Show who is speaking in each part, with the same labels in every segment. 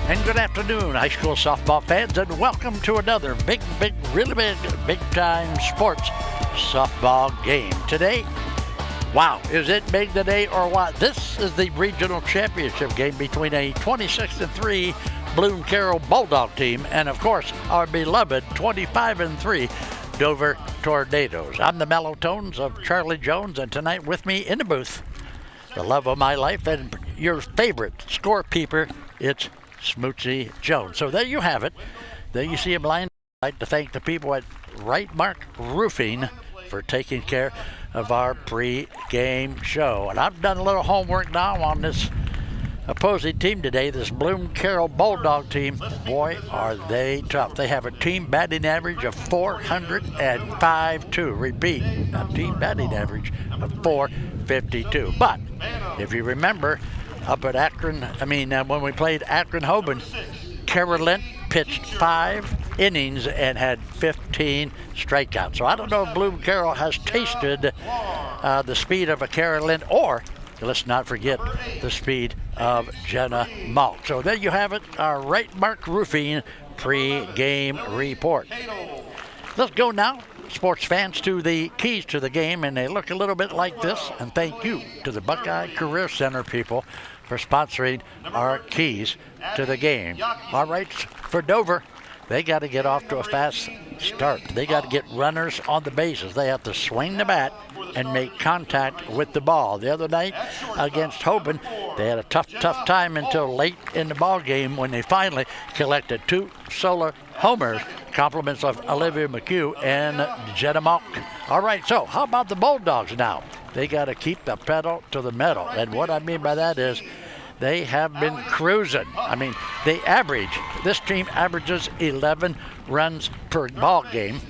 Speaker 1: And good afternoon, high school softball fans, and welcome to another really big time sports softball game. Today, wow, is it big today or what? This is the regional championship game between a 26-3 Bloom-Carroll Bulldog team and, of course, our beloved 25-3 Dover Tornadoes. I'm the mellow tones of Charlie Jones, and tonight with me in the booth, the love of my life and your favorite scorekeeper, it's Smoochy Jones. So there you have it. There you see him lying. I'd like to thank the people at Right Mark Roofing for taking care of our pre-game show. And I've done a little homework now on this opposing team today, this Bloom-Carroll Bulldog team. Boy, are they tough. They have a team batting average of 405-2. Repeat, a team batting average of 452. But if you remember, up at Akron, when we played Akron-Hoban, Carolyn pitched 5 innings and had 15 strikeouts. So I don't know if Bloom-Carroll has tasted the speed of a Carolyn, or let's not forget the speed of Jenna Malk. So there you have it, our Right Mark Roofing pre-game report. Let's go now, sports fans, to the keys to the game, and they look a little bit like this. And thank you to the Buckeye Career Center people for sponsoring our keys to the game. All right, for Dover, they got to get off to a fast start. They got to get runners on the bases. They have to swing the bat and make contact with the ball. The other night against Hoban, they had a tough time until late in the ball game when they finally collected 2 solo homers, compliments of Olivia McHugh and Jenna Malk. All right, so how about the Bulldogs now? They got to keep the pedal to the metal. And what I mean by that is they have been cruising. This team averages 11 runs per ball game,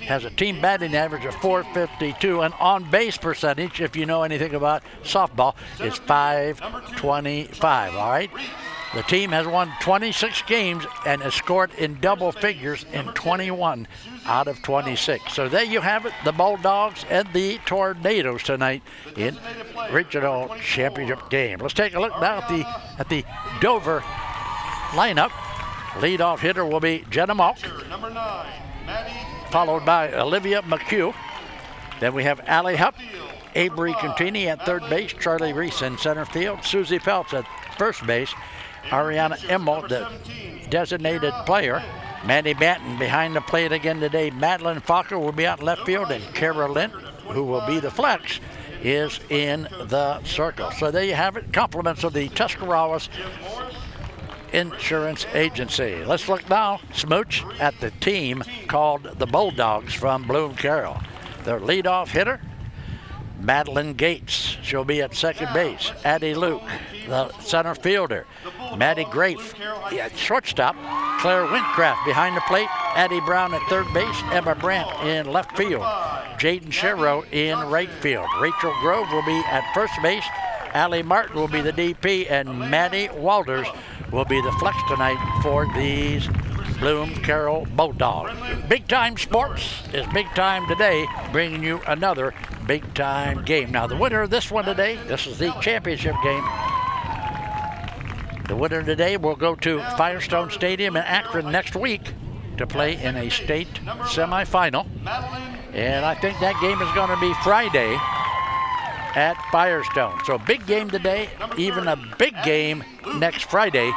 Speaker 1: has a team batting average of 452, and on-base percentage, if you know anything about softball, is 525, all right? The team has won 26 games and has scored in double figures in 21 out of 26. So there you have it, the Bulldogs and the Tornadoes tonight in regional championship game. Let's take a look now at the Dover lineup. Leadoff hitter will be Jenna Malk, followed by Olivia McHugh. Then we have Allie Hupp, Avery Contini at third base, Charlie Reese in center field, Susie Peltz at first base, Ariana Emmel, the designated player. Mandy Banton behind the plate again today. Madeline Fokker will be out left field, and Kara Lint, who will be the flex, is in the circle. So there you have it. Compliments of the Tuscarawas Insurance Agency. Let's look now, Smooch, at the team called the Bulldogs from Bloom-Carroll. Their leadoff hitter, Madeline Gates. She'll be at second base. Addie Luke, the center fielder. Maddie Grafe at shortstop. Claire Wintcraft behind the plate. Addie Brown at third base. Emma Brandt in left field. Jaden Sherrow in right field. Rachel Grove will be at first base. Allie Martin will be the DP, and Maddie Walters will be the flex tonight for these Bloom-Carroll Bulldogs. Big Time Sports is big time today, bringing you another big time game. Now the winner of this one today, this is the championship game. The winner today will go to Firestone Stadium in Akron next week to play in a state semifinal. And I think that game is going to be Friday at Firestone. So big game today, even a big game next Friday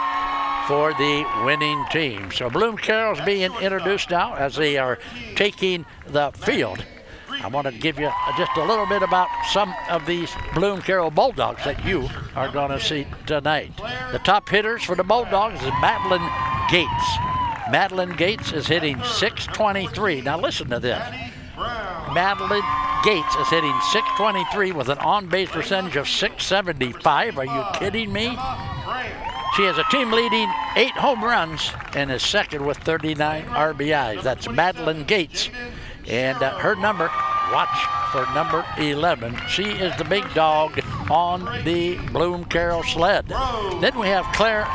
Speaker 1: for the winning team. So Bloom-Carroll's being introduced now as they are taking the field. I want to give you just a little bit about some of these Bloom-Carroll Bulldogs that you are going to see tonight. The top hitters for the Bulldogs is Madeline Gates. Madeline Gates is hitting .623. Now listen to this. Madeline Gates is hitting .623 with an on-base percentage of .675. Are you kidding me? She has a team-leading 8 home runs and is second with 39 RBIs. That's Madeline Gates. And her number, watch for number 11. She is the big dog on the Bloom-Carroll sled. Then we have Claire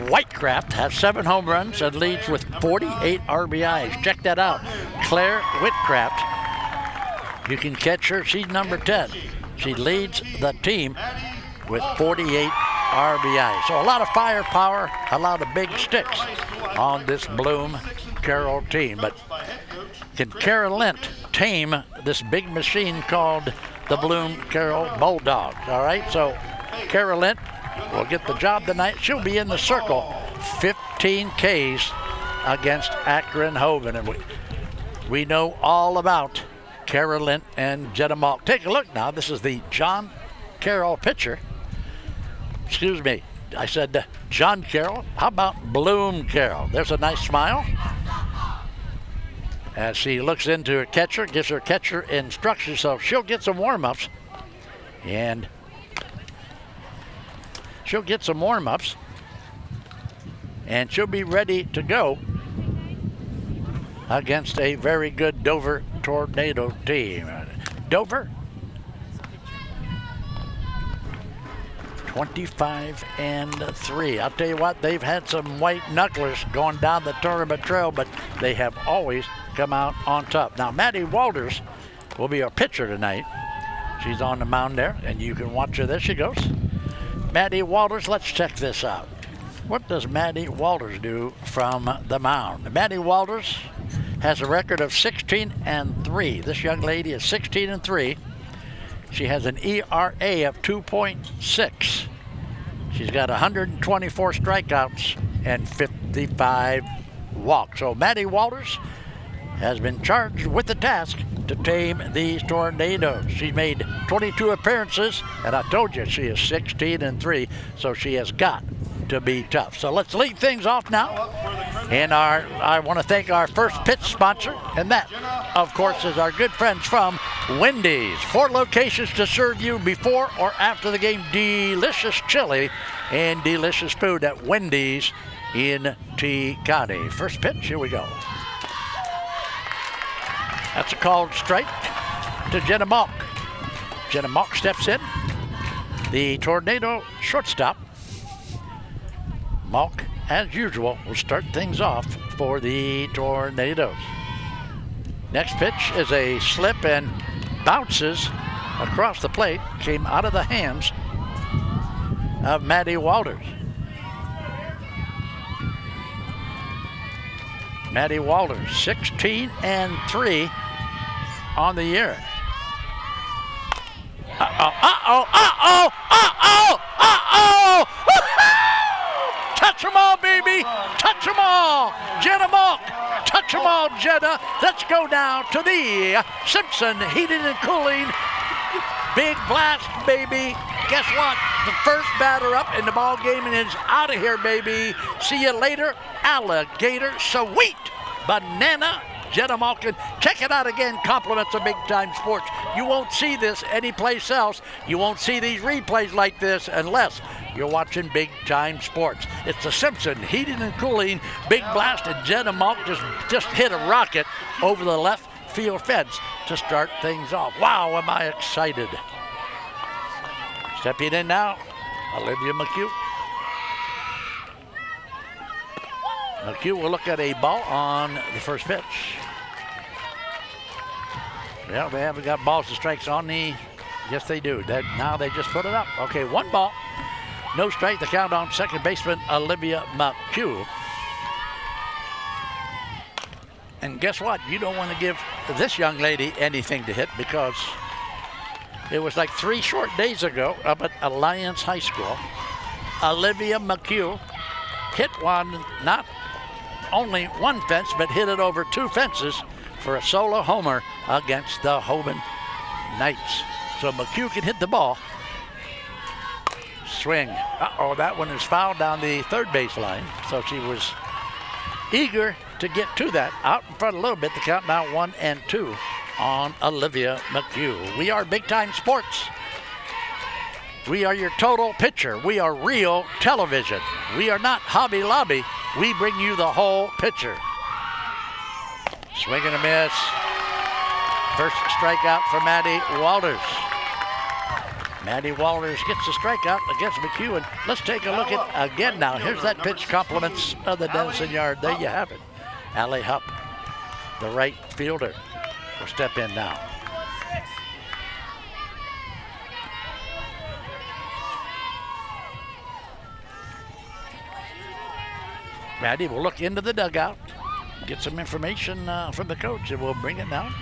Speaker 1: Whitecraft, has 7 home runs and leads with 48 RBIs. Check that out. Claire Whitecraft. You can catch her. She's number 10. She leads the team with 48 RBIs. So a lot of firepower, a lot of big sticks on this Bloom-Carroll team. But can Kara Lent tame this big machine called the Bloom-Carroll Bulldogs? All right, so Kara Lent will get the job tonight. She'll be in the circle, 15 Ks against Akron Hoban. And we know all about Kara Lent and Jenna Malk. Take a look now. This is the John Carroll pitcher. Excuse me, I said John Carroll. How about Bloom-Carroll? There's a nice smile as she looks into her catcher, gives her catcher instructions, so she'll get some warm-ups. And she'll get some warm-ups, and she'll be ready to go against a very good Dover Tornado team. Dover, 25-3. I'll tell you what, they've had some white knucklers going down the tournament trail, but they have always come out on top. Now, Maddie Walters will be our pitcher tonight. She's on the mound there, and you can watch her. There she goes. Maddie Walters, let's check this out. What does Maddie Walters do from the mound? Maddie Walters has a record of 16-3. This young lady is 16-3. She has an ERA of 2.6. She's got 124 strikeouts and 55 walks. So Maddie Walters has been charged with the task to tame these Tornadoes. She's made 22 appearances, and I told you she is 16-3, so she has got to be tough. So let's lead things off now. And I want to thank our first pitch sponsor, and that, of course, is our good friends from Wendy's. 4 locations to serve you before or after the game. Delicious chili and delicious food at Wendy's in T County. First pitch, here we go. That's a called strike to Jenna Malk. Jenna Malk steps in. The Tornado shortstop. Malk, as usual, will start things off for the Tornadoes. Next pitch is a slip and bounces across the plate. Came out of the hands of Maddie Walters. Maddie Walters, 16-3 on the year. Touch them all, baby. Touch them all. Jenna Malk. Touch them all, Jenna. Let's go now to the Simpson Heating and Cooling Big Blast, baby. Guess what? The first batter up in the ball game and is out of here, baby. See you later, alligator. Sweet banana. Jenna Malkin. Check it out again. Compliments of Big Time Sports. You won't see this anyplace else. You won't see these replays like this unless you're watching Big Time Sports. It's the Simpson Heating and Cooling Big Blast, and Jenna Malk just hit a rocket over the left field fence to start things off. Wow, am I excited. Stepping in now, Olivia McHugh. McHugh will look at a ball on the first pitch. Yeah, they haven't got balls and strikes on the. Yes, they do. Now they just put it up. Okay, 1 ball. No strike. The count on second baseman Olivia McHugh. And guess what? You don't want to give this young lady anything to hit because it was like 3 short days ago up at Alliance High School. Olivia McHugh hit one, not only 1 fence, but hit it over 2 fences for a solo homer against the Hoban Knights. So McHugh can hit the ball. Swing. Uh-oh, that one is fouled down the third base line. So she was eager to get to that. Out in front a little bit. The count now 1-2 on Olivia McHugh. We are Big Time Sports. We are your total picture. We are real television. We are not Hobby Lobby. We bring you the whole picture. Swing and a miss. First strikeout for Maddie Walters. Maddie Walters gets the strikeout against McHugh. And let's take a look at again now. Here's that pitch, compliments of the Denison yard. There you have it. Allie Hupp, the right fielder, will step in now. Maddie will look into the dugout, get some information from the coach, and we'll bring it down.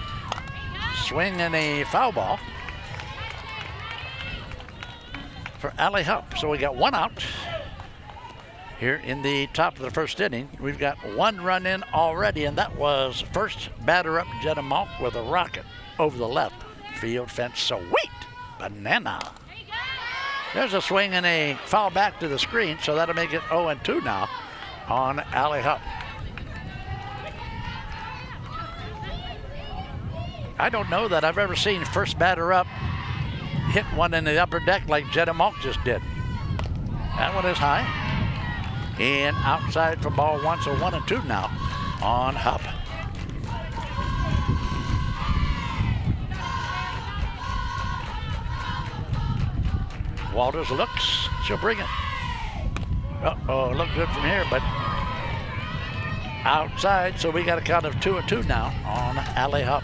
Speaker 1: Swing and a foul ball for Allie Hupp. So we got 1 out here in the top of the first inning. We've got 1 run in already, and that was first batter up Jenna Malk with a rocket over the left field fence. Sweet banana. There's a swing and a foul back to the screen, so that'll make it 0-2 now on Allie Hupp. I don't know that I've ever seen first batter up hit one in the upper deck like Jenna Malk just did. That one is high. And outside for ball 1, so 1-2 now on Hupp. Walters looks, she'll bring it. Uh-oh, look good from here, but outside, so we got a count of 2-2 now on Allie Hupp.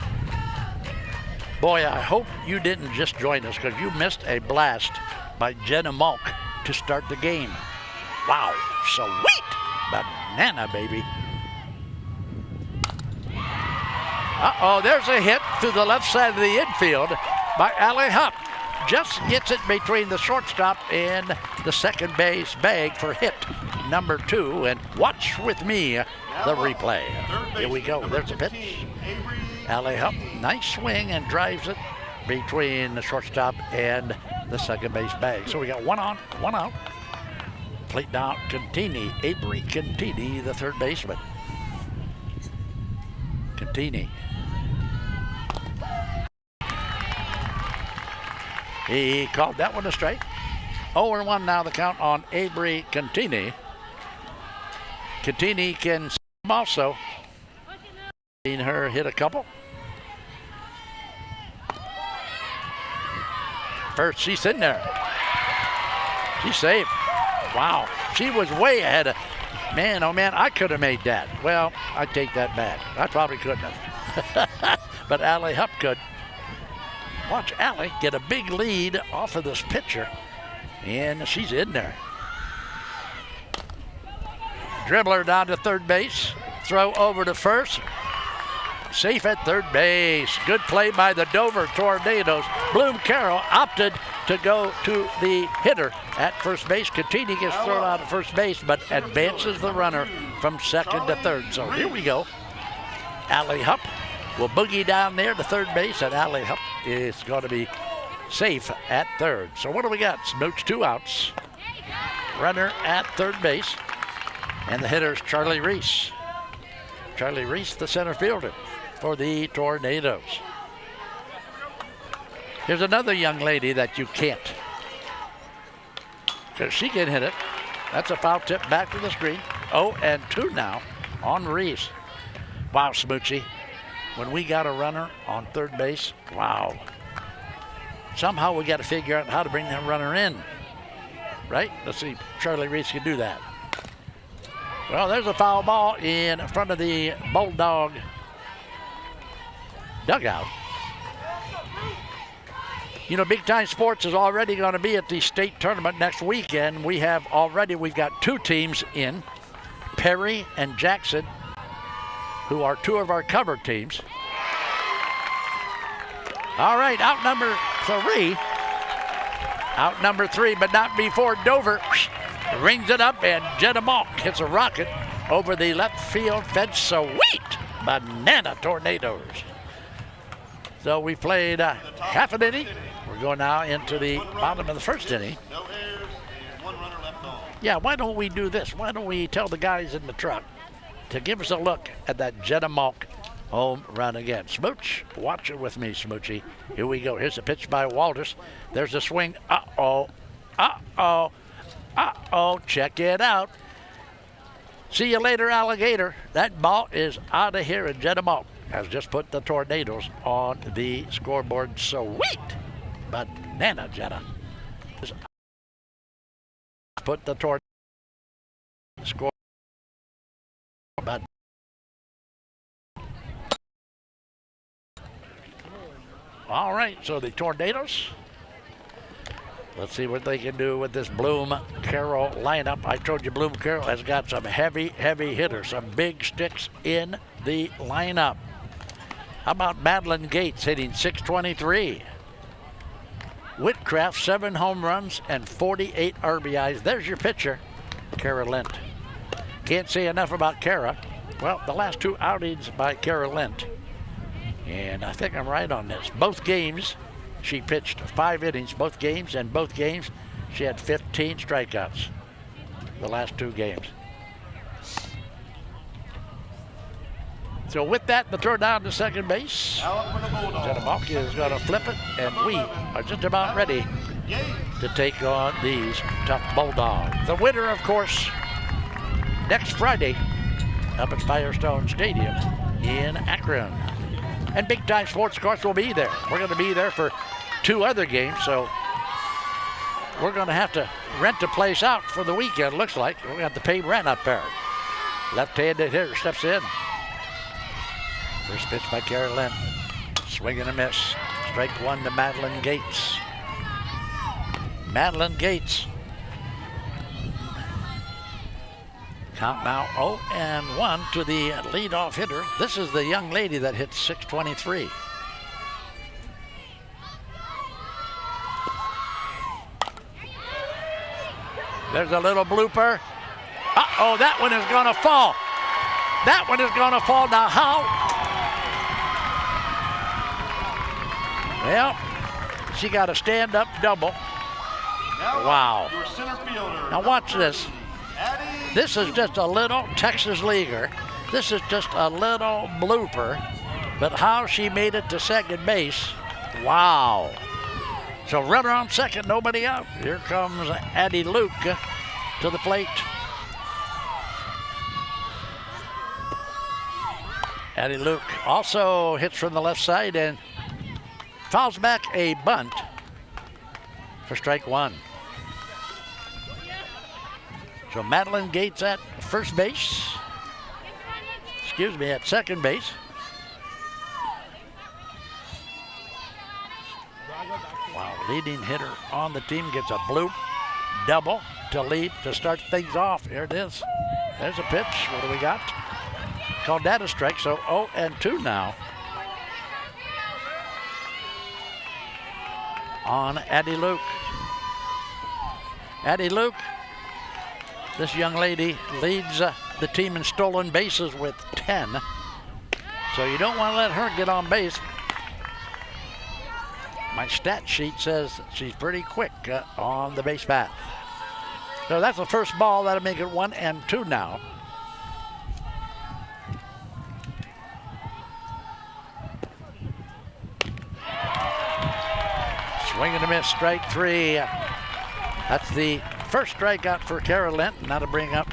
Speaker 1: Boy, I hope you didn't just join us because you missed a blast by Jenna Malk to start the game. Wow, sweet banana, baby. Uh-oh, there's a hit through the left side of the infield by Allie Hupp. Just gets it between the shortstop and the second base bag for hit number 2. And watch with me the replay. Here we go. There's a pitch. Allie Hupp, nice swing and drives it between the shortstop and the second base bag. So we got 1 on, 1 out. Plate down, Contini, Avery Contini, the third baseman. Contini. He called that one a strike. 0-1 now the count on Avery Contini. Contini can also. Seen her hit a couple. First, she's in there. She's safe. Wow, she was way ahead of, man, oh man, I could have made that. Well, I take that back. I probably couldn't have. But Allie Hupp could. Watch Allie get a big lead off of this pitcher, and she's in there. Dribbler down to third base. Throw over to first. Safe at third base. Good play by the Dover Tornadoes. Bloom-Carroll opted to go to the hitter at first base. Contini gets thrown out at first base, but advances the runner from second to third. So here we go. Allie Hupp will boogie down there to third base, and Allie Hupp is going to be safe at third. So what do we got? Smooch, 2 outs. Runner at third base, and the hitter's Charlie Reese. Charlie Reese, the center fielder for the Tornadoes. Here's another young lady that you can't, because she can hit it. That's a foul tip back to the screen. 0-2 now on Reese. Wow, Smoochie. When we got a runner on third base, wow. somehow we got to figure out how to bring that runner in. Right? Let's see if Charlie Reese can do that. Well, there's a foul ball in front of the Bulldog dugout. You know, Big Time Sports is already going to be at the state tournament next weekend. We've got 2 teams in, Perry and Jackson, who are 2 of our cover teams. All right, out number 3. Out number 3, but not before Dover rings it up, and Jenna Malk hits a rocket over the left field fence. Sweet banana tornadoes. So we played half an inning. We're going now into the bottom of the first inning.
Speaker 2: No errors and 1 runner left on.
Speaker 1: Yeah, why don't we do this? Why don't we tell the guys in the truck to give us a look at that Jenna Malk home run again. Smooch, watch it with me, Smoochy. Here we go. Here's a pitch by Walters. There's a swing. Uh-oh. Uh-oh. Uh-oh. Check it out. See you later, alligator. That ball is out of here, and Jenna Malk has just put the Tornadoes on the scoreboard. Sweet banana, Jenna. Put the Tornadoes score. All right, so the Tornadoes. Let's see what they can do with this Bloom-Carroll lineup. I told you Bloom-Carroll has got some heavy hitters, some big sticks in the lineup. How about Madeline Gates hitting .623? Whitcraft, 7 home runs and 48 RBIs. There's your pitcher, Kara Lent. Can't say enough about Kara. Well, the last 2 outings by Kara Lent. And I think I'm right on this. Both games, she pitched 5 innings, both games, and both games she had 15 strikeouts. The last 2 games. So with that, the throw down to second base. Jenna Malk is going to flip it, and we are just about ready to take on these tough Bulldogs. The winner, of course, next Friday up at Firestone Stadium in Akron. And Big Time Sports, of course, will be there. We're going to be there for 2 other games, so we're going to have to rent the place out for the weekend, looks like. We're going to have to pay rent up there. Left-handed hitter steps in. First pitch by Kara Lent. Swing and a miss. Strike 1 to Madeline Gates. Madeline Gates. Count now 0-1 to the leadoff hitter. This is the young lady that hit .623. There's a little blooper. Uh-oh, that one is going to fall. That one is going to fall. Now how? Well, she got a stand-up double. Wow. Now watch this. This is just a little Texas leaguer. This is just a little blooper. But how she made it to second base, wow. So runner on second, nobody out. Here comes Addie Luke to the plate. Addie Luke also hits from the left side and fouls back a bunt for strike 1. So Madeline Gates at first base. Excuse me, at second base. Wow, leading hitter on the team gets a bloop double to lead to start things off. Here it is. There's a pitch. What do we got? Called that a strike, so 0-2 now on Addie Luke. Addie Luke, this young lady leads the team in stolen bases with 10. So you don't want to let her get on base. My stat sheet says she's pretty quick on the base path. So that's the first ball. That'll make it 1-2 now. Swing and a miss, strike 3. That's the first strikeout for Kara Lent. Now to bring up.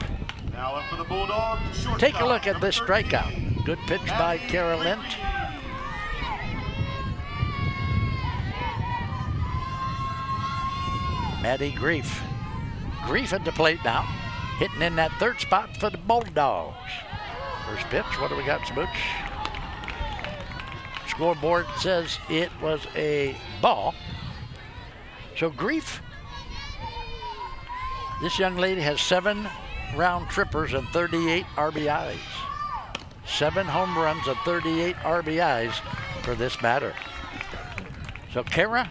Speaker 2: Now up for the Bulldogs.
Speaker 1: Take a look at this strikeout. Good pitch by Kara Lent. Maddie Grief. Grief at the plate now, hitting in that third spot for the Bulldogs. First pitch, what do we got, Smooch? Scoreboard says it was a ball. So Grief, this young lady has 7 round trippers and 38 RBIs. 7 home runs and 38 RBIs for this batter. So Kara,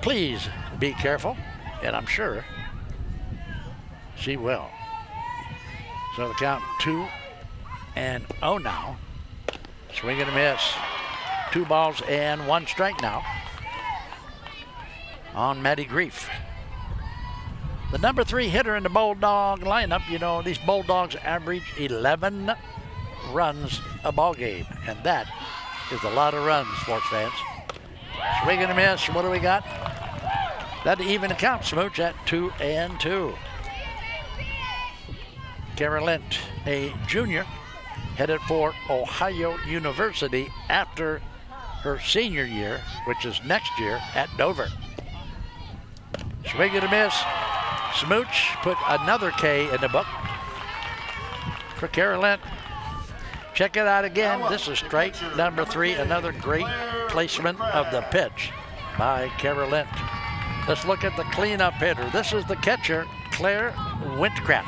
Speaker 1: please be careful, and I'm sure she will. So the count 2-0 now. Swing and a miss. 2 balls and 1 strike now on Maddie Grief. The number 3 hitter in the Bulldog lineup, you know, these Bulldogs average 11 runs a ball game, and that is a lot of runs, sports fans. Swing and a miss. What do we got? That even account, Smooch, at 2-2. Kara Lent, a junior, headed for Ohio University after her senior year, which is next year at Dover. Swing and a miss. Smooch put another K in the book for Kara Lent. Check it out again. This is strike number 3, another great placement of the pitch by Kara Lent. Let's look at the cleanup hitter. This is the catcher, Claire Windcraft.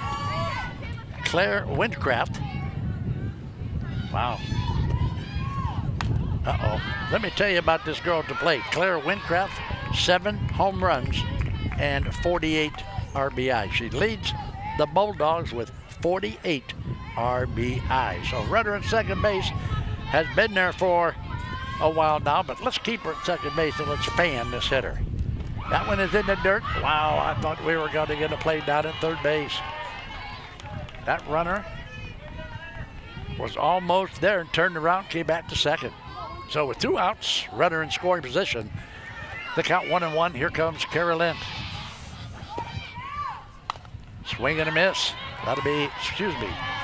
Speaker 1: Claire Windcraft. Wow. Uh-oh. Let me tell you about this girl at the plate. Claire Windcraft, 7 home runs and 48 RBI. She leads the Bulldogs with 48 RBI. So runner at second base has been there for a while now, but let's keep her at second base and let's fan this hitter. That one is in the dirt. Wow, I thought we were going to get a play down at third base. That runner was almost there and turned around, came back to second. So with 2 outs, runner in scoring position, the count 1-1. Here comes Kara Lent. Swing and a miss. That'll be,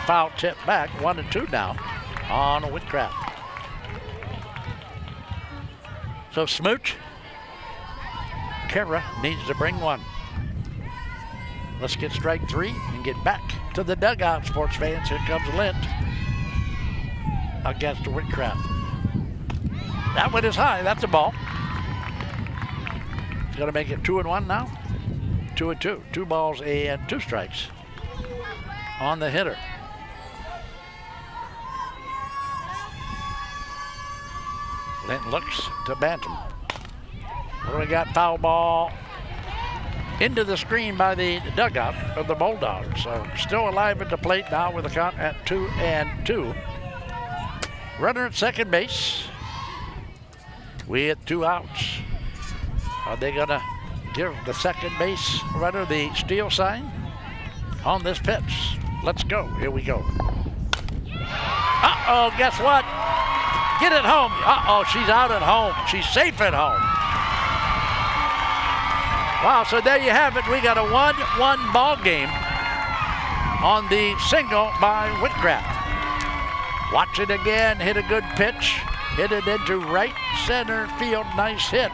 Speaker 1: foul tip back. 1-2 now on Whitcraft. So Smooch, Kara needs to bring one. Let's get strike 3 and get back to the dugout, sports fans. Here comes Lent against Whitcraft. That one is high. That's a ball. He's going to make it 2-1 now. 2-2. 2 balls and 2 strikes on the hitter. Lent looks to Bantam. What do we got? Foul ball into the screen by the dugout of the Bulldogs. So still alive at the plate now with a count at 2-2. Runner at second base. We had 2 outs. Are they gonna give the second base runner the steal sign on this pitch? Let's go. Here we go. Uh-oh, guess what? Get it home. Uh-oh, she's out at home. She's safe at home. Wow, so there you have it. We got a 1-1 ball game on the single by Whitcraft. Watch it again. Hit a good pitch. Hit it into right center field. Nice hit.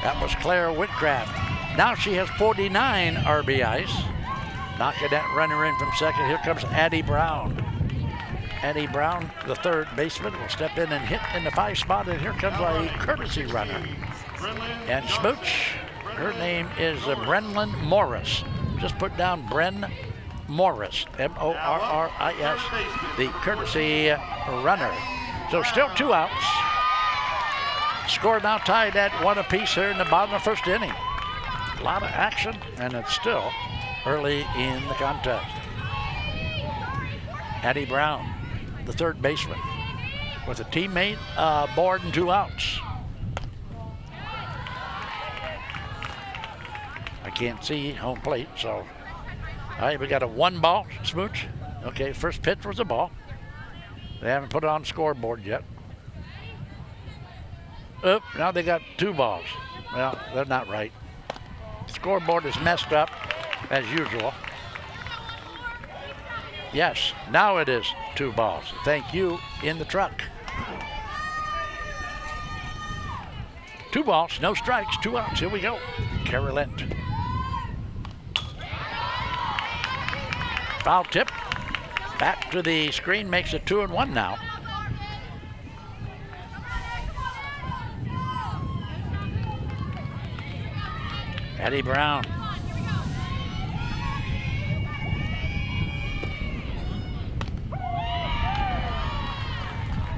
Speaker 1: That was Claire Whitcraft. Now she has 49 RBIs. Knocking that runner in from second. Here comes Addie Brown. Addie Brown, the third baseman, will step in and hit in the 5 spot. And here comes a courtesy runner. And Smooch, her name is Brenlyn Morris. Just put down Bren Morris, M-O-R-R-I-S, the courtesy runner. So still 2 outs. Score now tied at 1 apiece here in the bottom of the first inning. A lot of action, and it's still early in the contest. Addie Brown, the third baseman, with a teammate aboard and 2 outs. I can't see home plate, so. All right, we got a 1 ball, Smooch. Okay, first pitch was a ball. They haven't put it on the scoreboard yet. Oop, now they got 2 balls. Well, they're not right. Scoreboard is messed up, as usual. Yes, now it is 2 balls. Thank you, in the truck. 2 balls, no strikes, 2 outs. Here we go. Kara Lent. Foul tip. Back to the screen, makes it 2-1 now. Eddie Brown.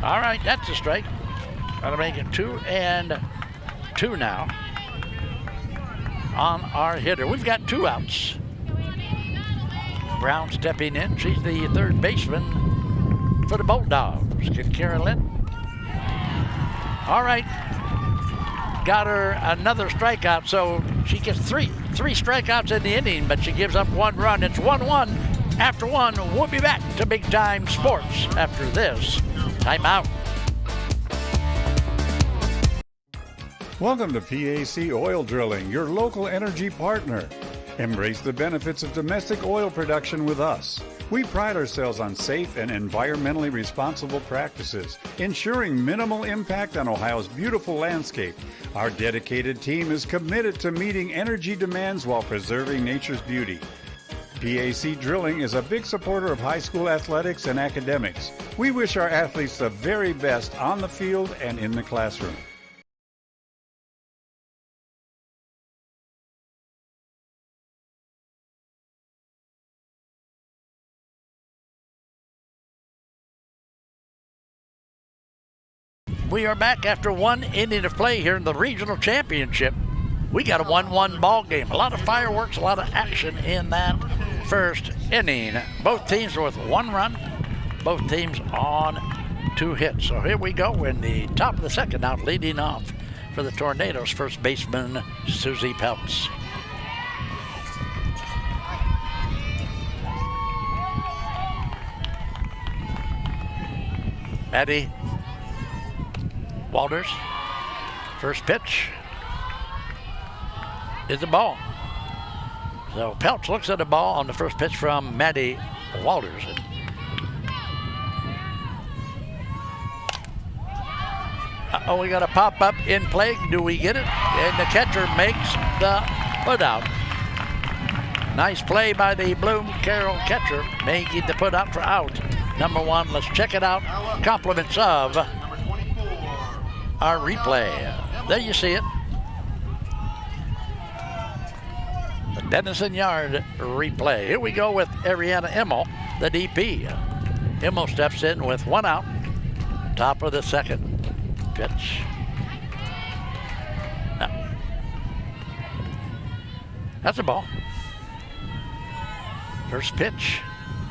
Speaker 1: All right, that's a strike. That'll make it 2-2 now on our hitter. We've got 2 outs. Brown stepping in. She's the third baseman for the Bulldogs. Can Carolyn? All right. Got her another strikeout, so she gets three strikeouts in the inning, but she gives up 1 run. It's 1-1 after 1. We'll be back to Big Time Sports after this timeout.
Speaker 3: Welcome to PAC Oil Drilling, your local energy partner. Embrace the benefits of domestic oil production with us. We pride ourselves on safe and environmentally responsible practices, ensuring minimal impact on Ohio's beautiful landscape. Our dedicated team is committed to meeting energy demands while preserving nature's beauty. PAC Drilling is a big supporter of high school athletics and academics. We wish our athletes the very best on the field and in the classroom.
Speaker 1: We are back after 1 inning of play here in the regional championship. We got a 1-1 ball game. A lot of fireworks, a lot of action in that first inning. Both teams with 1 run, both teams on 2 hits. So here we go in the top of the second out, leading off for the Tornadoes, first baseman Susie Peltz. Maddie Walters, first pitch is the ball. So Peltz looks at the ball on the first pitch from Maddie Walters. We got a pop up in play. Do we get it? And the catcher makes the put out. Nice play by the Bloom-Carroll catcher, making the put out for out. Number 1, let's check it out. Compliments of our replay. There you see it. The Denison Yard replay. Here we go with Ariana Immel, the DP. Immel steps in with 1 out. Top of the second pitch. No. That's a ball. First pitch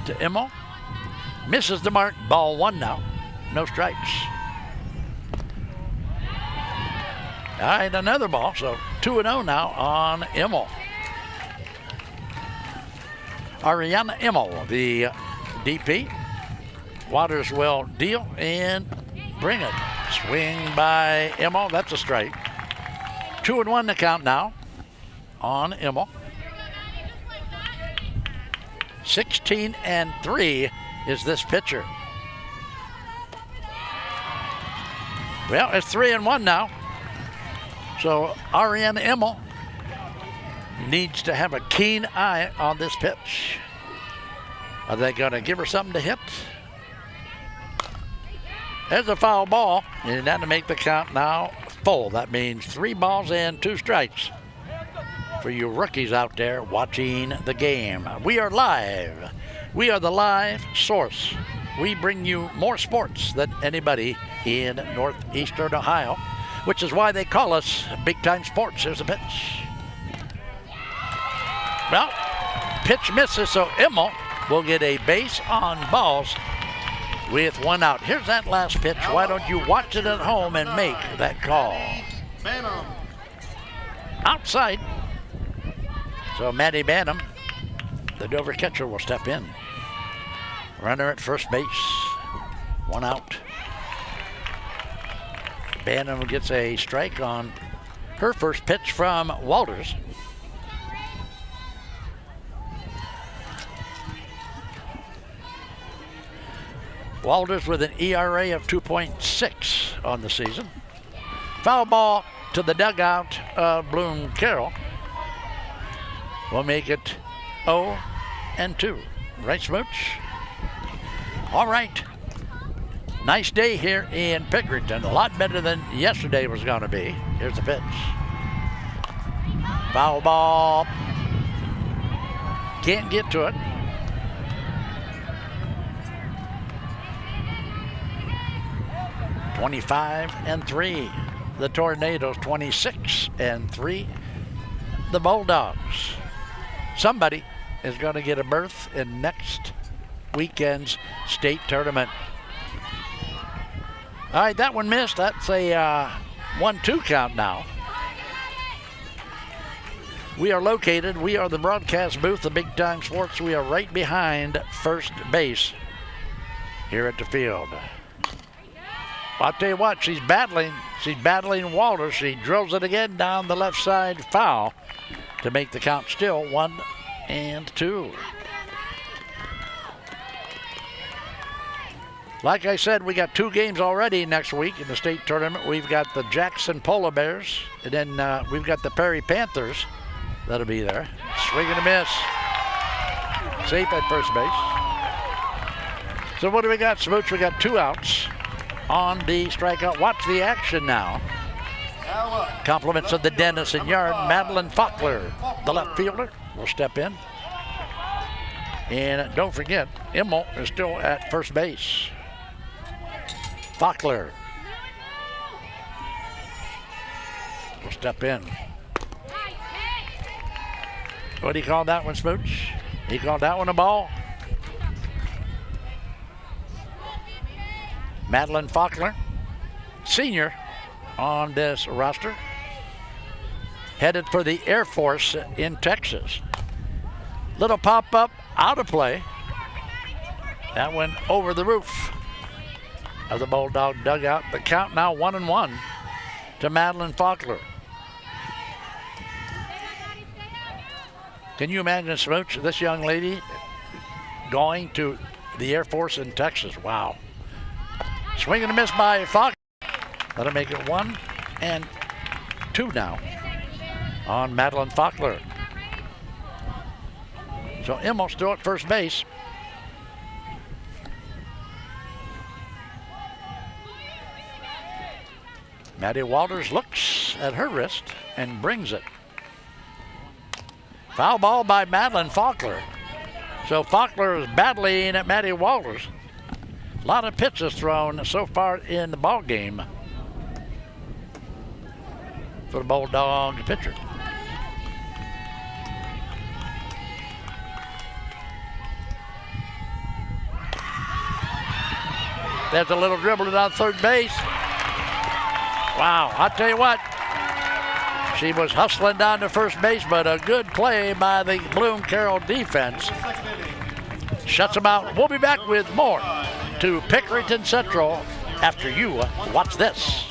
Speaker 1: to Immel. Misses the mark. Ball 1 now. No strikes. All right, another ball, so 2-0 now on Immel. Ariana Immel, the DP. Waters will deal and bring it. Swing by Immel, that's a strike. 2-1 the count now on Immel. 16-3 is this pitcher. Well, it's 3-1 now. So Ariana Immel needs to have a keen eye on this pitch. Are they going to give her something to hit? There's a foul ball, and that'll make the count now full. That means 3 balls and 2 strikes for you rookies out there watching the game. We are live. We are the live source. We bring you more sports than anybody in northeastern Ohio, which is why they call us Big Time Sports. Here's a pitch. Well, pitch misses, so Immel will get a base on balls with 1 out. Here's that last pitch. Why don't you watch it at home and make that call? Outside. So Maddie Banham, the Dover catcher, will step in. Runner at first base. 1 out. Banham gets a strike on her first pitch from Walters. Walters with an ERA of 2.6 on the season. Foul ball to the dugout of Bloom-Carroll. Will make it 0-2. Right, Smooch? All right. Nice day here in Pickerington. A lot better than yesterday was going to be. Here's the pitch. Foul ball. Can't get to it. (25-3). The Tornadoes 26-3. The Bulldogs. Somebody is going to get a berth in next weekend's state tournament. All right, that one missed. That's a 1-2 count now. We are the broadcast booth of Big Time Sports. We are right behind first base here at the field. I'll tell you what, she's battling Walters. She drills it again down the left side, foul to make the count still 1-2. Like I said, we got 2 games already next week in the state tournament. We've got the Jackson Polar Bears, and then we've got the Perry Panthers that'll be there. Swing and a miss. Safe at first base. So what do we got, Smooch? We got 2 outs on the strikeout. Watch the action now. Compliments of the Dennison yard. Madeline Faulkner, the left fielder, will step in. And don't forget, Immel is still at first base. Faulkner will step in. What do you call that one, Smooch? He called that one a ball. Madeline Faulkner, senior on this roster, headed for the Air Force in Texas. Little pop-up out of play. That went over the roof of the Bulldog dugout. The count now 1-1 to Madeline Faulkner. Can you imagine, Smooch, this young lady going to the Air Force in Texas? Wow. Swing and a miss by Faulkner. That'll make it 1-2 now on Madeline Faulkner. So Immel still at first base. Maddie Walters looks at her wrist and brings it. Foul ball by Madeline Faulkner. So Faulkner is battling at Maddie Walters. A lot of pitches thrown so far in the ball game for the Bulldog pitcher. There's a little dribble down third base. Wow, I'll tell you what. She was hustling down to first base, but a good play by the Bloom-Carroll defense. Shuts them out. We'll be back with more to Pickerington Central after you watch this.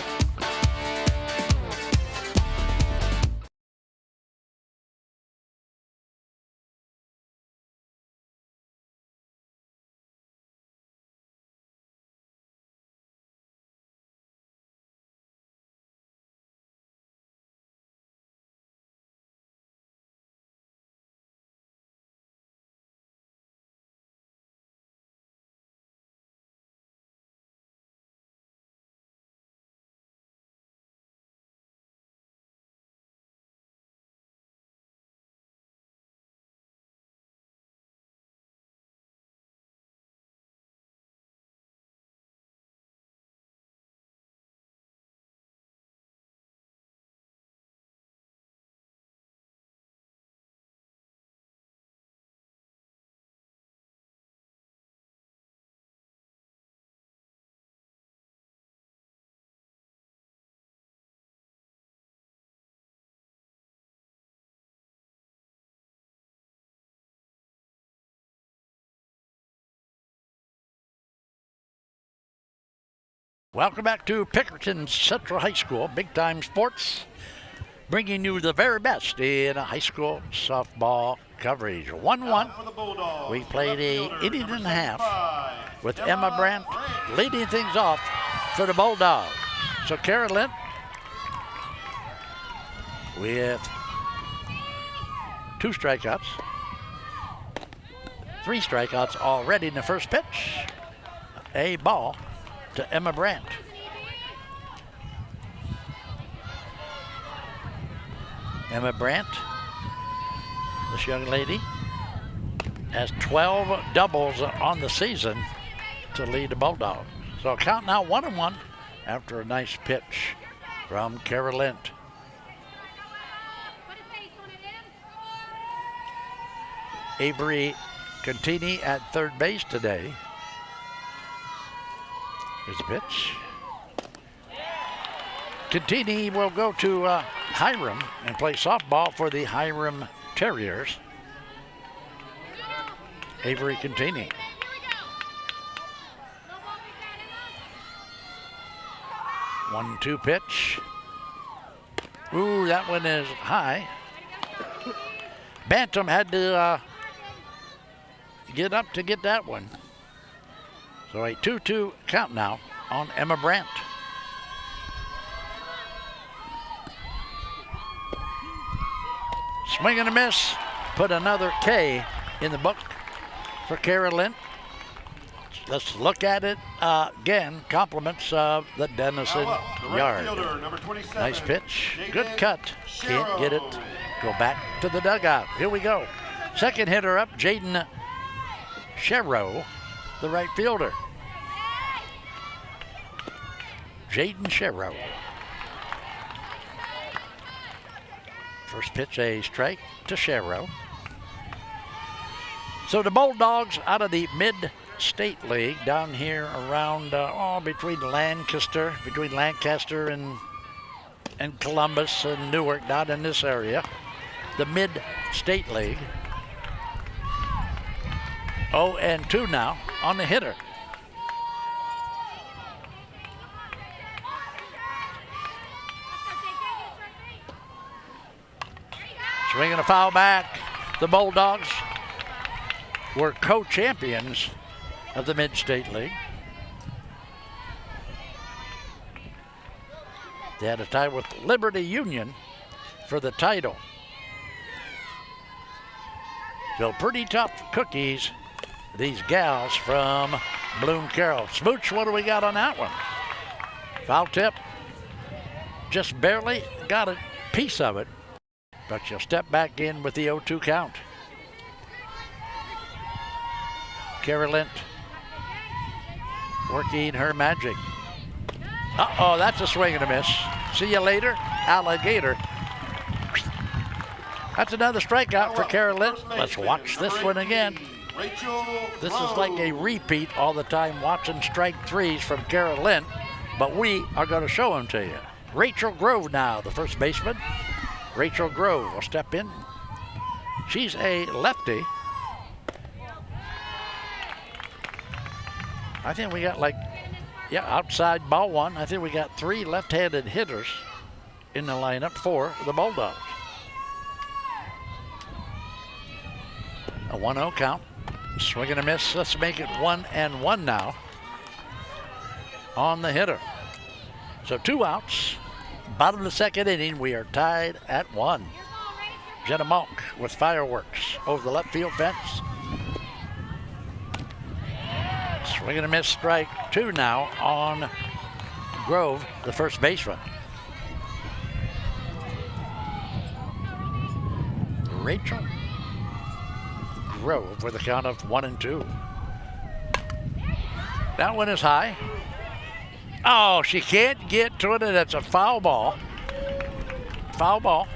Speaker 1: Welcome back to Pickerington Central High School, Big Time Sports, bringing you the very best in high school softball coverage. 1-1. We played an inning and a half with Emma Brandt leading things off for the Bulldogs. So Kara Lent with 2 strikeouts. 3 strikeouts already in the first pitch. A ball to Emma Brandt. Emma Brandt, this young lady, has 12 doubles on the season to lead the Bulldogs. So count now 1-1 after a nice pitch from Kara Lent. Avery Contini at third base today. Here's the pitch. Contini will go to Hiram and play softball for the Hiram Terriers. Avery Contini. One-two pitch. Ooh, that one is high. Bantam had to get up to get that one. So a 2-2 count now on Emma Brandt. Swing and a miss. Put another K in the book for Kara Lent. Let's look at it again. Compliments of the Denison yard. Nice pitch. Good cut. Can't get it. Go back to the dugout. Here we go. Second hitter up, Jaden Sherrow, the right fielder. Jaden Sherrow. First pitch, a strike to Sherrow. So the Bulldogs out of the Mid-State League down here around between Lancaster and Columbus and Newark, down in this area. The Mid-State League. 0-2 now on the hitter. Swinging a foul back. The Bulldogs were co-champions of the Mid-State League. They had a tie with Liberty Union for the title. So pretty tough cookies, these gals from Bloom-Carroll. Smooch, what do we got on that one? Foul tip. Just barely got a piece of it, but she'll step back in with the 0-2 count. Kara Lent working her magic. Uh-oh, that's a swing and a miss. See you later, alligator. That's another strikeout for Kara Lent. Let's watch this one again. This is like a repeat all the time, watching strike threes from Kara Lent, but we are going to show them to you. Rachel Grove now, the first baseman. Rachel Grove will step in. She's a lefty. I think we got outside ball one. I think we got 3 left-handed hitters in the lineup for the Bulldogs. A 1-0 count. Swing and a miss. Let's make it 1-1 now on the hitter. So 2 outs. Bottom of the second inning, we are tied at 1. Jenna Monk with fireworks over the left field fence. Swing and a miss, strike 2 now on Grove, the first baseman. Rachel Grove with a count of 1-2. That one is high. Oh, she can't get to it, and it's a foul ball. Foul ball.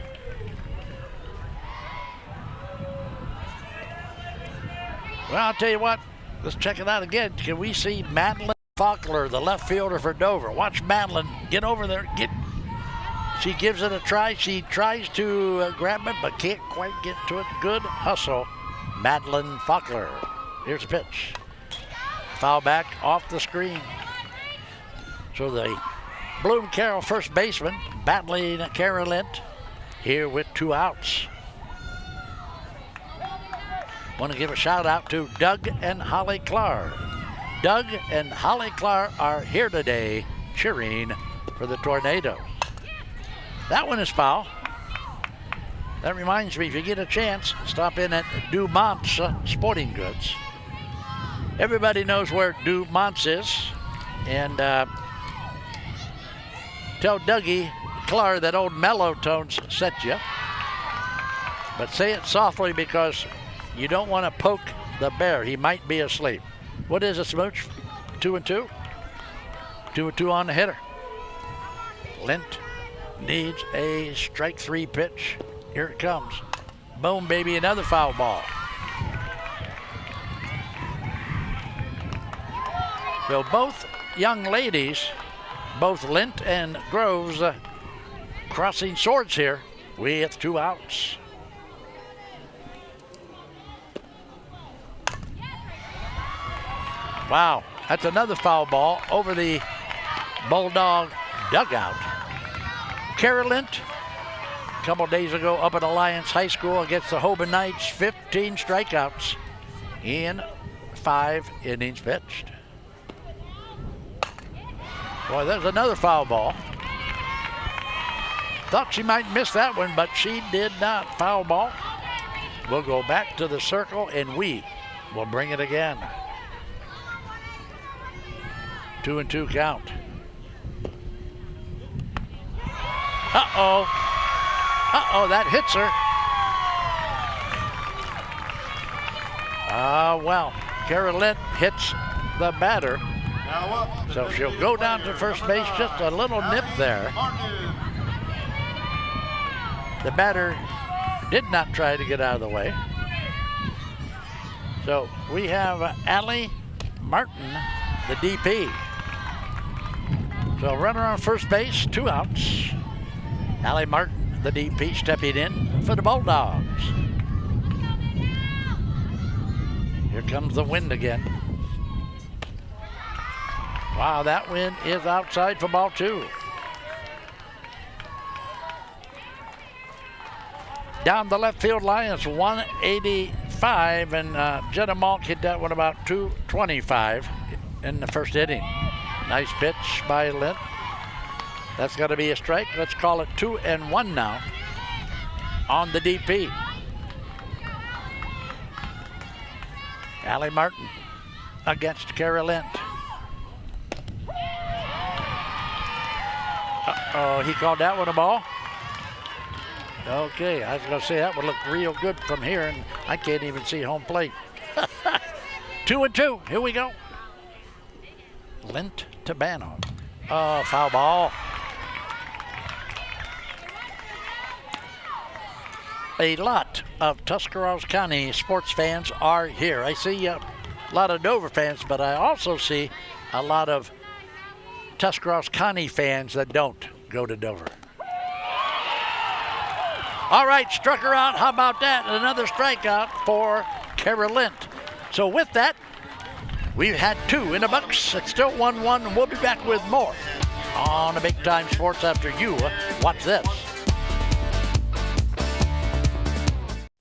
Speaker 1: Well, I'll tell you what. Let's check it out again. Can we see Madeline Faulkner, the left fielder for Dover? Watch Madeline get over there. She gives it a try. She tries to grab it, but can't quite get to it. Good hustle, Madeline Faulkner. Here's the pitch. Foul back off the screen. So the Bloom-Carroll first baseman battling Kara Lent here with 2 outs. Want to give a shout out to Doug and Holly Clark. Doug and Holly Clark are here today cheering for the Tornadoes. That one is foul. That reminds me, if you get a chance, stop in at Dumont's Sporting Goods. Everybody knows where Dumont's is. And tell Dougie Clark that old Mellow Tones sent you. But say it softly because you don't want to poke the bear. He might be asleep. What is it, Smooch? 2-2? 2-2 on the hitter. Lint needs a strike 3 pitch. Here it comes. Boom, baby, another foul ball. So both young ladies, both Lint and Groves, crossing swords here with 2 outs. Wow, that's another foul ball over the Bulldog dugout. Kara Lint, a couple days ago up at Alliance High School against the Hoban Knights, 15 strikeouts in 5 innings pitched. Boy, there's another foul ball. Thought she might miss that one, but she did not. Foul ball. We'll go back to the circle, and we will bring it again. 2-2 count. Uh-oh. Uh-oh, that hits her. Well, Kara Lint hits the batter. So she'll go down to first base, just a little nip there. The batter did not try to get out of the way. So we have Allie Martin, the DP. So runner on first base, 2 outs. Allie Martin, the DP, stepping in for the Bulldogs. Here comes the wind again. Wow, that wind is outside for ball 2. Down the left field line, it's 185, and Jenna Malk hit that one about 225 in the first inning. Nice pitch by Lint. That's got to be a strike. Let's call it 2-1 now on the DP. Allie Martin against Kara Lint. Uh-oh, he called that one a ball. Okay, I was going to say that would look real good from here, and I can't even see home plate. 2-2, here we go. Lint to Bano. Oh, foul ball. A lot of Tuscarawas County sports fans are here. I see a lot of Dover fans, but I also see a lot of Tuscarawas County fans that don't go to Dover. All right, struck her out. How about that? Another strikeout for Kara Lint. So with that, we've had 2 in the books. It's still 1-1, and we'll be back with more on the Big Time Sports after you watch this.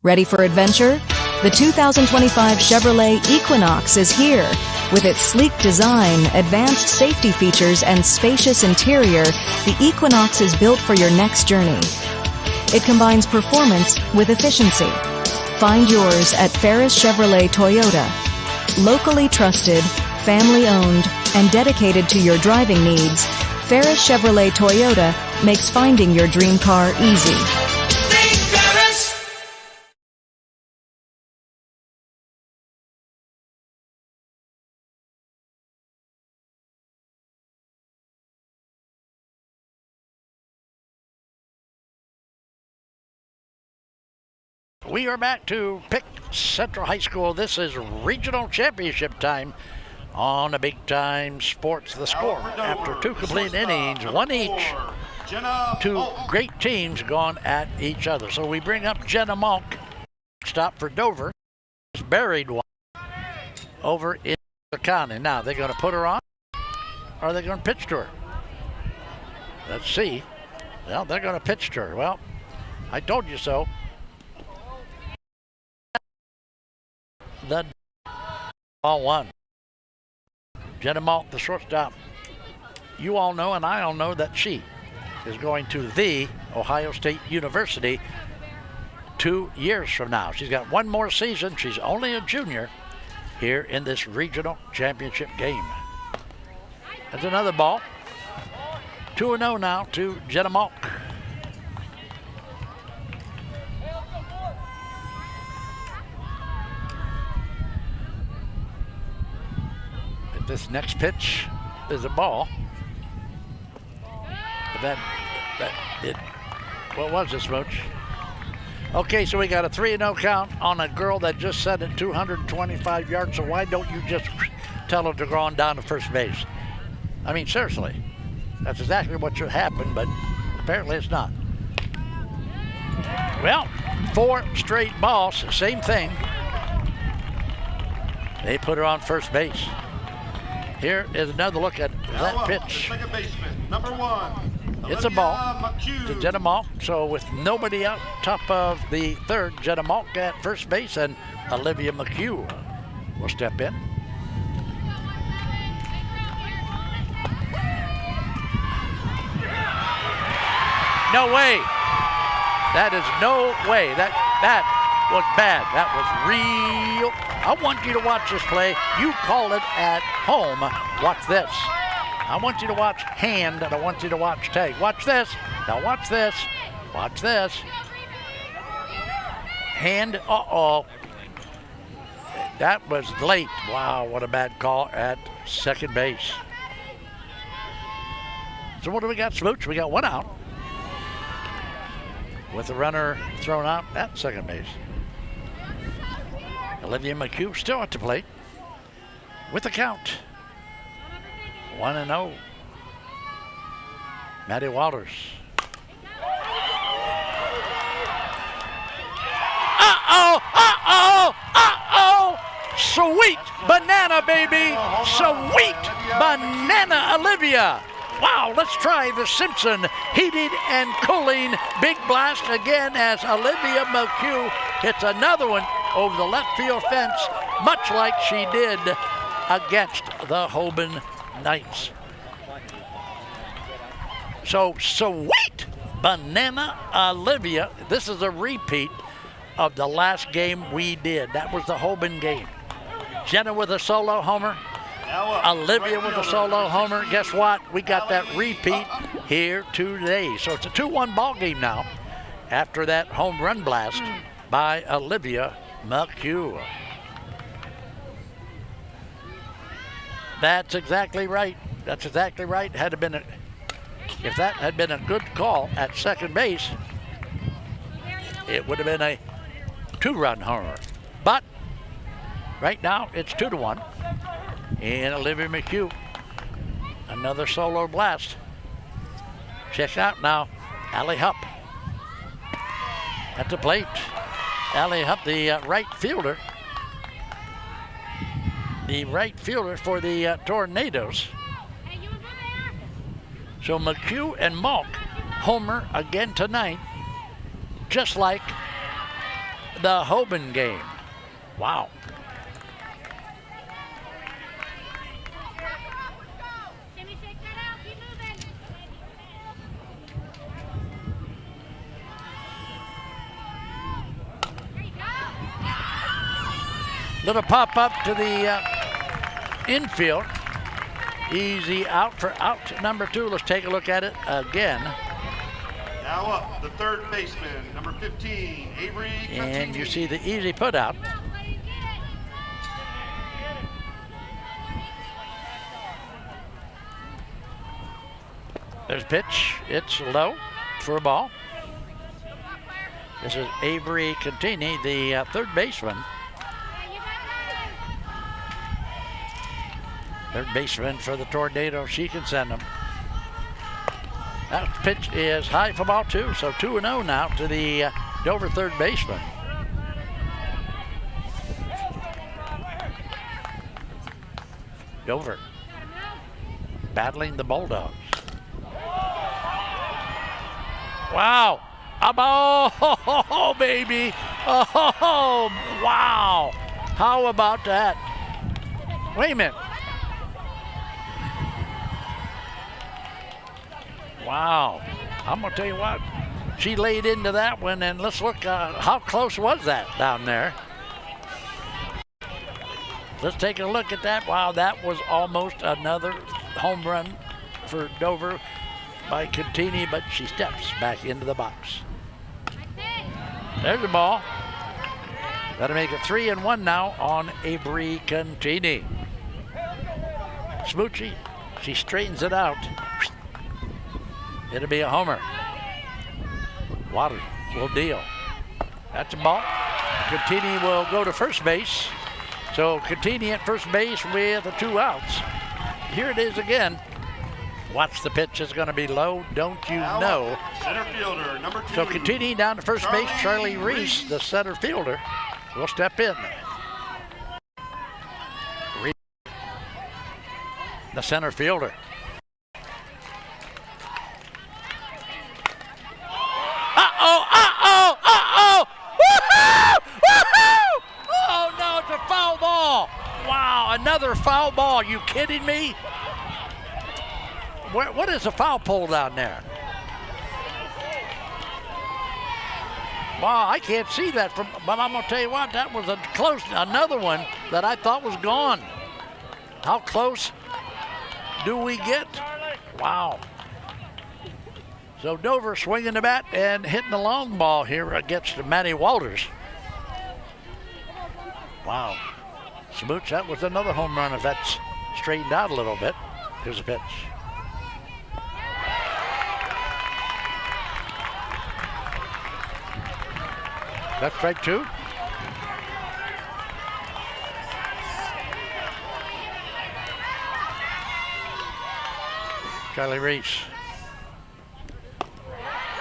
Speaker 4: Ready for adventure? The 2025 Chevrolet Equinox is here. With its sleek design, advanced safety features, and spacious interior, the Equinox is built for your next journey. It combines performance with efficiency. Find yours at Ferris Chevrolet Toyota. Locally trusted, family-owned, and dedicated to your driving needs, Ferris Chevrolet Toyota makes finding your dream car easy.
Speaker 1: We are back to Pick Central High School. This is regional championship time on the Big Time Sports. The score after 2 complete innings, 1 each. 2 great teams gone at each other. So we bring up Jenna Malk. Stop for Dover. Buried one over in the county. Now they're going to put her on, or are they going to pitch to her? Let's see. Well, they're going to pitch to her. Well, I told you so. The ball 1. Jenna Malk, the shortstop. You all know, and I all know, that she is going to the Ohio State University 2 years from now. She's got one more season. She's only a junior here in this regional championship game. That's another ball. 2-0 now to Jenna Malk. This next pitch is a ball. What was this, Mooch? Okay, so we got a 3-0 count on a girl that just set it 225 yards, so why don't you just tell her to go on down to first base? I mean, seriously. That's exactly what should happen, but apparently it's not. Well, 4 straight balls, same thing. They put her on first base. Here is another look at that pitch.
Speaker 2: Second baseman, number 1.
Speaker 1: It's a ball to Jenna Malk. So with nobody out top of the third, Jenna Malk at first base, and Olivia McHugh will step in. No way. That is no way. That was bad. That was real. I want you to watch this play. You call it at home. Watch this. I want you to watch hand, and I want you to watch tag. Watch this. Now watch this. Watch this. Hand, uh-oh. That was late. Wow, what a bad call at second base. So what do we got, Smooch? We got one out, with the runner thrown out at second base. Olivia McHugh still at the plate with the count. 1-0. Maddie Walters. Uh-oh, uh-oh, uh-oh. Sweet banana, baby. Sweet banana, Olivia. Wow, let's try the Simpson heating and cooling big blast again as Olivia McHugh hits another one over the left field fence, much like she did against the Hoban Knights. So sweet banana, Olivia. This is a repeat of the last game we did. That was the Hoban game. Jenna with a solo homer. Olivia with a solo homer. Guess what? We got that repeat here today. So it's a 2-1 ball game now after that home run blast by Olivia McHugh. That's exactly right. That's exactly right. If that had been a good call at second base, it would have been a 2-run homer. But right now it's 2-1. And Olivia McHugh, another solo blast. Check out now, Allie Hupp at the plate. Allie Hupp, the right fielder. The right fielder for the Tornadoes. So McHugh and Malk homer again tonight, just like the Hoban game. Wow. Little pop up to the infield. Easy out for out number 2. Let's take a look at it again.
Speaker 2: Now up, the third baseman, number 15, Avery.
Speaker 1: And you see the easy put out. There's a pitch. It's low for a ball. This is Avery Contini, the third baseman. Third baseman for the Tornadoes. She can send them. That pitch is high for ball 2, so 2-0 now to the Dover third baseman. Dover battling the Bulldogs. Wow. Oh, baby. Oh, wow. How about that? Wait a minute. Wow. I'm going to tell you what. she laid into that one, and let's look, how close was that down there? Let's take a look at that. Wow, that was almost another home run for Dover by Contini, but she steps back into the box. There's the ball. That'll make it 3-1 now on Avery Contini. Smoochie, she straightens it out. It'll be a homer. Water will deal. That's a ball. Contini will go to first base. So Contini at first base with the 2 outs. Here it is again. Watch, the pitch is going to be low, don't you know?
Speaker 2: Center fielder, number 2.
Speaker 1: So Contini down to first base. Charlie Reese, the center fielder, will step in. The center fielder. Uh-oh, uh-oh, uh-oh! Woohoo! Woohoo! Oh, no, it's a foul ball. Wow, another foul ball. You kidding me? What is the foul pole down there? Wow, I can't see that from, but I'm gonna tell you what, that was a close, another one that I thought was gone. How close do we get? Wow. So Dover swinging the bat and hitting the long ball here against Maddie Walters. Wow. Smooch, that was another home run if that's straightened out a little bit. Here's a pitch. That's strike 2. Charlie Reese.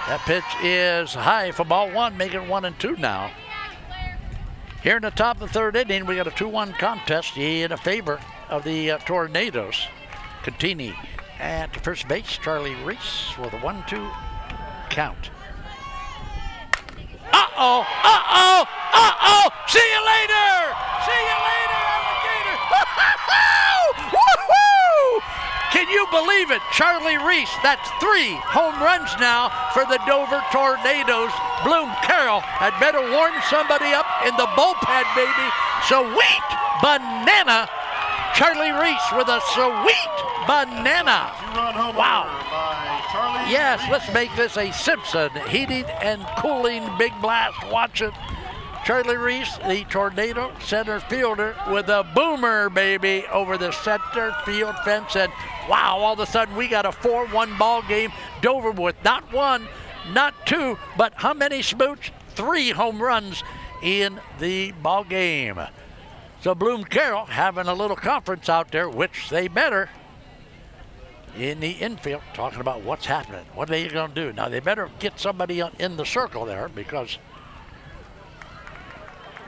Speaker 1: That pitch is high for ball 1, making it 1-2 now. Here in the top of the 3rd inning, we got a 2-1 contest in favor of the Tornadoes. Contini at first base, Charlie Reese with a 1-2 count. Uh-oh, uh-oh, uh-oh! See you later! See you later, alligator! Woohoo! Can you believe it? Charlie Reese, that's 3 home runs now for the Dover Tornadoes. Bloom-Carroll had better warm somebody up in the bullpen, baby. Sweet banana. Charlie Reese with a sweet banana.
Speaker 2: 2-run homer by Charlie
Speaker 1: Yes,
Speaker 2: Reese.
Speaker 1: let's make this a Simpson heating and cooling big blast. Watch it. Charlie Reese, the Tornado center fielder, with a boomer, baby, over the center field fence. And wow, all of a sudden we got a 4-1 ball game. Dover with not 1, not 2, but how many, Smooch? 3 home runs in the ball game. So Bloom-Carroll having a little conference out there, which they better, in the infield, talking about what's happening. What are they going to do? Now, they better get somebody in the circle there because,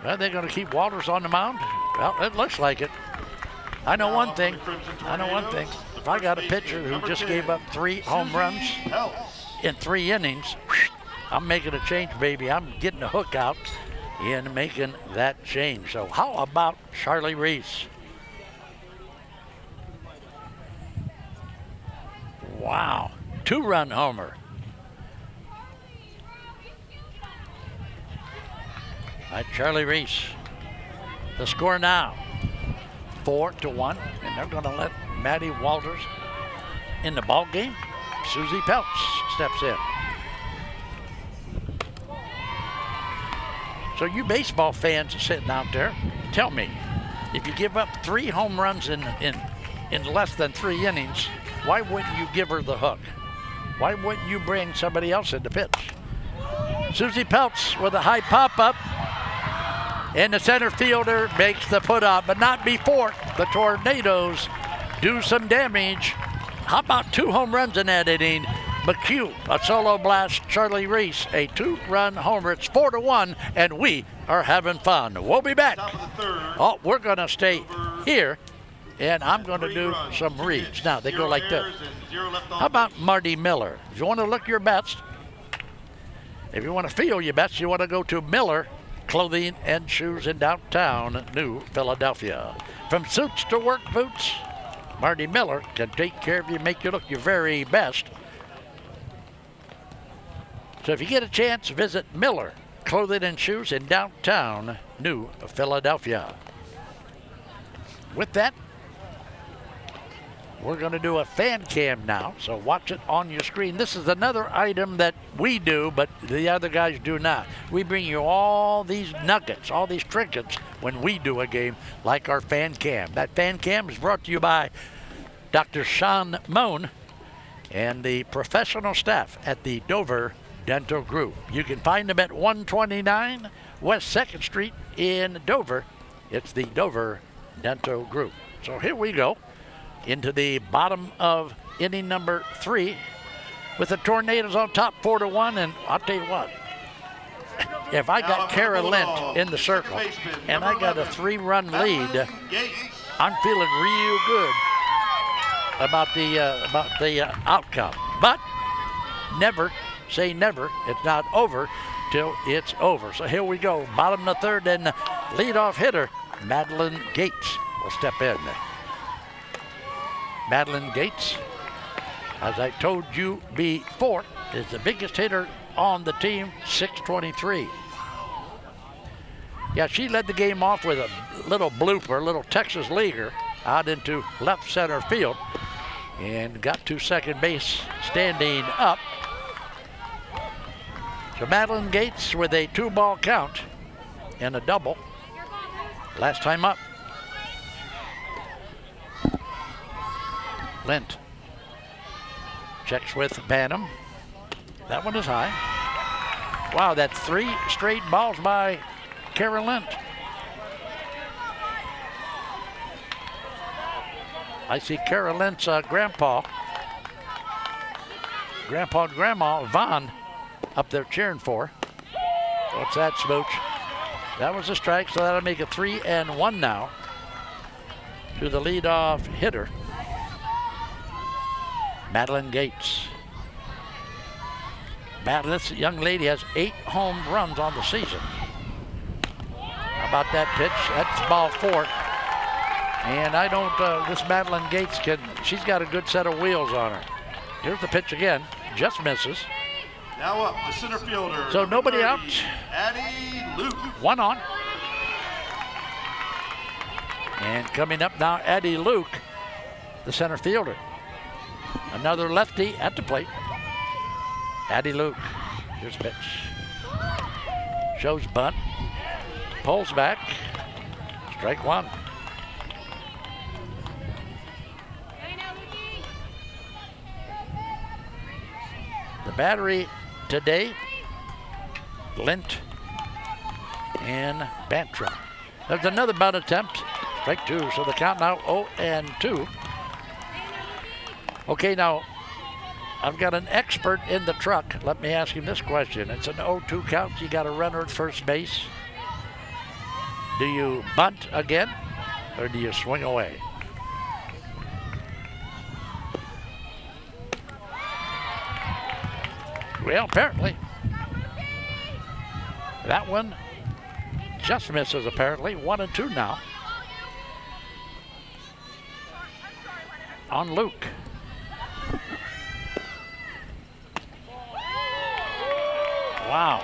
Speaker 1: well, they're going to keep Walters on the mound. Well, it looks like it. I know one thing. If I got a pitcher who just gave up 3 home runs in 3 innings, I'm making a change, baby. I'm getting a hook out in making that change. So how about Charlie Reese? Wow, 2-run homer. All right, Charlie Reese. The score now, 4-1, and they're going to let Maddie Walters in the ball game. Susie Peltz steps in. So you baseball fans sitting out there, tell me, if you give up 3 home runs in less than 3 innings, why wouldn't you give her the hook? Why wouldn't you bring somebody else in the pitch? Susie Peltz with a high pop-up, and the center fielder makes the put-out, but not before the Tornadoes do some damage. How about 2 home runs in that inning? McHugh, a solo blast. Charlie Reese, a 2-run homer. It's 4-1, and we are having fun. We'll be back. Oh, we're going to stay here, and I'm going to do some reads. Now, they go like this. How about Marty Miller? If you want to look your best, if you want to feel your best, you want to go to Miller Clothing and Shoes in downtown New Philadelphia. From suits to work boots, Marty Miller can take care of you, make you look your very best. So if you get a chance, visit Miller Clothing and Shoes in downtown New Philadelphia. With that, we're going to do a fan cam now, so watch it on your screen. This is another item that we do, but the other guys do not. We bring you all these nuggets, all these trinkets when we do a game, like our fan cam. That fan cam is brought to you by Dr. Sean Moan and the professional staff at the Dover Dental Group. You can find them at 129 West 2nd Street in Dover. It's the Dover Dental Group. So here we go into the bottom of inning number 3 with the Tornadoes on top 4-1. And I'll tell you what, if I got Kara Lent in the circle and I got a 3-run lead, I'm feeling real good about the outcome. But never say never. It's not over till it's over. So here we go. Bottom of the 3rd, and leadoff hitter Madeline Gates will step in. Madeline Gates, as I told you before, is the biggest hitter on the team, 623. Yeah, she led the game off with a little blooper, a little Texas leaguer out into left center field and got to second base standing up. So Madeline Gates with a 2-ball count and a double. Last time up. Lent checks with Bantam. That one is high. Wow, that's 3 straight balls by Kara Lent. I see Kara Lent's grandpa and grandma, Vaughn, up there cheering for her. What's that, Smooch? That was a strike, so that'll make it 3-1 now to the leadoff hitter, Madeline Gates. This young lady has 8 home runs on the season. How about that pitch? That's ball 4. And I don't, this Madeline Gates she's got a good set of wheels on her. Here's the pitch again, just misses.
Speaker 2: Now up, the center fielder.
Speaker 1: So nobody
Speaker 2: 30,
Speaker 1: out.
Speaker 2: Addie Luke.
Speaker 1: 1 on. And coming up now, Addie Luke, the center fielder. Another lefty at the plate. Addie Luke. Here's the pitch. Shows bunt. Pulls back. Strike 1. The battery today, Lent and Bantra. There's another bunt attempt. Strike 2. So the count now 0-2. Okay, now I've got an expert in the truck. Let me ask him this question. It's an 0-2 count. You got a runner at first base. Do you bunt again or do you swing away? Well, apparently that one just misses, apparently. 1-2 now on Luke. Wow.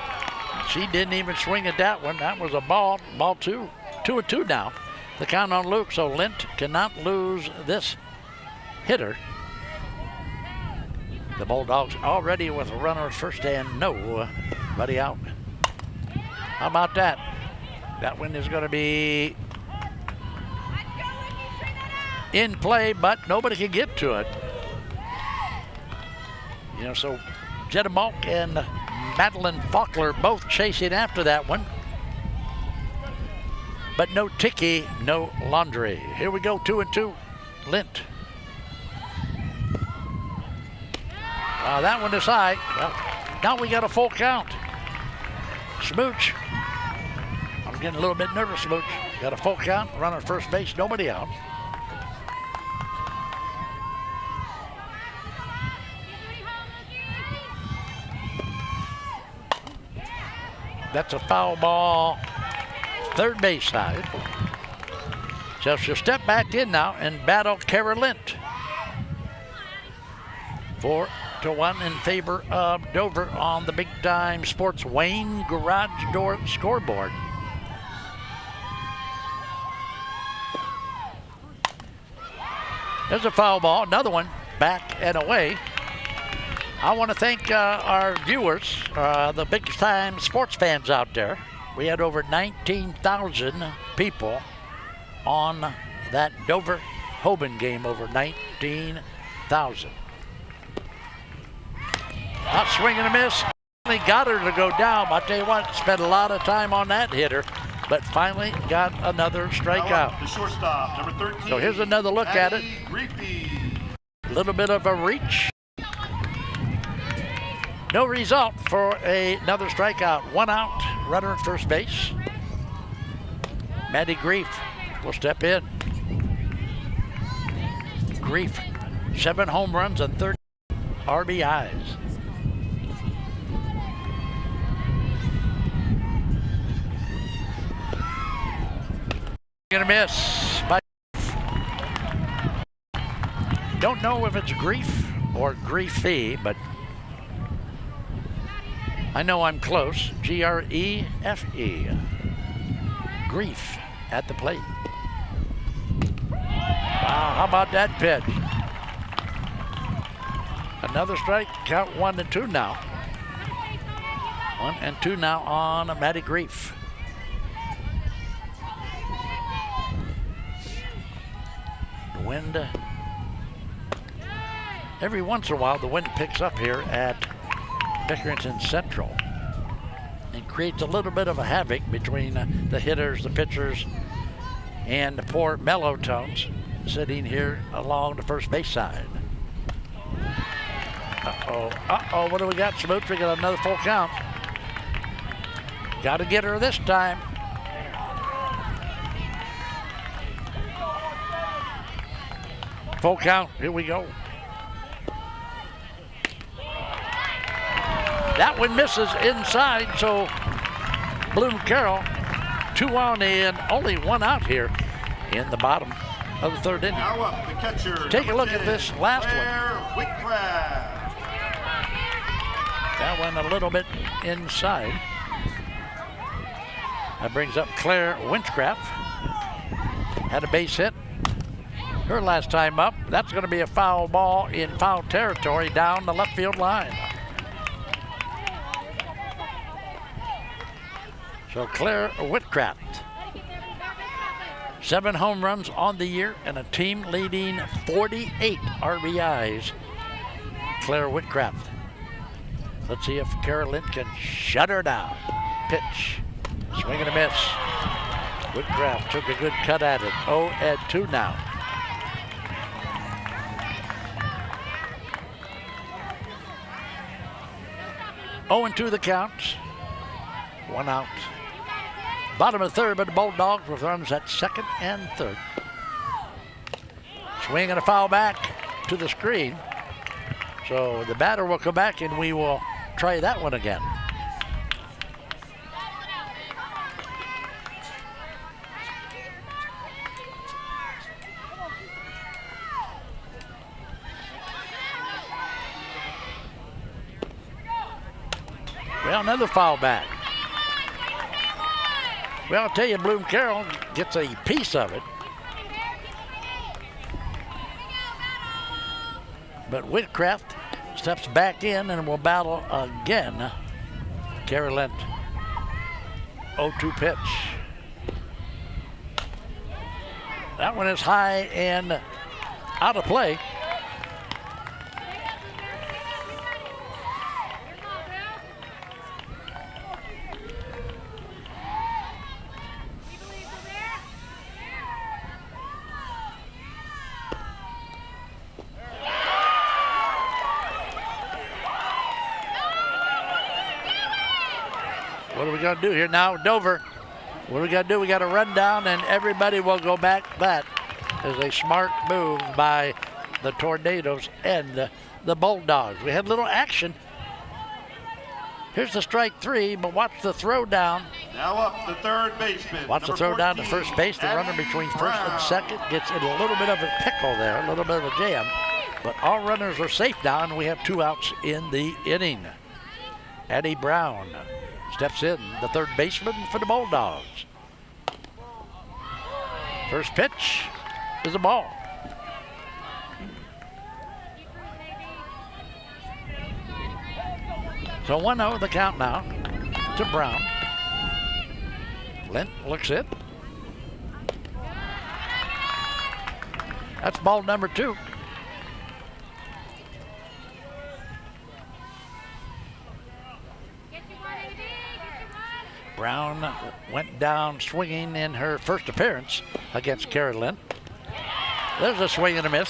Speaker 1: She didn't even swing at that one. That was a ball. Ball 2. 2-2 now. The count on Luke. So Lent cannot lose this hitter. The Bulldogs already with a runner at first and nobody out. How about that? That one is going to be in play, but nobody can get to it. You know, so Jetta Malk and Madeline Faulkner both chasing after that one. But no Ticky, no Laundry. Here we go, 2-2. Lent. That one is high. Well, now we got a full count. Smooch. I'm getting a little bit nervous, Smooch. Got a full count, runner first base, nobody out. That's a foul ball, third base side. So she'll step back in now and battle Kara Lent for 2-1 in favor of Dover on the Big Time Sports Wayne Garage Door scoreboard. There's a foul ball, another one, back and away. I want to thank our viewers, the Big Time Sports fans out there. We had over 19,000 people on that Dover-Hoban game, over 19,000. Not swing and a miss. Finally got her to go down. I'll tell you what, spent a lot of time on that hitter, but finally got another strikeout.
Speaker 2: The shortstop, number 13.
Speaker 1: So here's another look at it. A little bit of a reach. No result for another strikeout. 1 out, runner at first base. Maddie Grief will step in. Grief, 7 home runs and 30 RBIs. Gonna miss by. Don't know if it's Grief or Griefy, but I know I'm close. G-R-E-F-E. Grief at the plate. Wow, how about that pitch? Another strike, count 1-2 now. 1-2 now on Maddie Grief. The wind, every once in a while, the wind picks up here at Bickerton Central and creates a little bit of a havoc between the hitters, the pitchers, and the poor mellow tones sitting here along the first base side. Uh-oh, what do we got, Smooch? We got another full count. Got to get her this time. Full count, here we go. That one misses inside, so Bloom-Carroll 2 on and only 1 out here in the bottom of the 3rd inning.
Speaker 2: Now up, the catcher,
Speaker 1: take a look at this last
Speaker 2: one.
Speaker 1: That one a little bit inside. That brings up Claire Winchcraft. Had a base hit her last time up. That's going to be a foul ball in foul territory down the left field line. So Claire Whitcraft, 7 home runs on the year and a team leading 48 RBIs. Claire Whitcraft. Let's see if Carolyn can shut her down. Pitch, swing and a miss. Whitcraft took a good cut at it. 0-2 now. Oh, and 2 the count. 1 out. Bottom of the 3rd, but the Bulldogs with runners at 2nd and 3rd. Swing and a foul back to the screen. So the batter will come back and we will try that one again. Well, another foul back. Well, I'll tell you, Bloom-Carroll gets a piece of it. But Whitcraft steps back in and will battle again. Carolyn, 0-2 pitch. That one is high and out of play. What are we going to do here now? Dover, what do we got to do? We got to run down and everybody will go back. That is a smart move by the Tornadoes and the Bulldogs. We had a little action. Here's the strike 3, but watch the throw down.
Speaker 2: Now up the 3rd baseman.
Speaker 1: Watch the throw down to first base. The runner between 1st and 2nd gets in a little bit of a pickle there, a little bit of a jam. But all runners are safe now, and we have 2 outs in the inning. Eddie Brown steps in, the third baseman for the Bulldogs. First pitch is a ball. So 1-0 the count now to Brown. Lent looks it. That's ball number 2. Brown went down swinging in her first appearance against Carolyn. There's a swing and a miss.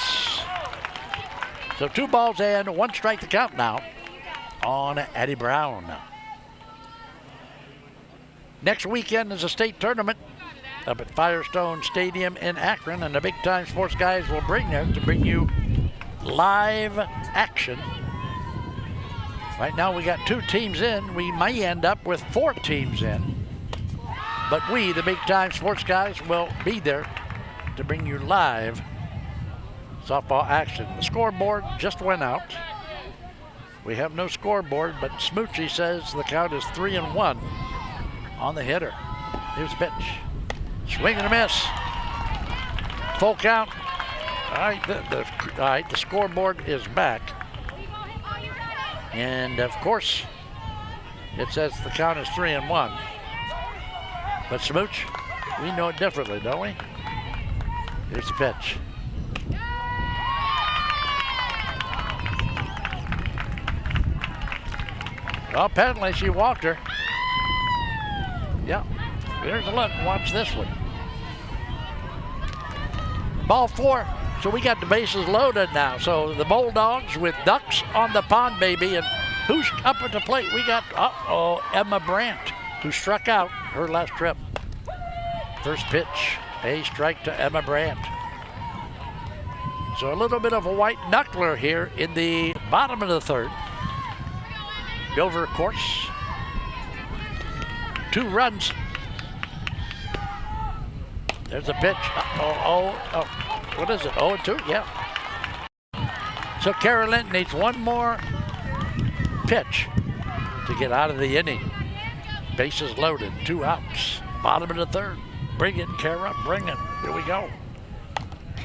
Speaker 1: So 2 balls and 1 strike to count now on Addie Brown. Next weekend is a state tournament up at Firestone Stadium in Akron, and the Big Time Sports guys will bring there to bring you live action. Right now we got 2 teams in. We may end up with 4 teams in. But we, the Big Time Sports guys, will be there to bring you live softball action. The scoreboard just went out. We have no scoreboard, but Smoochie says the count is 3-1 on the hitter. Here's the pitch. Swing and a miss. Full count. All right, the scoreboard is back. And of course, it says the count is 3-1. But Smooch, we know it differently, don't we? Here's the pitch. Well, apparently she walked her. Yeah, there's a look. Watch this one. Ball 4. So we got the bases loaded now. So the Bulldogs with ducks on the pond, baby. And who's up at the plate? We got, Emma Brandt, who struck out her last trip. First pitch, a strike to Emma Brandt. So a little bit of a white knuckler here in the bottom of the third. Dover, of course, 2 runs. There's a pitch. What is it? 0-2? Yeah. So Carolyn needs 1 more pitch to get out of the inning. Bases loaded, 2 outs. Bottom of the third. Bring it, Kara, bring it. Here we go.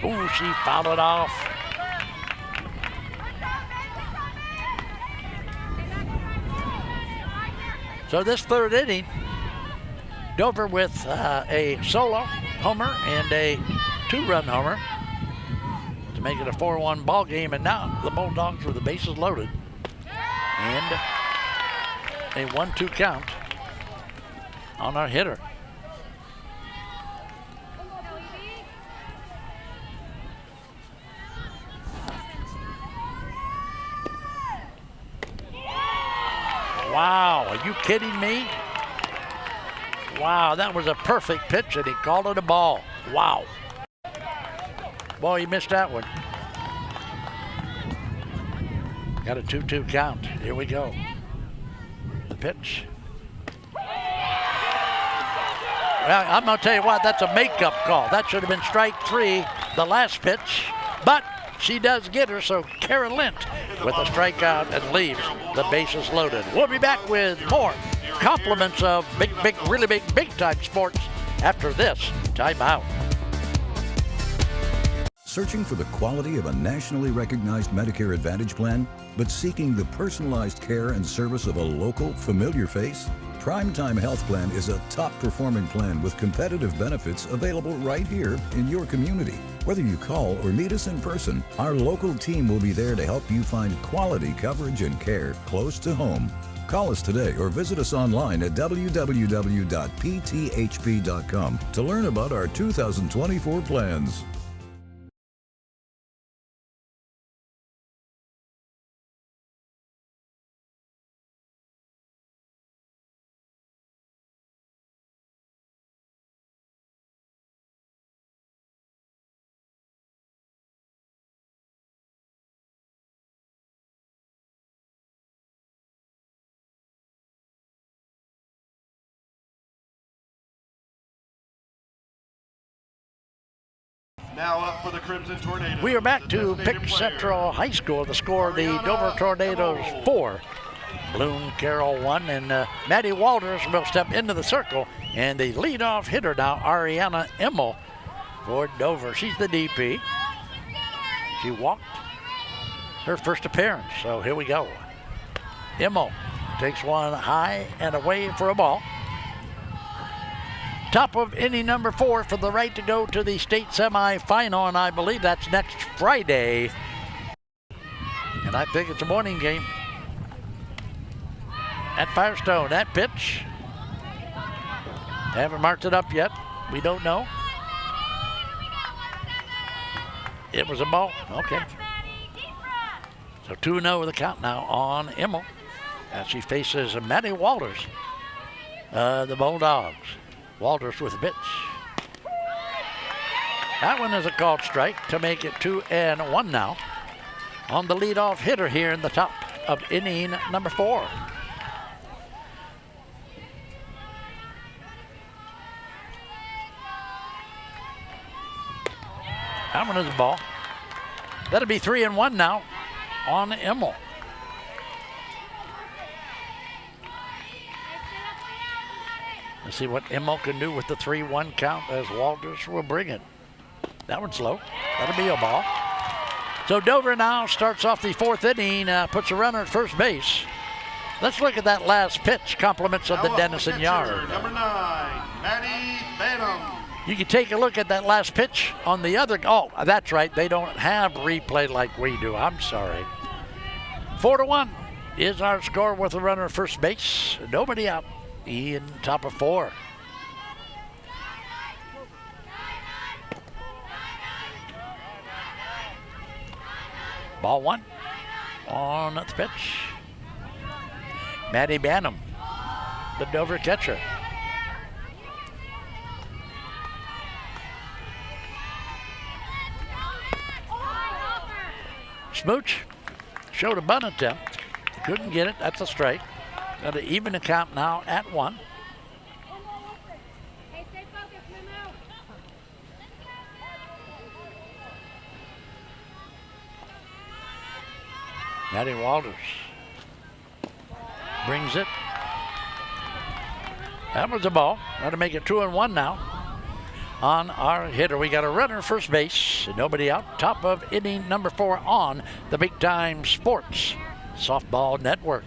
Speaker 1: Ooh, she fouled it off. So this third inning, Dover with a solo homer and a 2-run homer to make it a 4-1 ball game. And now the Bulldogs with the bases loaded and a 1-2 count on our hitter. Wow, are you kidding me? Wow, that was a perfect pitch and he called it a ball. Wow. Boy, he missed that one. Got a 2-2 count. Here we go. The pitch. Well, I'm going to tell you what, that's a makeup call. That should have been strike 3, the last pitch. But she does get her, so Kara Lint with a strikeout and leaves the bases loaded. We'll be back with more compliments of really big time sports after this timeout.
Speaker 5: Searching for the quality of a nationally recognized Medicare Advantage plan, but seeking the personalized care and service of a local, familiar face? Primetime Health Plan is a top-performing plan with competitive benefits available right here in your community. Whether you call or meet us in person, our local team will be there to help you find quality coverage and care close to home. Call us today or visit us online at www.pthp.com to learn about our 2024 plans.
Speaker 2: Now up for the Crimson Tornadoes.
Speaker 1: We are back to
Speaker 2: The
Speaker 1: Pick
Speaker 2: designated player.
Speaker 1: Central High School. The score, the Dover Tornadoes 4, Bloom-Carroll 1, and Maddie Walters will step into the circle, and the leadoff hitter now, Ariana Immel for Dover. She's the DP. She walked her first appearance, so here we go. Immel takes one high and away for a ball. Top of inning number 4 for the right to go to the state semifinal, and I believe that's next Friday. And I think it's a morning game at Firestone. That pitch, haven't marked it up yet. We don't know. It was a ball. Okay. So 2-0 the count now on Immel as she faces Maddie Walters, the Bulldogs. Walters with a pitch. That one is a called strike to make it 2-1 now on the leadoff hitter here in the top of inning number 4. That one is a ball. That'll be 3-1 now on Immel. Let's see what Immel can do with the 3-1 count as Walters will bring it. That one's low. That'll be a ball. So Dover now starts off the 4th inning, puts a runner at first base. Let's look at that last pitch, compliments of the Denison Yard.
Speaker 2: Number 9, Maddie Banham.
Speaker 1: You can take a look at that last pitch on the other. Oh, that's right. They don't have replay like we do. I'm sorry. 4-1 is our score with a runner at first base. Nobody out. In top of 4. Ball 1 on the pitch. Maddie Banham, the Dover catcher. Smooch showed a bunt attempt. Couldn't get it. That's a strike. Got an even account now at 1.
Speaker 6: Hey, stay focused, Memo.
Speaker 1: Maddie Walters brings it. That was a ball. That'll make it 2-1 now on our hitter. We got a runner first base, nobody out. Top of inning number 4 on the Big Time Sports Softball Network.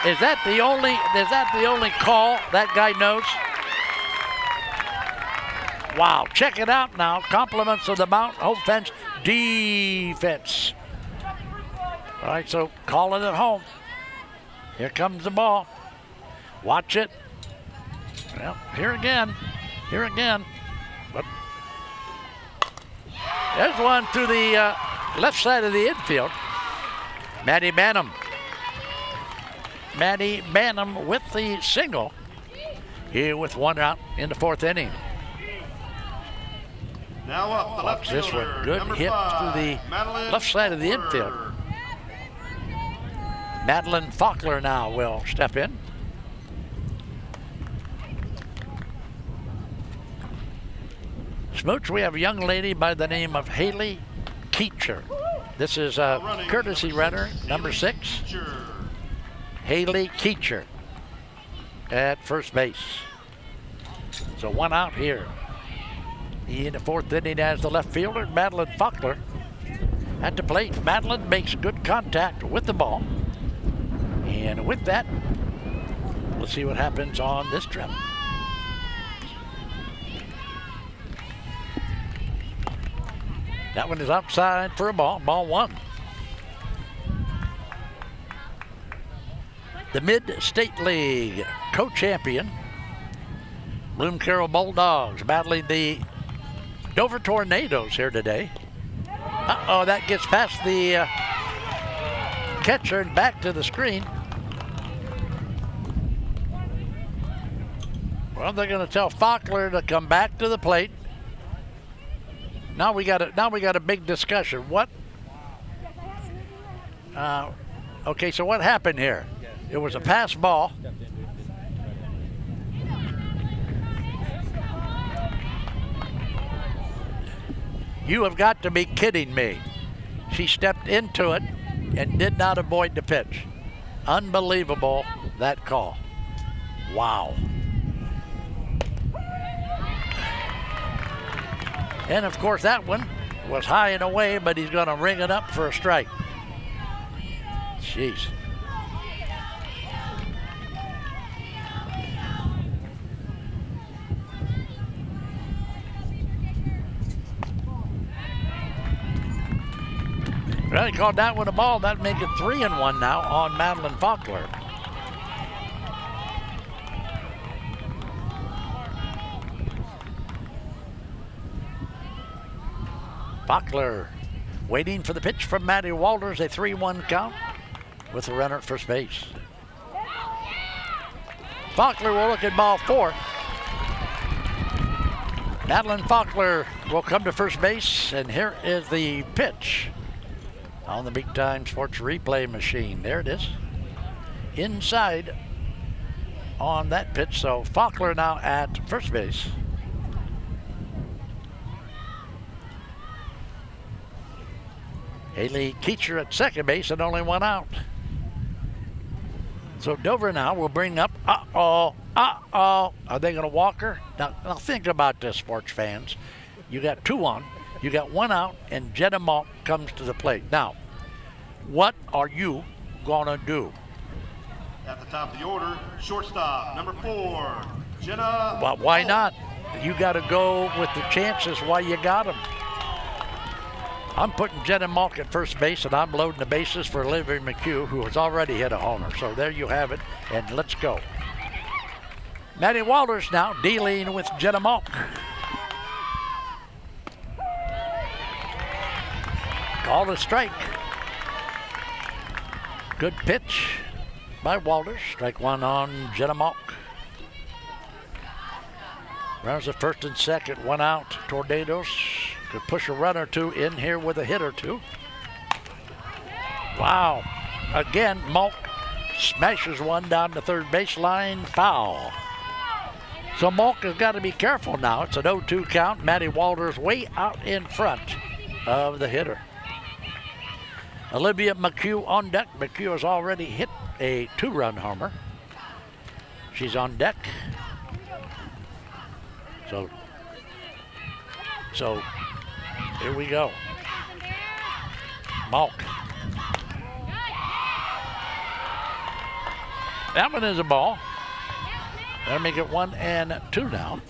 Speaker 1: Is that the only call that guy knows? Wow, check it out now. Compliments of the Mount Hope Fence defense. All right, so calling it home. Here comes the ball. Watch it. Well, here again. But there's one through the left side of the infield. Maddie Banham with the single here with 1 out in the 4th inning.
Speaker 2: Now up the left
Speaker 1: Watch this
Speaker 2: fielder,
Speaker 1: one. Good
Speaker 2: number
Speaker 1: hit
Speaker 2: 5,
Speaker 1: through the
Speaker 2: Madeline
Speaker 1: left side of the
Speaker 2: Faulkner.
Speaker 1: infield. Madeline Faulkner now will step in. Smooch, we have a young lady by the name of Haley Keecher. This is a courtesy runner, number 6. Haley Keecher at first base. So 1 out here. In the 4th inning as the left fielder, Madeline Faulkner at the plate. Madeline makes good contact with the ball. And with that, let's see what happens on this trip. That one is outside for a ball. Ball 1. The Mid-State League co-champion, Bloom-Carroll Bulldogs, battling the Dover Tornadoes here today. Uh-oh, that gets past the catcher and back to the screen. Well, they're going to tell Faulkner to come back to the plate. Now we got a big discussion. What Okay, so what happened here? It was a pass ball. You have got to be kidding me. She stepped into it and did not avoid the pitch. Unbelievable, that call. Wow. And of course that one was high and away, but he's going to ring it up for a strike. Jeez. Well, he called that one a ball. That'd make it 3-1 now on Madeline Faulkner. Faulkner waiting for the pitch from Maddie Walters, a 3-1 count with the runner at first base. Faulkner will look at ball 4. Madeline Faulkner will come to first base, and here is the pitch on the Big Time Sports replay machine. There it is. Inside on that pitch. So Faulkner now at first base. Haley Keecher at second base and only one out. So Dover now will bring up, Are they going to walk her? Now think about this, sports fans. You got 2 on. You got 1 out, and Jenna Malk comes to the plate. Now, what are you going to do?
Speaker 2: At the top of the order, shortstop, number 4, Jenna.
Speaker 1: Well, why not? You got to go with the chances while you got them. I'm putting Jenna Malk at first base, and I'm loading the bases for Olivia McHugh, who has already hit a homer. So there you have it, and let's go. Maddie Walters now dealing with Jenna Malk. Called a strike. Good pitch by Walters. Strike 1 on Jenna Malk. Runners at first and second, 1 out. Tornadoes could push a run or 2 in here with a hit or 2. Wow. Again, Malk smashes one down the third baseline. Foul. So Malk has got to be careful now. It's an 0-2 count. Maddie Walters way out in front of the hitter. Olivia McHugh on deck. McHugh has already hit a 2-run homer. She's on deck. So here we go. Malk. That one is a ball. That'll make it 1-2 now.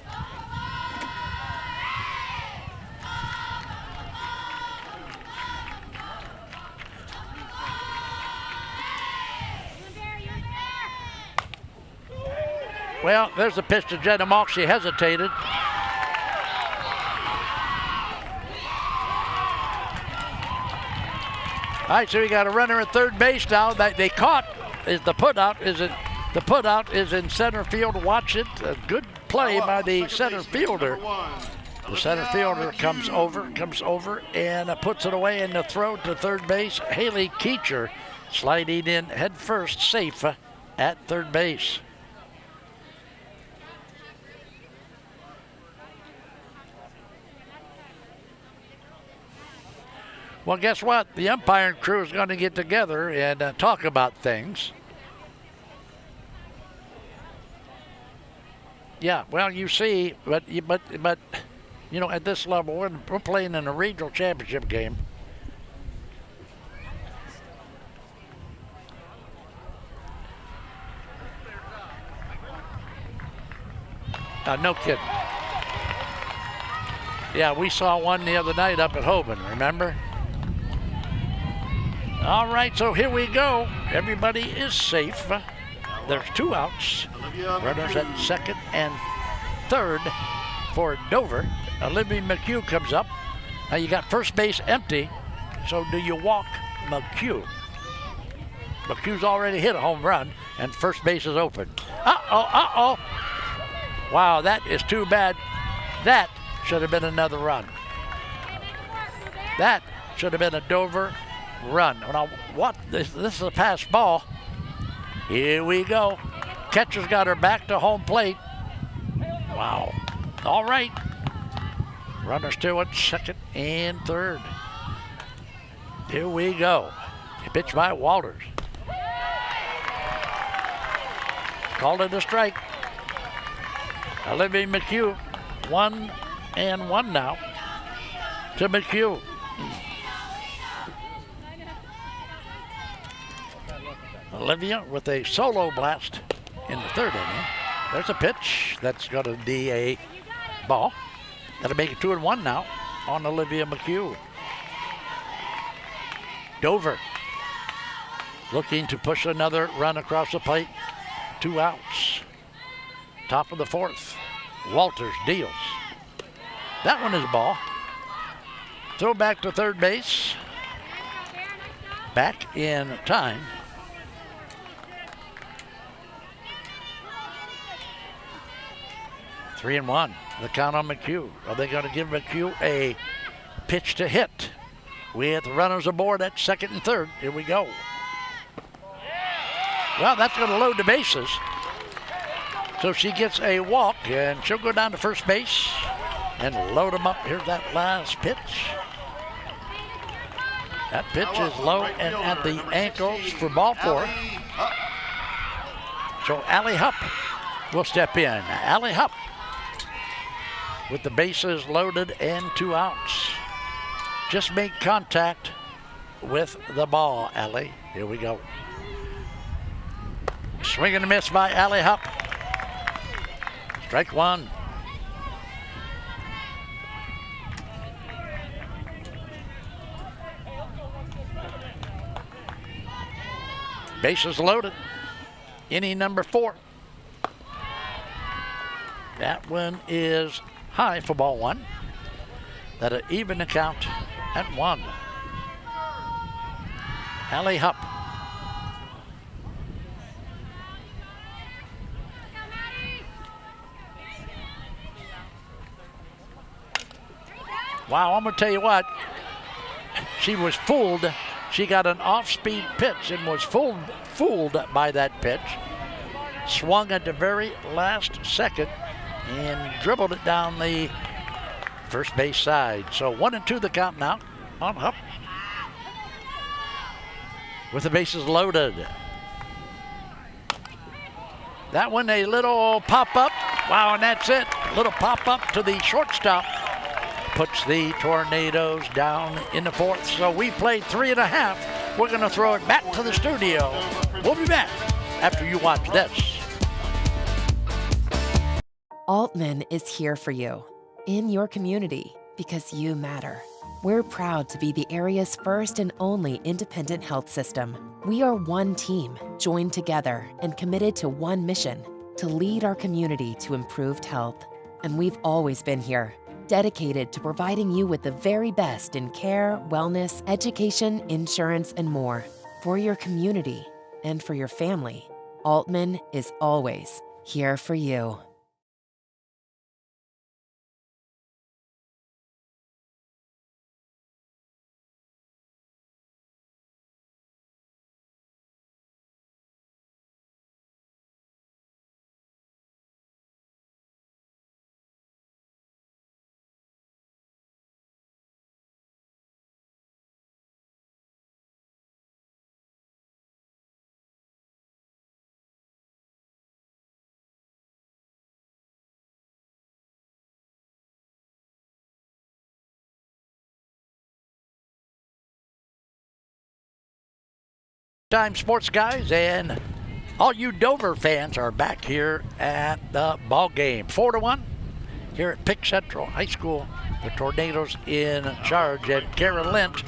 Speaker 1: Well, there's the pitch to Jenna Malk. She hesitated. All right, so we got a runner at third base now. They caught is the putout is in center field. Watch it. A good play by the center fielder. The center fielder comes over and puts it away in the throw to third base. Haley Keecher sliding in head first, safe at third base. Well, guess what? The umpiring crew is going to get together and talk about things. Yeah, well, you see, but you know, at this level, we're playing in a regional championship game. No kidding. Yeah, we saw one the other night up at Hoban, remember? All right, so here we go. Everybody is safe. There's 2 outs. Runners at second and third for Dover. Olivia McHugh comes up. Now you got first base empty. So do you walk McHugh? McHugh's already hit a home run, and first base is open. Uh-oh. Wow, that is too bad. That should have been another run. That should have been a Dover run. Now, what? This is a pass ball. Here we go. Catcher's got her back to home plate. Wow. All right. Runners still at second and third. Here we go. Pitch by Walters. Called it a strike. Olivia McHugh, 1-1 now to McHugh. Olivia with a solo blast in the third inning. There's a pitch that's going to be a ball. That'll make it 2-1 now on Olivia McHugh. Dover looking to push another run across the plate. 2 outs. Top of the fourth. Walters deals. That one is a ball. Throw back to third base. Back in time. Three and one. The count on McHugh. Are they going to give McHugh a pitch to hit? With runners aboard at second and third. Here we go. Well, that's going to load the bases. So she gets a walk, and she'll go down to first base and load them up. Here's that last pitch. That pitch is low and at the ankles for ball 4. So Allie Hupp will step in. Allie Hupp with the bases loaded and 2 outs. Just make contact with the ball, Allie. Here we go. Swing and a miss by Allie Hupp. Strike 1. Bases loaded. Inning number 4. That one is high for ball 1. That'll even the count at 1. Allie Hupp. Wow, I'm going to tell you what. She was fooled. She got an off-speed pitch and was fooled by that pitch. Swung at the very last second and dribbled it down the first base side. So 1-2 the count now on Hupp. With the bases loaded. That one a little pop-up. Wow, and that's it. A little pop-up to the shortstop. Puts the Tornadoes down in the 4th. So we played 3.5. We're going to throw it back to the studio. We'll be back after you watch this.
Speaker 6: Altman is here for you, in your community, because you matter. We're proud to be the area's first and only independent health system. We are one team, joined together and committed to one mission, to lead our community to improved health. And we've always been here, dedicated to providing you with the very best in care, wellness, education, insurance, and more. For your community and for your family, Altman is always here for you.
Speaker 1: Time sports guys, and all you Dover fans are back here at the ball game. 4-1 here at Pick Central High School. The Tornadoes in charge, and Kara Lynch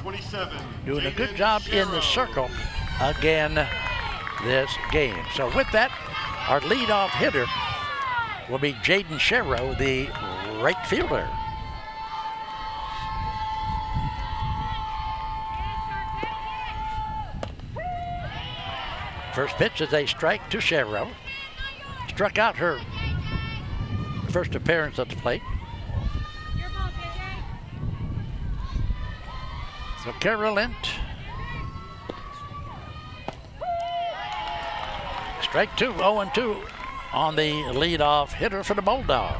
Speaker 1: doing a good job in the circle again this game. So with that, our leadoff hitter will be Jaden Sherrow, the right fielder. First pitch is a strike to Sherrow. Struck out her first appearance at the plate. So Kara Lynch Strike two, 0-2 on the leadoff hitter for the Bulldogs.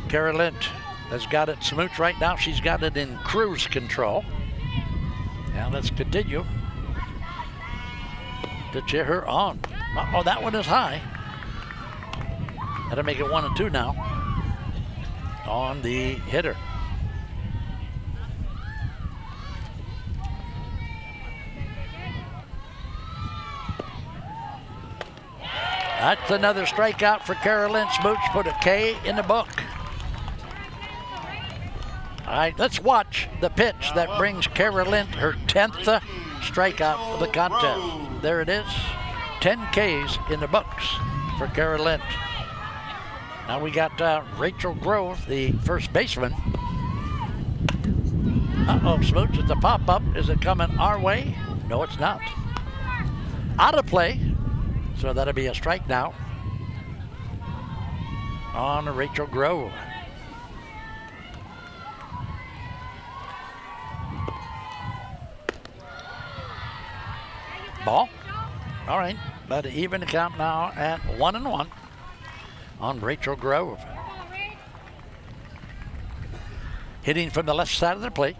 Speaker 1: Kara Lent has got it smooch right now. She's got it in cruise control. Now let's continue to cheer her on. Oh, that one is high. That'll make it 1-2 now on the hitter. That's another strikeout for Carolyn Smooch. Put a K in the book. All right, let's watch the pitch that brings Carolyn her 10th strikeout of the contest. There it is. 10 Ks in the books for Carolyn. Now we got Rachel Grove, the first baseman. Uh-oh, Smooch, it's a pop-up. Is it coming our way? No, it's not. Out of play. So that'll be a strike now on Rachel Grove. Ball. All right, but even the count now at 1-1 on Rachel Grove. Hitting from the left side of the plate.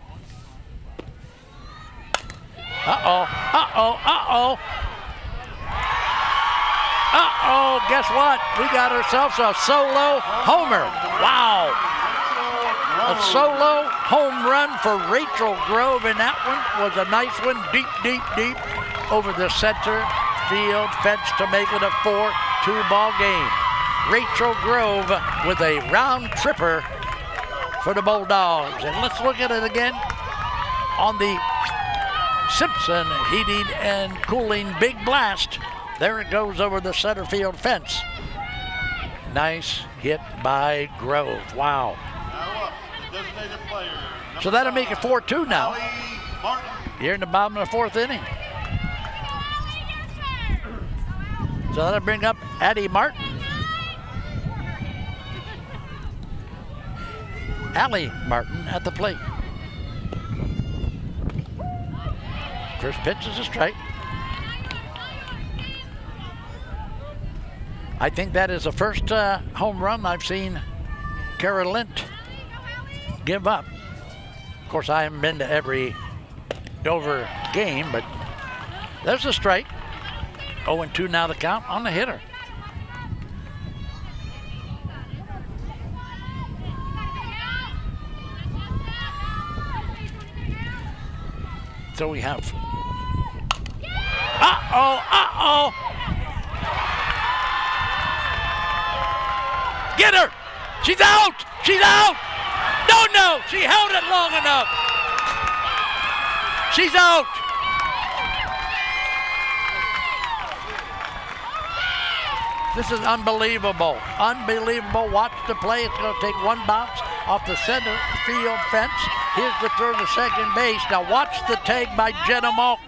Speaker 1: Uh-oh, uh-oh, uh-oh. Uh-oh, guess what? We got ourselves a solo homer. Wow. A solo home run for Rachel Grove, and that one was a nice one, deep, deep, deep over the center field fence to make it a 4-2 ball game. Rachel Grove with a round tripper for the Bulldogs. And let's look at it again on the Simpson Heating and Cooling Big Blast. There it goes over the center field fence. Nice hit by Grove. Wow. So that'll make it 4-2 now. Here in the bottom of the fourth inning. So that'll bring up Addie Martin. Allie Martin at the plate. First pitch is a strike. I think that is the first home run I've seen Kara Lent give up. Of course, I haven't been to every Dover game, but there's a strike. 0-2 now the count on the hitter. So we have. Uh-oh, uh-oh. Get her! She's out! She's out! No, she held it long enough. She's out. This is unbelievable. Unbelievable. Watch the play. It's going to take one bounce off the center field fence. Here's the throw to second base. Now watch the tag by Jenna Malk.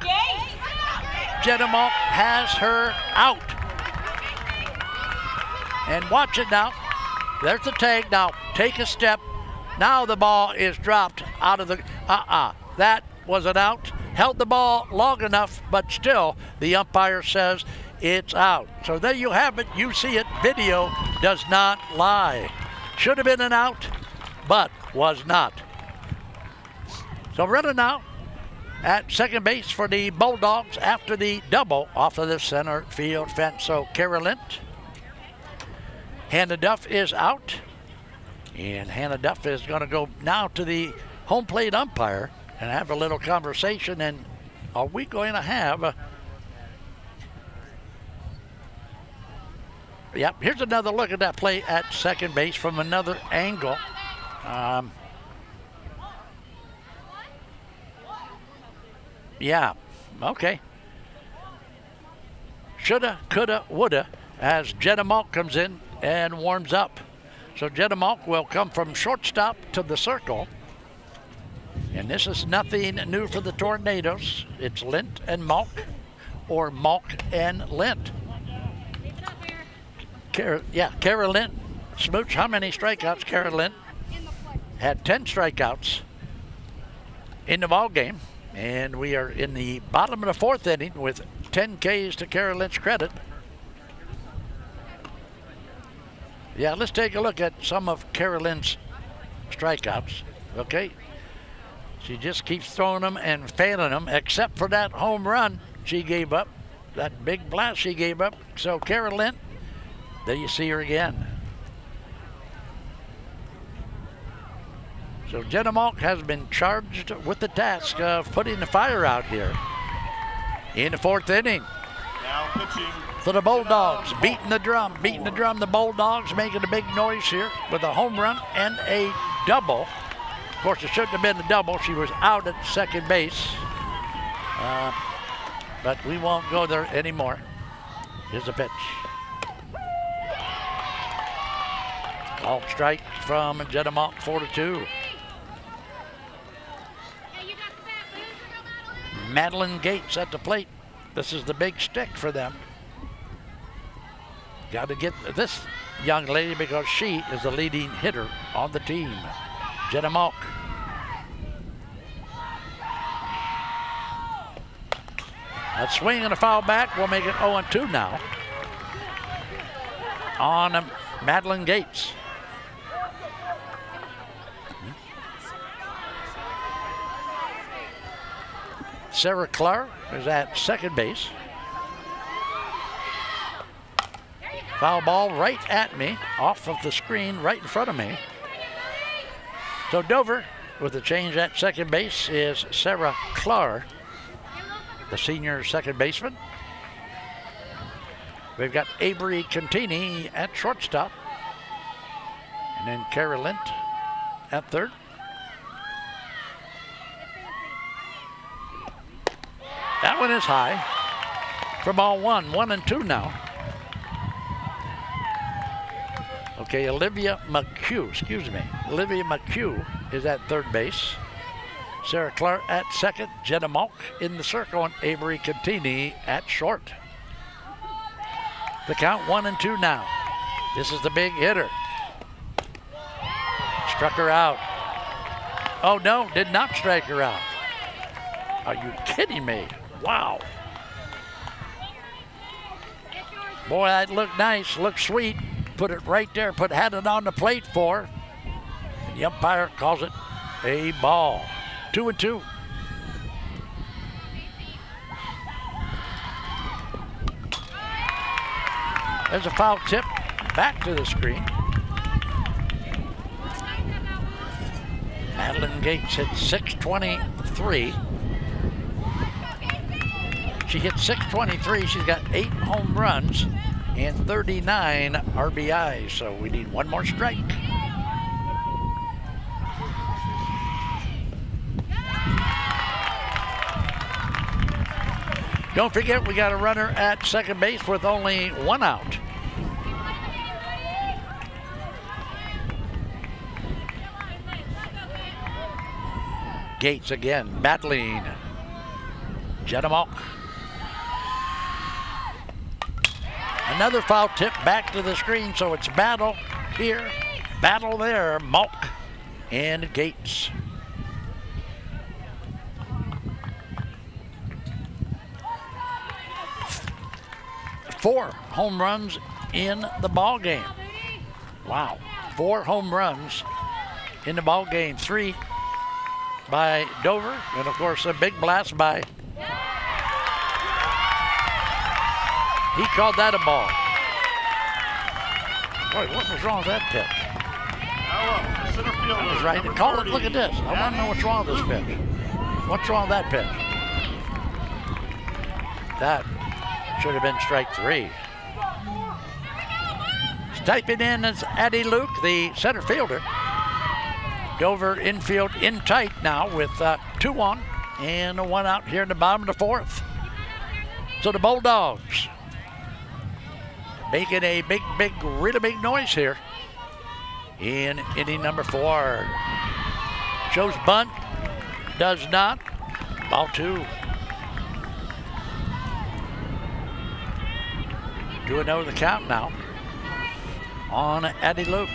Speaker 1: Jenna Malk has her out. And watch it now. There's the tag. Now take a step. Now the ball is dropped out of the, that was an out. Held the ball long enough, but still the umpire says it's out. So there you have it. You see it. Video does not lie. Should have been an out, but was not. So running now at second base for the Bulldogs after the double off of the center field fence. So Kara Lent. Hannah Duff is out. And Hannah Duff is going to go now to the home plate umpire and have a little conversation. And are we going to have yep, here's another look at that play at second base from another angle. Yeah, okay. Shoulda, coulda, woulda as Jenna Malk comes in and warms up. So Jenna Malk will come from shortstop to the circle. And this is nothing new for the Tornadoes. It's Lent and Malk, or Malk and Lent. Kara Lent. Smooch, how many strikeouts Kara Lent? Had 10 strikeouts in the ball game. And we are in the bottom of the fourth inning with 10 Ks to Kara Lynch's credit. Yeah, let's take a look at some of Kara Lynch's strikeouts. Okay. She just keeps throwing them and failing them, except for that home run she gave up, that big blast she gave up. So Kara Lynch, there you see her again. So Jenna Malk has been charged with the task of putting the fire out here in the 4th inning.
Speaker 2: Now pitching.
Speaker 1: For the Bulldogs, beating the drum. The Bulldogs making a big noise here with a home run and a double. Of course, it shouldn't have been a double. She was out at second base. But we won't go there anymore. Here's the pitch. Called strike from Jenna Malk, 4-2. Madeline Gates at the plate. This is the big stick for them. Got to get this young lady because she is the leading hitter on the team. Jenna Malk. A swing and a foul back will make it 0-2 now on Madeline Gates. Sarah Clark is at second base. Foul ball right at me, off of the screen, right in front of me. So Dover, with the change at second base, is Sarah Clark, the senior second baseman. We've got Avery Contini at shortstop. And then Kara Lynch at third. That one is high for ball one. 1-2 now. Okay, Olivia McHugh is at third base. Sarah Clark at second. Jenna Malk in the circle, and Avery Contini at short. The count 1-2 now. This is the big hitter. Struck her out. Oh no, did not strike her out. Are you kidding me? Wow. Boy, that looked nice, looked sweet. Put it right there, had it on the plate for her. And the umpire calls it a ball. 2-2. There's a foul tip back to the screen. Madeline Gates hit .623. She hit .623. She's got 8 home runs and 39 RBIs. So we need one more strike. Don't forget, we got a runner at second base with only 1 out. Gates again, battling. Jenna Malk. Another foul tip back to the screen, so it's battle here, battle there. Malk and Gates. Four home runs in the ball game. Wow, 4 home runs in the ball game. 3 by Dover, and of course a big blast by. He called that a ball. Boy, what was wrong with that pitch? That was right. Call it. Look at this. I want to know what's wrong with this pitch. What's wrong with that pitch? That should have been strike 3. Typing in is Addie Luke, the center fielder. Dover infield in tight now with 2 on and a 1 out here in the bottom of the 4th. So the Bulldogs making a really big noise here in inning number 4. Shows bunt, does not. Ball 2. 2-0 the count now on Addie Luke.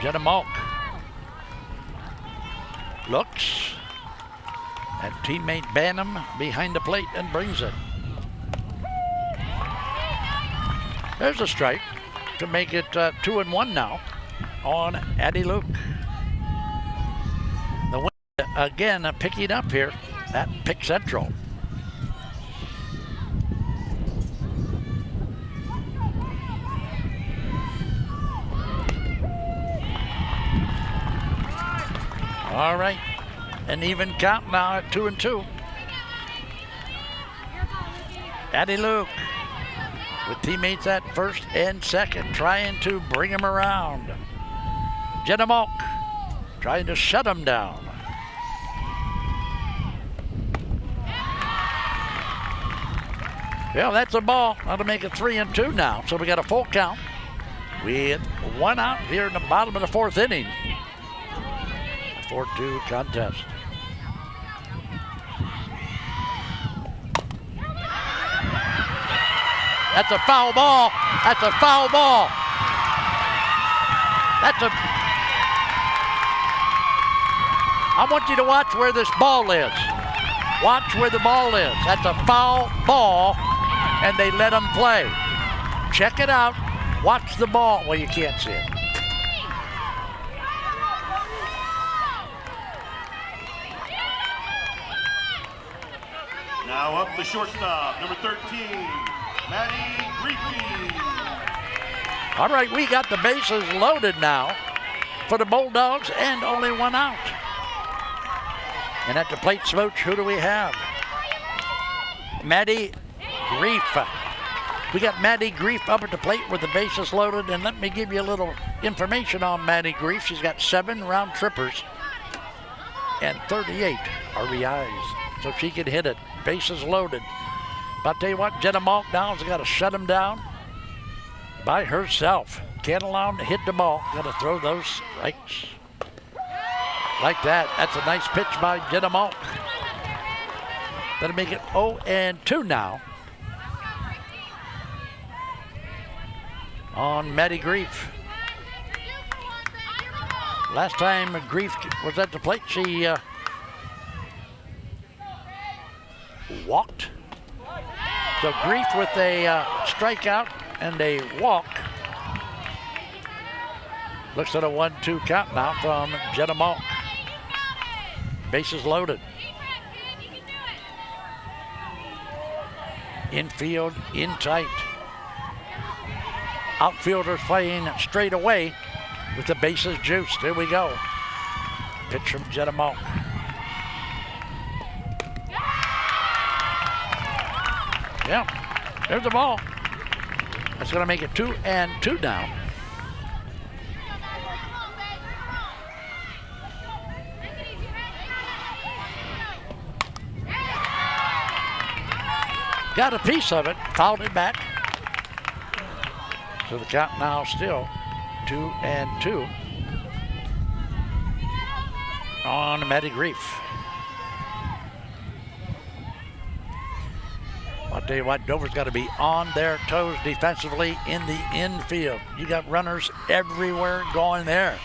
Speaker 1: Jenna Malk Looks. And teammate Banham behind the plate and brings it. There's a strike to make it 2-1 now on Addie Luke. The wind again picking up here at Pick Central. All right, an even count now at 2-2. Addie Luke with teammates at first and second, trying to bring him around. Jenna Malk trying to shut him down. Well, that's a ball. That'll make it 3-2 now. So we got a full count with one out here in the bottom of the fourth inning. 4-2 contest. That's a foul ball. That's a foul ball. I want you to watch where this ball is. Watch where the ball is. That's a foul ball, and they let him play. Check it out. Watch the ball. Well, you can't see it.
Speaker 2: Now up the shortstop, number 13, Maddie Greefy.
Speaker 1: All right, we got the bases loaded now for the Bulldogs and only one out. And at the plate, Smooch, who do we have? Maddie Grief. We got Maddie Grief up at the plate with the bases loaded, and let me give you a little information on Maddie Grief. She's got 7 round trippers and 38 RBIs, so she can hit it. Bases loaded. But I'll tell you what, Jenna Malk now has got to shut him down by herself. Can't allow him to hit the ball. Got to throw those strikes. Like that. That's a nice pitch by Jenna Malk. That'll make it 0-2 now on Maddie Grief. Last time Grief was at the plate, she walked. So Grief with a strikeout and a walk. Looks at a 1-2 count now from Jenna Malk. Bases loaded. Infield in tight. Outfielders playing straight away with the bases juiced. Here we go. Pitch from Jenna Malk. Yeah, there's the ball. That's going to make it 2-2 now. Got a piece of it, fouled it back. So the count now still 2-2 on Maddie Grief. I'll tell you what, Dover's got to be on their toes defensively in the infield. You got runners everywhere going there.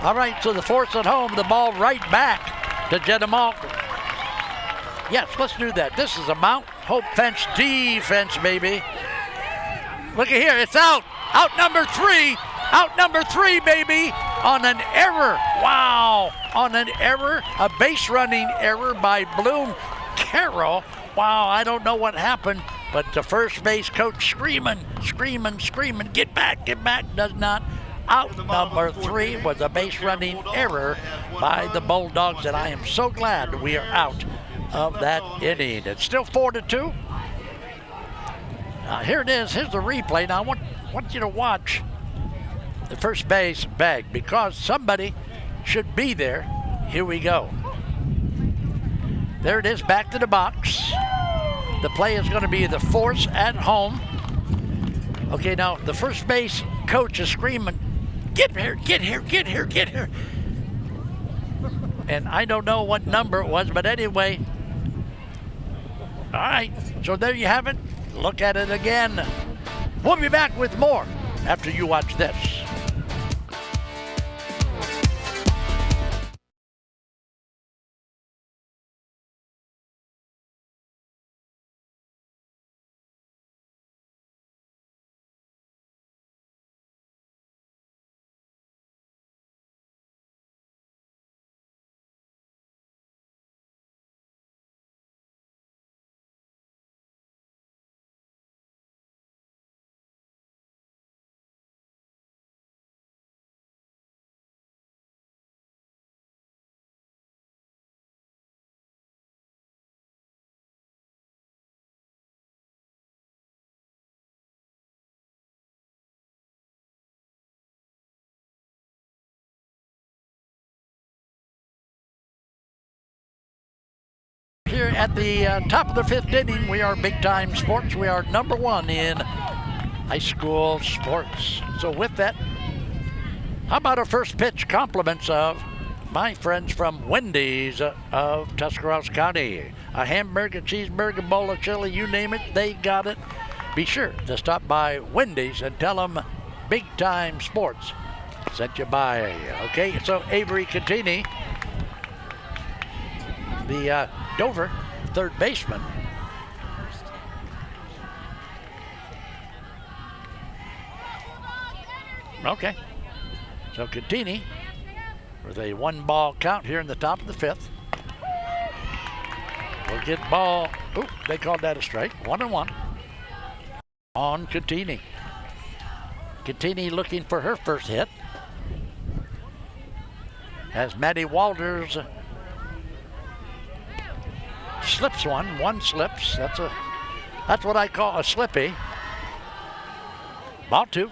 Speaker 1: All right, so the force at home, the ball right back to Jenna Malk. Yes, let's do that. This is a Mount Hope fence defense, baby. Look at here, it's out. Out number 3. Out number 3, baby, on an error. Wow, on an error, a base running error by Bloom-Carroll. Wow, I don't know what happened, but the first base coach screaming, get back, does not. Out number 3 was a base running error by the Bulldogs, and I am so glad we are out of that inning. It's still 4-2. Here it is. Here's the replay. Now I want you to watch the first base bag because somebody should be there. Here we go. There it is, back to the box. The play is going to be the force at home. Okay, now the first base coach is screaming, get here. And I don't know what number it was, but anyway. All right, so there you have it. Look at it again. We'll be back with more after you watch this. Here at the top of the 5th inning, we are big time sports. We are number 1 in high school sports. So with that, how about a first pitch compliments of my friends from Wendy's of Tuscarawas County? A hamburger, cheeseburger, bowl of chili, you name it, they got it. Be sure to stop by Wendy's and tell them Big Time Sports sent you by. Okay, so Avery Catini, the Dover third baseman. Okay, so Catini with a 1-ball count here in the top of the 5th. We'll get ball, they called that a strike, 1-1 on Catini. Catini looking for her first hit. As Maddie Walters slips one slips. That's what I call a slippy. Ball 2.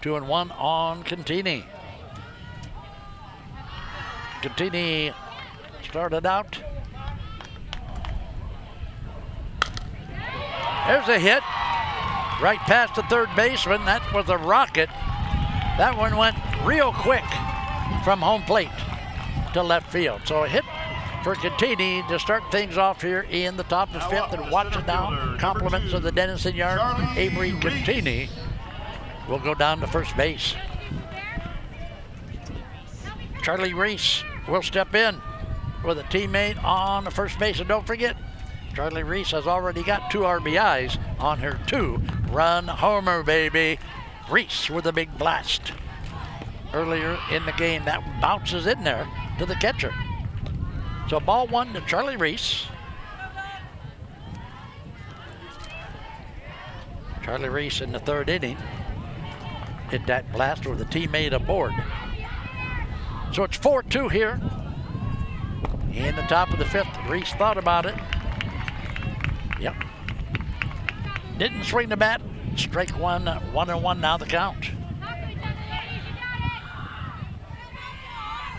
Speaker 1: 2-1 on Catini. Catini started out. There's a hit right past the third baseman. That was a rocket. That one went real quick from home plate to left field. So a hit for Catini to start things off here in the top of the 5th. And watch it down. Compliments of the Denison Yard. Avery Catini will go down to first base. Charlie Reese will step in with a teammate on the first base. And don't forget, Charlie Reese has already got 2 RBIs on her 2-run homer, baby. Reese with a big blast earlier in the game. That bounces in there to the catcher. So ball 1 to Charlie Reese. Charlie Reese in the 3rd inning hit that blast with a teammate aboard. So it's 4-2 here in the top of the 5th. Reese thought about it. Yep. Didn't swing the bat. Strike 1, 1-1 now the count.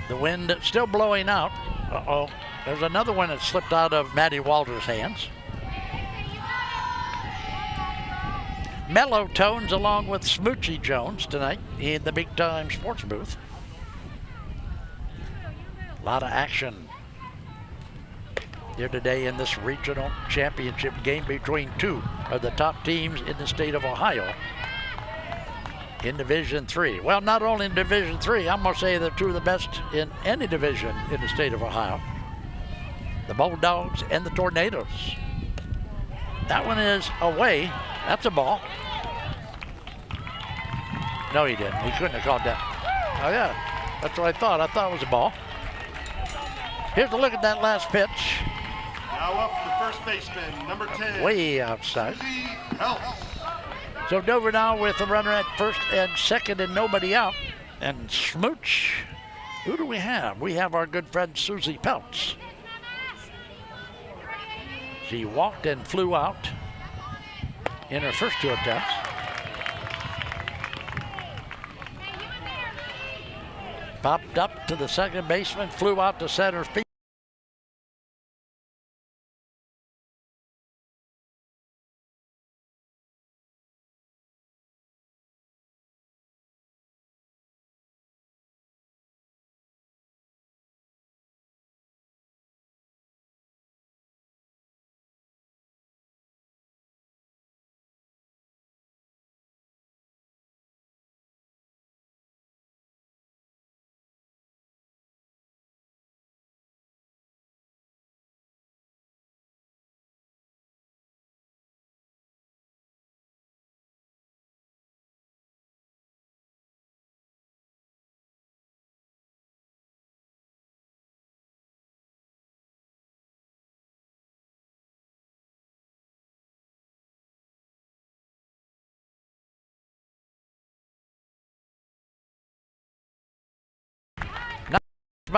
Speaker 1: The wind still blowing out. Uh-oh. There's another one that slipped out of Maddie Walters' hands. Mellow tones along with Smoochie Jones tonight in the Big Time Sports booth. A lot of action here today in this regional championship game between 2 of the top teams in the state of Ohio in Division 3. Well, not only in Division 3, I'm going to say they're 2 of the best in any division in the state of Ohio. The Bulldogs and the Tornadoes. That one is away. That's a ball. No, he didn't. He couldn't have called that. Oh, yeah. That's what I thought. I thought it was a ball. Here's a look at that last pitch.
Speaker 2: Now up the first baseman, number 10.
Speaker 1: Way outside.
Speaker 2: Susie Helps.
Speaker 1: So Dover now with a runner at first and second and nobody out. And Smooch, who do we have? We have our good friend Susie Peltz. She walked and flew out in her first 2 attempts. Popped up to the second baseman, flew out to center field.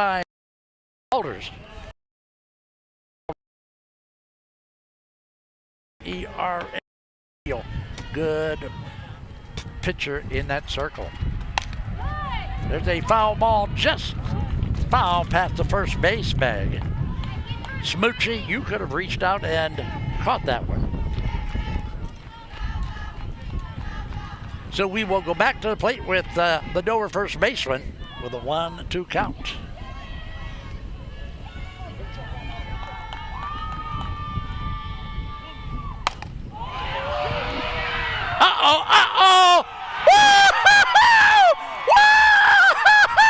Speaker 1: by Walters. ERA. Good pitcher in that circle. There's a foul ball, just foul past the first base bag. Smoochie, you could have reached out and caught that one. So we will go back to the plate with the Dover first baseman with a 1-2 count. Uh-oh, uh-oh! Woo-hoo-hoo! Woo-hoo-hoo!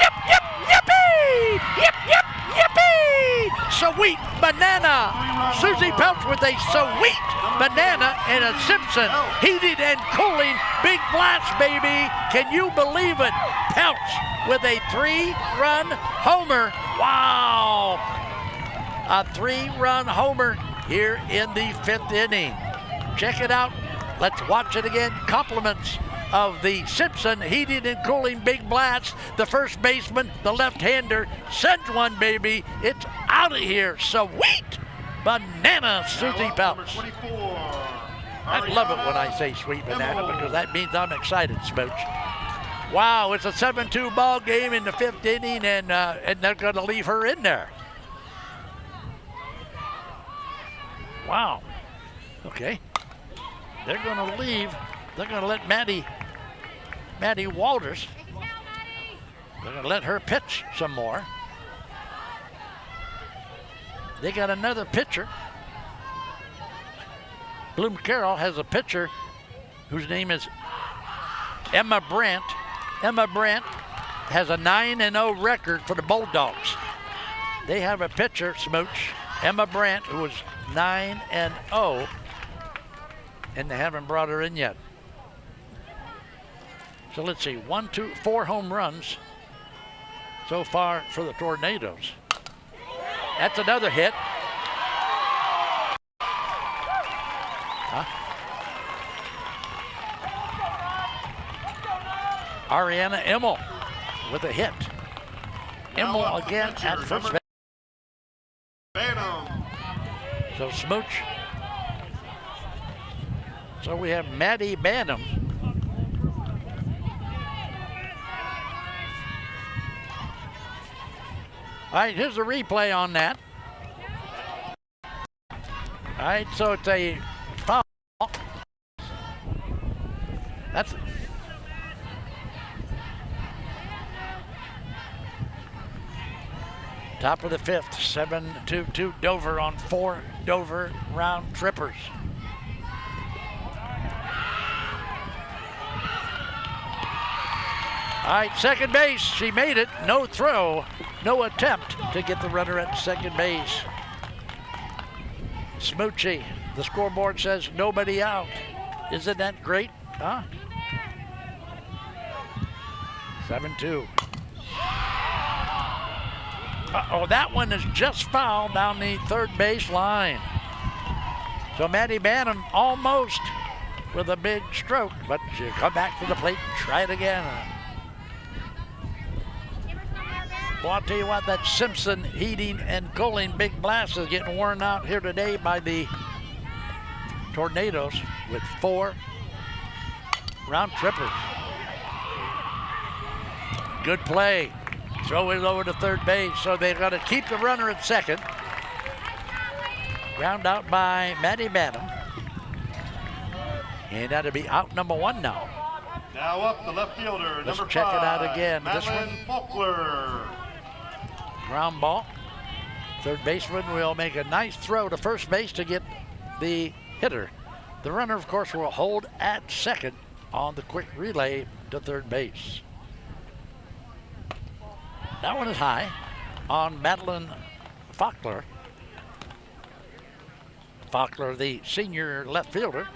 Speaker 1: Yip, yip, yippee! Yip, yip, yippee! Sweet banana! Susie Peltz with a sweet banana and a Simpson heated and cooling big blast, baby! Can you believe it? Peltz with a 3-run homer. Wow! A 3-run homer here in the 5th inning. Check it out. Let's watch it again. Compliments of the Simpson heating and cooling big blast. The first baseman, the left-hander, sends one, baby. It's out of here. Sweet banana, Susie Peltz. I love it when I say sweet banana because that means I'm excited, Smooch. Wow, it's a 7-2 ball game in the 5th inning, and they're going to leave her in there. Wow. Okay. They're going to leave. They're going to let Maddie Walters, they're going to let her pitch some more. They got another pitcher. Bloom-Carroll has a pitcher whose name is Emma Brandt. Emma Brandt has a 9-0 record for the Bulldogs. They have a pitcher, Smooch, Emma Brandt, who is 9-0. And they haven't brought her in yet. So let's see, 4 home runs so far for the Tornadoes. That's another hit. Huh? Ariana Emmel with a hit. Emmel again at first base. So Smooch. So we have Maddie Banham. All right, here's a replay on that. All right, so it's a foul. That's top of the 5th, 7-2 Dover on 4 Dover round trippers. All right, second base, she made it. No throw, no attempt to get the runner at second base. Smoochie, the scoreboard says nobody out. Isn't that great, huh? 7-2. Uh-oh, that one is just foul down the third base line. So Maddie Banham almost with a big stroke, but she'll come back to the plate and try it again. Well, I'll tell you what, that Simpson heating and cooling big blast is getting worn out here today by the Tornadoes with 4 round trippers. Good play. Throw it over to third base, so they've got to keep the runner at second. Ground out by Maddie Banham. And that'll be out number 1 now.
Speaker 2: Now up the left fielder,
Speaker 1: Let's
Speaker 2: number
Speaker 1: check
Speaker 2: 5,
Speaker 1: it out again. This
Speaker 2: Madeline Faulkner.
Speaker 1: Ground ball. Third baseman will make a nice throw to first base to get the hitter. The runner, of course, will hold at second on the quick relay to third base. That one is high on Madeline Faulkner. Faulkner, the senior left fielder.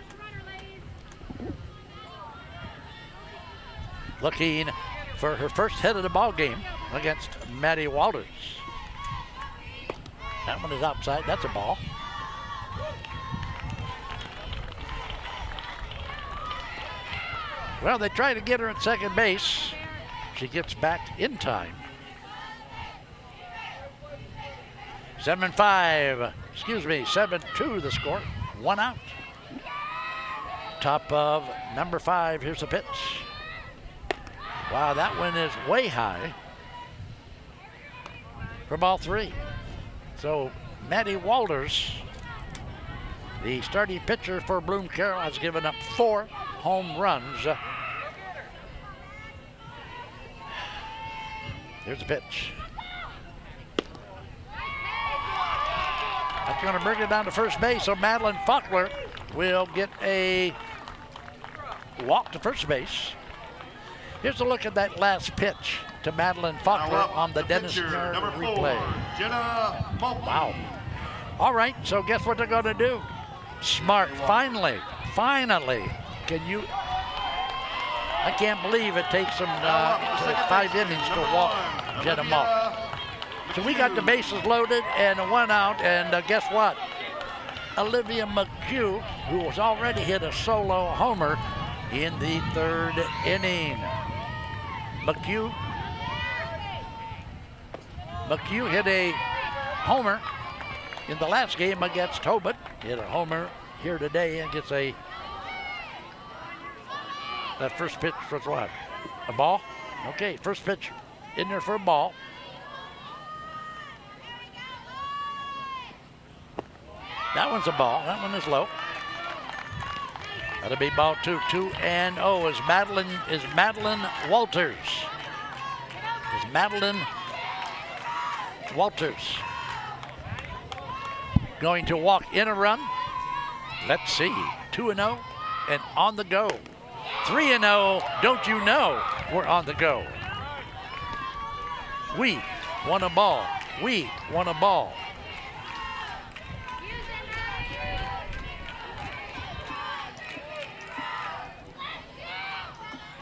Speaker 1: Looking for her first hit of the ball game against Maddie Walters. That one is outside. That's a ball. Well, they try to get her at second base. She gets back in time. 7-5, 7-2 the score. 1 out. Top of number 5. Here's the pitch. Wow, that one is way high for ball 3. So Maddie Walters, the starting pitcher for Bloom-Carroll, has given up 4 home runs. Here's the pitch. That's going to bring it down to first base, so Madeline Faulkner will get a walk to first base. Here's a look at that last pitch to Madeline Faulkner on the Dennis Nerd replay. Wow. All right, so guess what they're going to do? Smart, finally, can you? I can't believe it takes them 5 innings to walk Jenna Malk. So we got the bases loaded and 1 out, and guess what? Olivia McHugh, who has already hit a solo homer in the 3rd inning. McHugh hit a homer in the last game against Hobart. Hit a homer here today and gets that first pitch was what? A ball? Okay, first pitch in there for a ball. That one's a ball. That one is low. That'll be ball 2. 2-0 is Madeline Walters. Madeline Walters going to walk in a run? Let's see. 2-0 and on the go. 3-0. Don't you know we're on the go? We won a ball. We won a ball.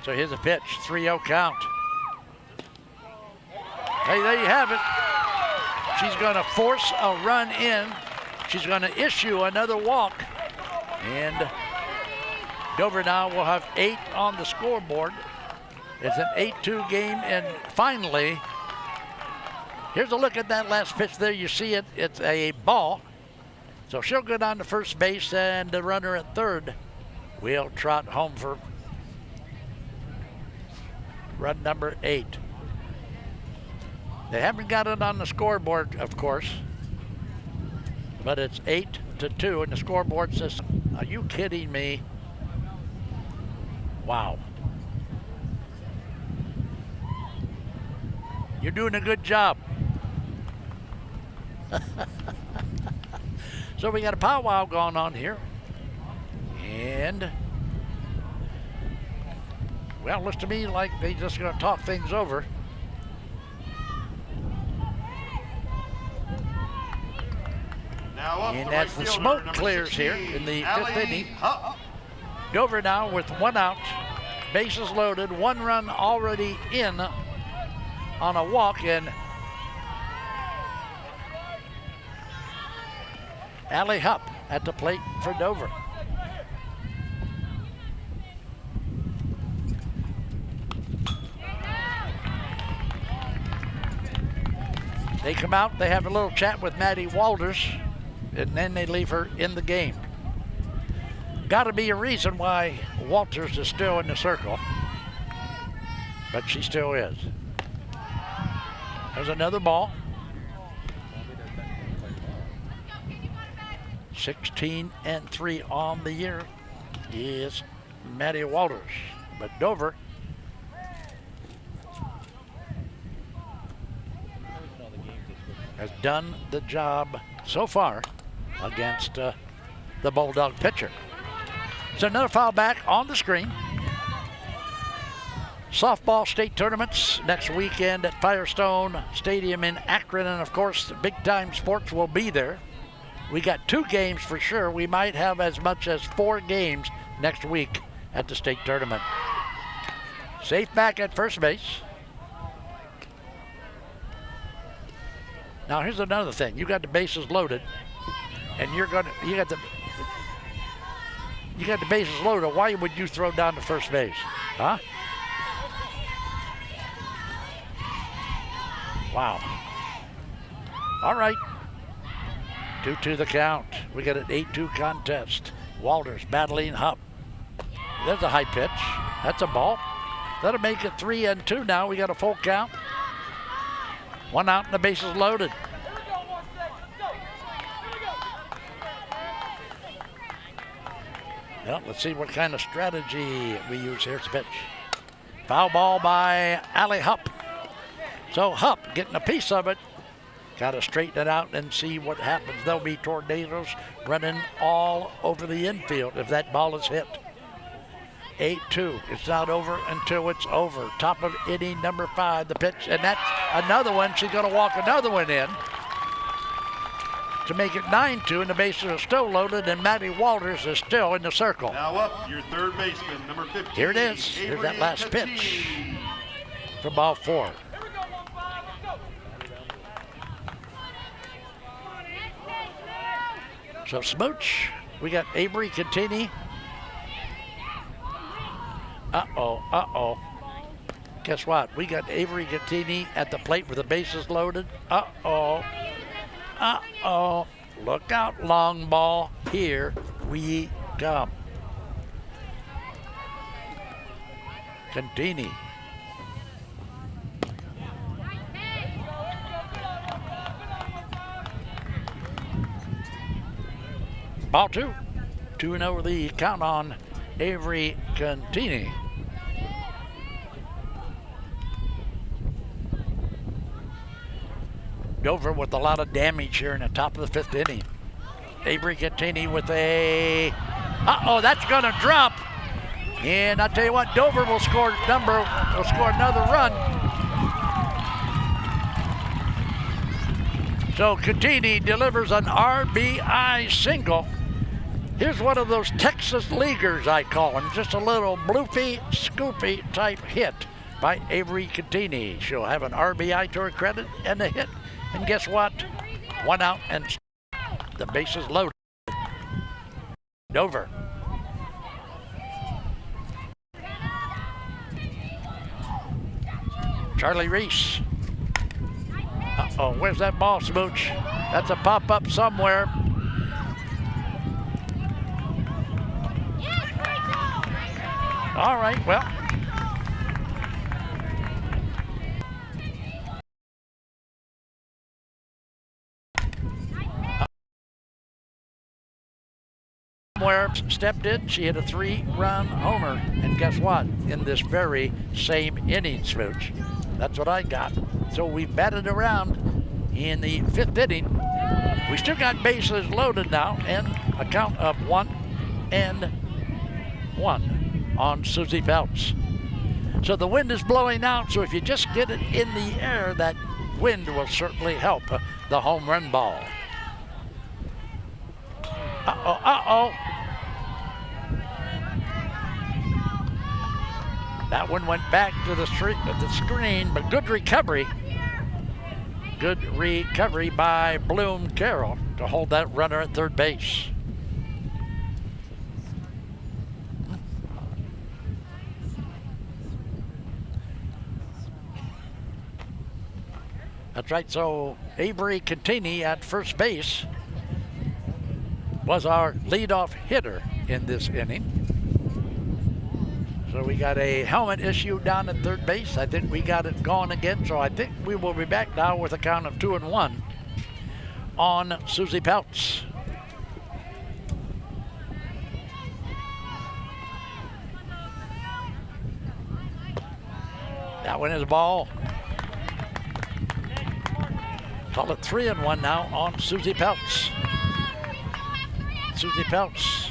Speaker 1: So here's a pitch, 3-0 count. Hey, there you have it. She's going to force a run in. She's going to issue another walk. And Dover now will have 8 on the scoreboard. It's an 8-2 game. And finally, here's a look at that last pitch there. You see it. It's a ball. So she'll go down to first base, and the runner at third will trot home for run number 8. They haven't got it on the scoreboard, of course, but it's 8-2 in the scoreboard system. Are you kidding me? Wow. You're doing a good job. So we got a powwow going on here. And well, it looks to me like they just going to talk things over. And as the smoke clears here in the 5th inning, Dover now with 1 out, bases loaded, 1 run already in on a walk, and Allie Hupp at the plate for Dover. They come out, they have a little chat with Maddie Walters, and then they leave her in the game. Got to be a reason why Walters is still in the circle, but she still is. There's another ball. 16-3 on the year is Maddie Walters, but Dover has done the job so far against the Bulldog pitcher. So another foul back on the screen. Softball state tournaments next weekend at Firestone Stadium in Akron, and of course big time sports will be there. We got 2 games for sure. We might have as much as 4 games next week at the state tournament. Safe back at first base. Now here's another thing. You got the bases loaded, and you got the bases loaded. Why would you throw down to first base? Huh? Wow. All right. 2-2 the count. We got an 8-2 contest. Walters battling Hupp. There's a high pitch. That's a ball. That'll make it 3-2 now. We got a full count. 1 out and the bases loaded. Well, let's see what kind of strategy we use here. It's a pitch. Foul ball by Allie Hupp. So Hupp getting a piece of it. Got to straighten it out and see what happens. There'll be tornadoes running all over the infield if that ball is hit. 8-2. It's not over until it's over. Top of inning number 5, the pitch, and that's another one. She's going to walk another one in to make it 9-2, and the bases are still loaded, and Maddie Walters is still in the circle.
Speaker 2: Now up, your third baseman, number 15.
Speaker 1: Here it is. Here's that last pitch for ball 4. So Smooch, we got Avery Contini. Uh-oh. Guess what? We got Avery Contini at the plate with the bases loaded. Uh-oh. Look out, long ball. Here we come. Contini. Ball 2. 2-0 the count on Avery Contini. Dover with a lot of damage here in the top of the 5th inning. Avery Contini with a, that's gonna drop. And I tell you what, Dover will score another run. So Contini delivers an RBI single. Here's one of those Texas leaguers, I call him. Just a little bloopy, scoopy type hit by Avery Contini. She'll have an RBI to her credit and a hit. And guess what? 1 out and the bases loaded. Dover. Charlie Reese. Where's that ball, Smooch? That's a pop-up somewhere. All right, well. Somewhere stepped in, she hit a 3-run homer. And guess what? In this very same inning, Smooch. That's what I got. So we batted around in the 5th inning. We still got bases loaded now, and a count of 1-1 on Susie Peltz. So the wind is blowing out, so if you just get it in the air, that wind will certainly help the home run ball. That one went back to the screen, but good recovery. Good recovery by Bloom-Carroll to hold that runner at third base. That's right, so Avery Contini at first base was our leadoff hitter in this inning. So we got a helmet issue down at third base. I think we got it gone again, so I think we will be back now with a count of 2-1 on Susie Peltz. That one is a ball. Call it 3-1 now on Susie Peltz. Susie Peltz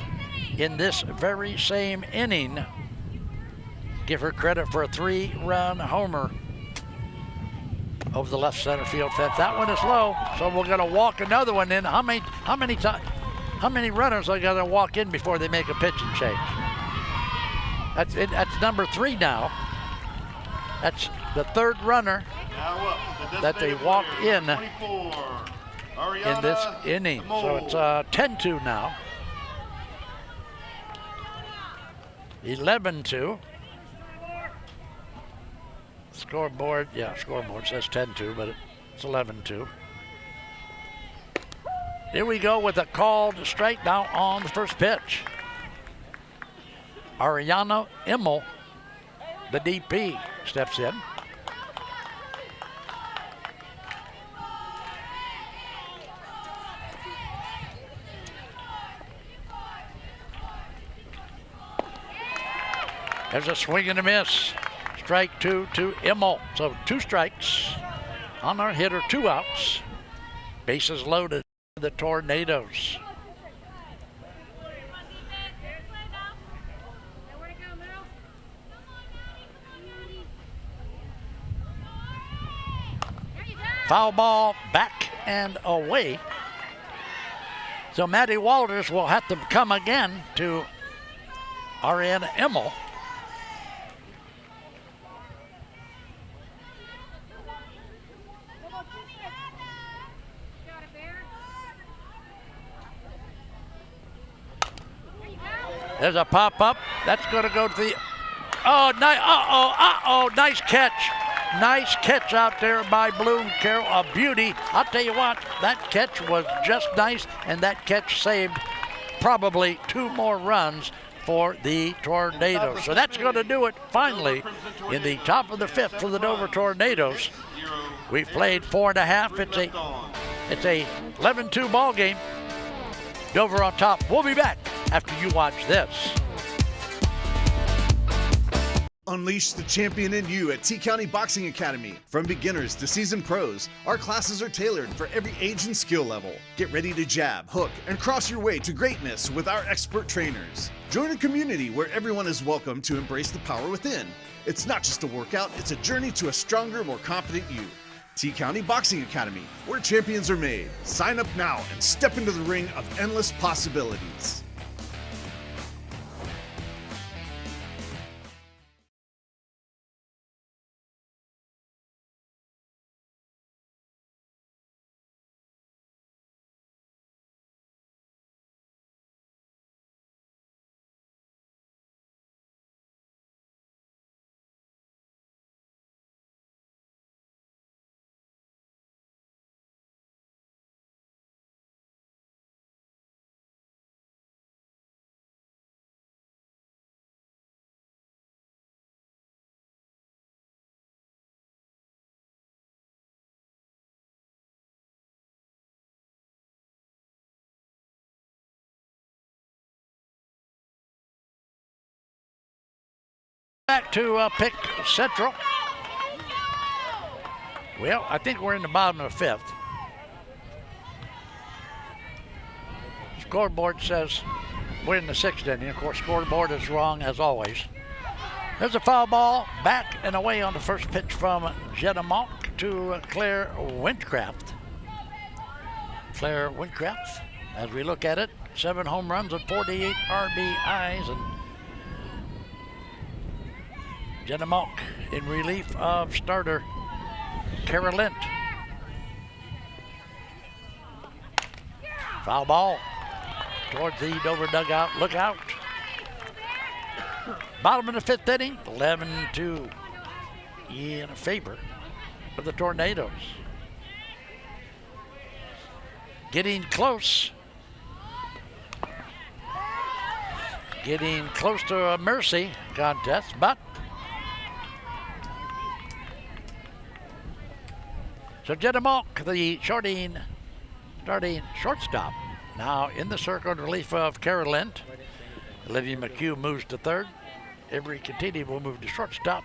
Speaker 1: in this very same inning. Give her credit for a 3-run homer over the left center field fence. That one is low, so we're going to walk another one in. How many runners are going to walk in before they make a pitching change? That's it. That's number 3 now. That's the 3rd runner that they walk in this inning. So it's 10-2 now. 11-2. Scoreboard says 10-2, but it's 11-2. Here we go with a called strike now on the first pitch. Ariana Immel, the DP, steps in. There's a swing and a miss. Strike 2 to Immel. So 2 strikes on our hitter, 2 outs. Bases loaded. The Tornadoes. Foul ball back and away. So Maddie Walters will have to come again to Ariana Immel. There's a pop-up. That's going to go to the... Oh, nice catch. Nice catch out there by Bloom-Carroll. A beauty. I'll tell you what, that catch was just nice, and that catch saved probably 2 more runs for the Tornadoes. So that's going to do it finally in the top of the 5th for the Dover Tornadoes. We've played 4.5. It's a 11-2 ball game. Dover on top. We'll be back after you watch this.
Speaker 7: Unleash the champion in you at T-County Boxing Academy. From beginners to seasoned pros, our classes are tailored for every age and skill level. Get ready to jab, hook, and cross your way to greatness with our expert trainers. Join a community where everyone is welcome to embrace the power within. It's not just a workout, it's a journey to a stronger, more confident you. T-County Boxing Academy, where champions are made. Sign up now and step into the ring of endless possibilities.
Speaker 1: Back to pick Central. Well, I think we're in the bottom of the 5th. Scoreboard says we're in the 6th inning. Of course, scoreboard is wrong as always. There's a foul ball back and away on the first pitch from Jenna Monk to Claire Windcraft. Claire Windcraft, as we look at it, 7 home runs and 48 RBIs, and Jenna Monk in relief of starter Kara Lint. Foul ball towards the Dover dugout. Look out. Bottom of the 5th inning, 11-2 in favor of the Tornadoes. Getting close. Getting close to a mercy contest, but so Jenna Monk, the starting shortstop, now in the circle in relief of Kara Lint. Olivia McHugh moves to 3rd. Avery Catini will move to shortstop.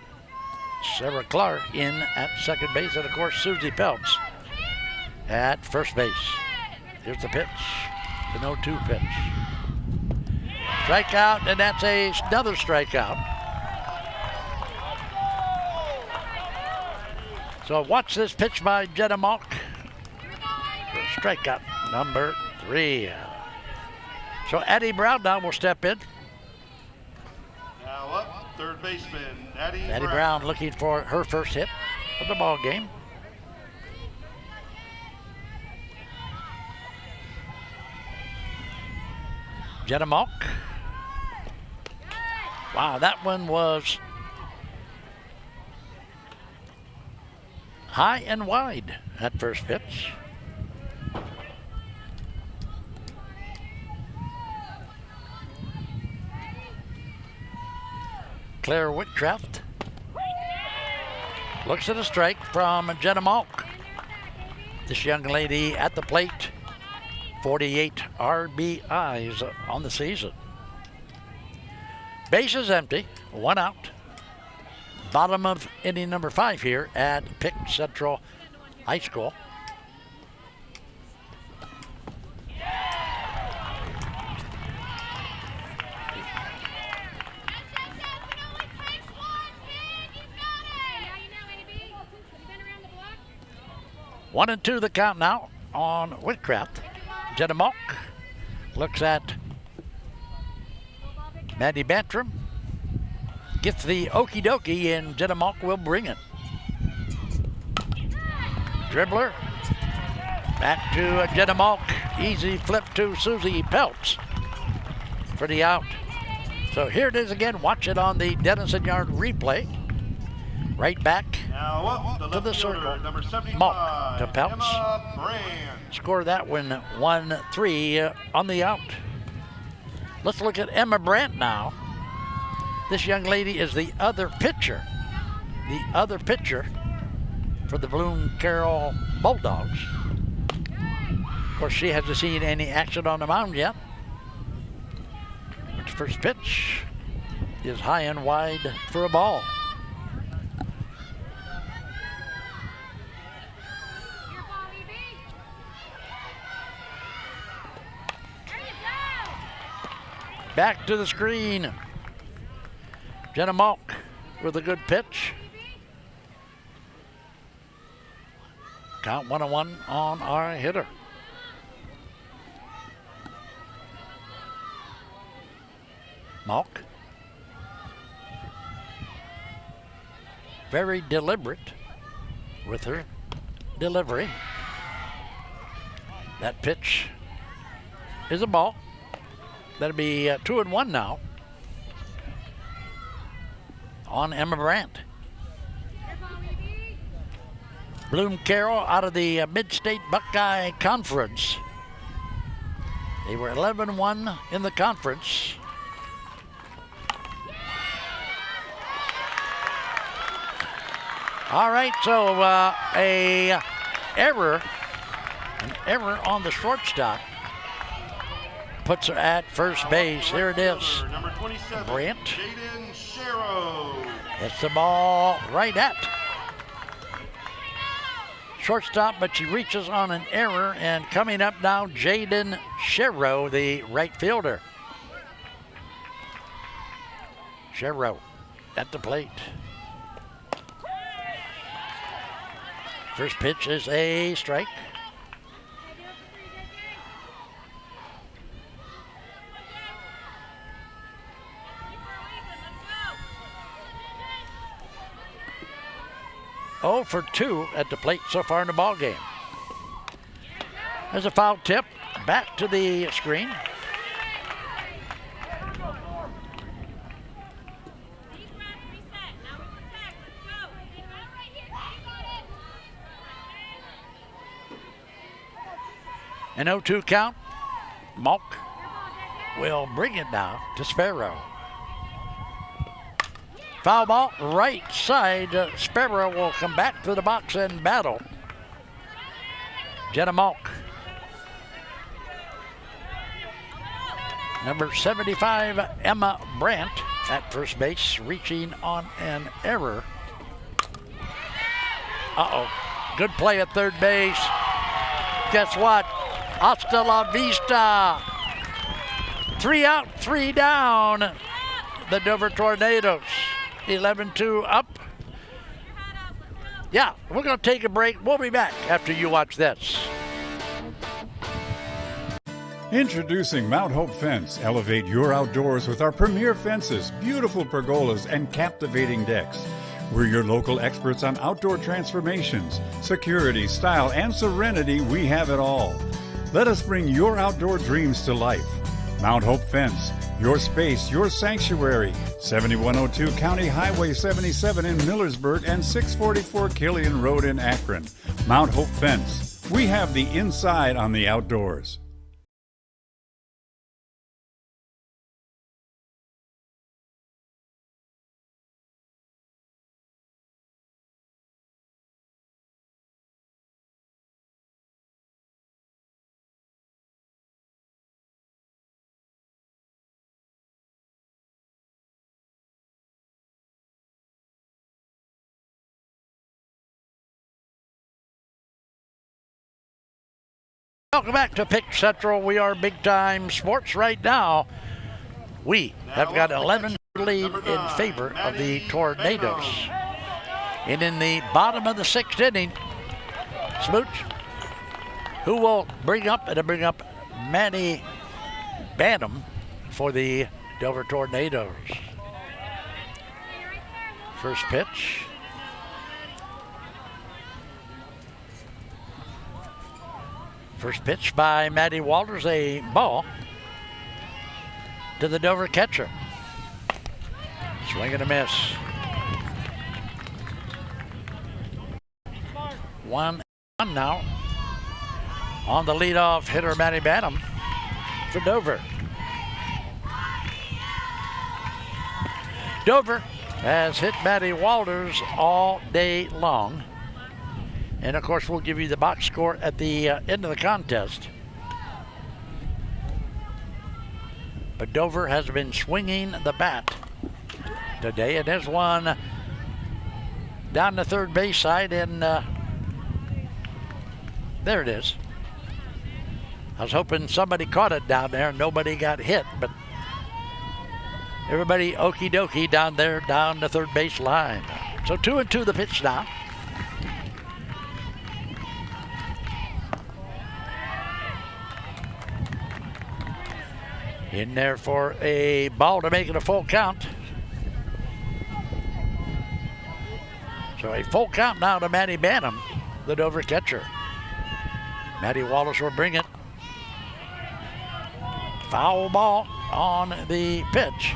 Speaker 1: Sarah Clark in at 2nd base, and of course Susie Peltz at 1st base. Here's the pitch, the 0-2 pitch. Strikeout, and that's another strikeout. So watch this pitch by Jenna Monk. Strikeout number 3. So Addie Brown now will step in.
Speaker 2: Now up, 3rd baseman, Addie
Speaker 1: Brown looking for her first hit of the ball game. Jenna Monk. Wow, that one was high and wide at first pitch. Claire Whitcraft looks at a strike from Jenna Malk. This young lady at the plate, 48 RBIs on the season. Base is empty, 1 out. Bottom of inning number 5 here at Pick Central High School. One and 2 the count now on Whitcraft. Jenna Malk looks at Maddie Bantram. Gets the okie dokie, and Jenna Malk will bring it. Dribbler. Back to Jenna Malk. Easy flip to Susie Peltz for the out. So here it is again. Watch it on the Denison Yard replay. Right back
Speaker 2: Now up
Speaker 1: to the circle.
Speaker 2: number 75,
Speaker 1: Malk to Peltz.
Speaker 2: Emma Brand.
Speaker 1: Score that one 1-3 on the out. Let's look at Emma Brandt now. This young lady is the other pitcher. The other pitcher for the Bloom-Carroll Bulldogs. Of course, she hasn't seen any action on the mound yet. But the first pitch is high and wide for a ball. Back to the screen. Jenna Malk with a good pitch. Count 1-1 on our hitter. Malk. Very deliberate with her delivery. That pitch is a ball. That'll be 2-1 now on Emma Brandt. Bloom-Carroll out of the Mid-State Buckeye Conference. They were 11-1 in the conference. All right, so an error on the shortstop puts her at first base. There it is.
Speaker 2: Number 27,
Speaker 1: Brandt.
Speaker 2: Jaden Sharrow.
Speaker 1: Hits the ball right at shortstop, but she reaches on an error, and coming up now, Jaden Sharrow, the right fielder. Sharrow at the plate. First pitch is a strike. Oh for 2 at the plate so far in the ball game. There's a foul tip. Back to the screen. An 0-2 count. Malk will bring it now to Sparrow. Foul ball, right side. Sparrow will come back to the box and battle. Jenna Malk. Number 75, Emma Brandt at first base, reaching on an error. Uh-oh. Good play at third base. Guess what? Hasta la vista. 3 out, 3 down. The Dover Tornadoes. 11-2 up. Yeah, we're going to take a break. We'll be back after you watch this.
Speaker 3: Introducing Mount Hope Fence. Elevate your outdoors with our premier fences, beautiful pergolas, and captivating decks. We're your local experts on outdoor transformations, security, style, and serenity. We have it all. Let us bring your outdoor dreams to life. Mount Hope Fence. Your space, your sanctuary. 7102 County Highway 77 in Millersburg and 644 Killian Road in Akron. Mount Hope Fence. We have the inside on the outdoors.
Speaker 1: Welcome back to Pick Central. We are big time sports right now. We have got 11 lead in favor of the Tornadoes. And in the bottom of the 6th inning, Smooch, who will bring up Maddie Bantam for the Dover Tornadoes. First pitch. First pitch by Maddie Walters, a ball to the Dover catcher. Swing and a miss. 1-1 now on the leadoff hitter, Maddie Bantam for Dover. Dover has hit Maddie Walters all day long. And of course, we'll give you the box score at the end of the contest. But Dover has been swinging the bat today, and there's one down the third base side, and there it is. I was hoping somebody caught it down there and nobody got hit, but everybody okie dokie down there, down the third base line. So 2-2 the pitch now. In there for a ball to make it a full count. So a full count now to Maddie Bantam, the Dover catcher. Maddie Wallace will bring it. Foul ball on the pitch.